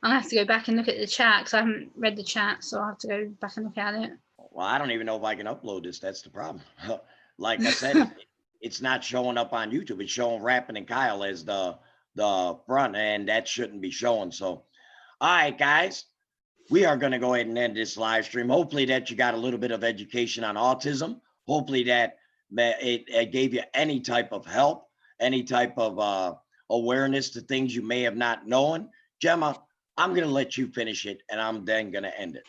Speaker 1: I'll have to go back and look at the chat because I haven't read the chat, so I'll have to go back and look at it.
Speaker 2: Well, I don't even know if I can upload this. That's the problem. Like I said, it's not showing up on YouTube. It's showing Rapping and Kyle as the front, and that shouldn't be showing. So, all right, guys, we are going to go ahead and end this live stream. Hopefully that you got a little bit of education on autism. Hopefully that it gave you any type of help, any type of awareness to things you may have not known. Gemma, I'm going to let you finish it, and I'm then going to end it.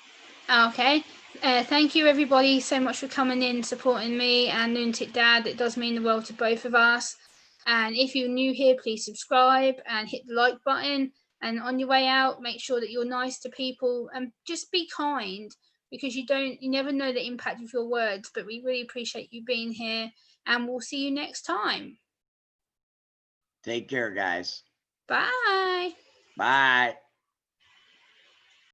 Speaker 1: Okay. Thank you, everybody, so much for coming in, supporting me and Lunatic Dad. It does mean the world to both of us. And if you're new here, please subscribe and hit the like button. And on your way out, make sure that you're nice to people and just be kind, because you never know the impact of your words. But we really appreciate you being here, and we'll see you next time.
Speaker 2: Take care, guys.
Speaker 1: Bye.
Speaker 2: Bye.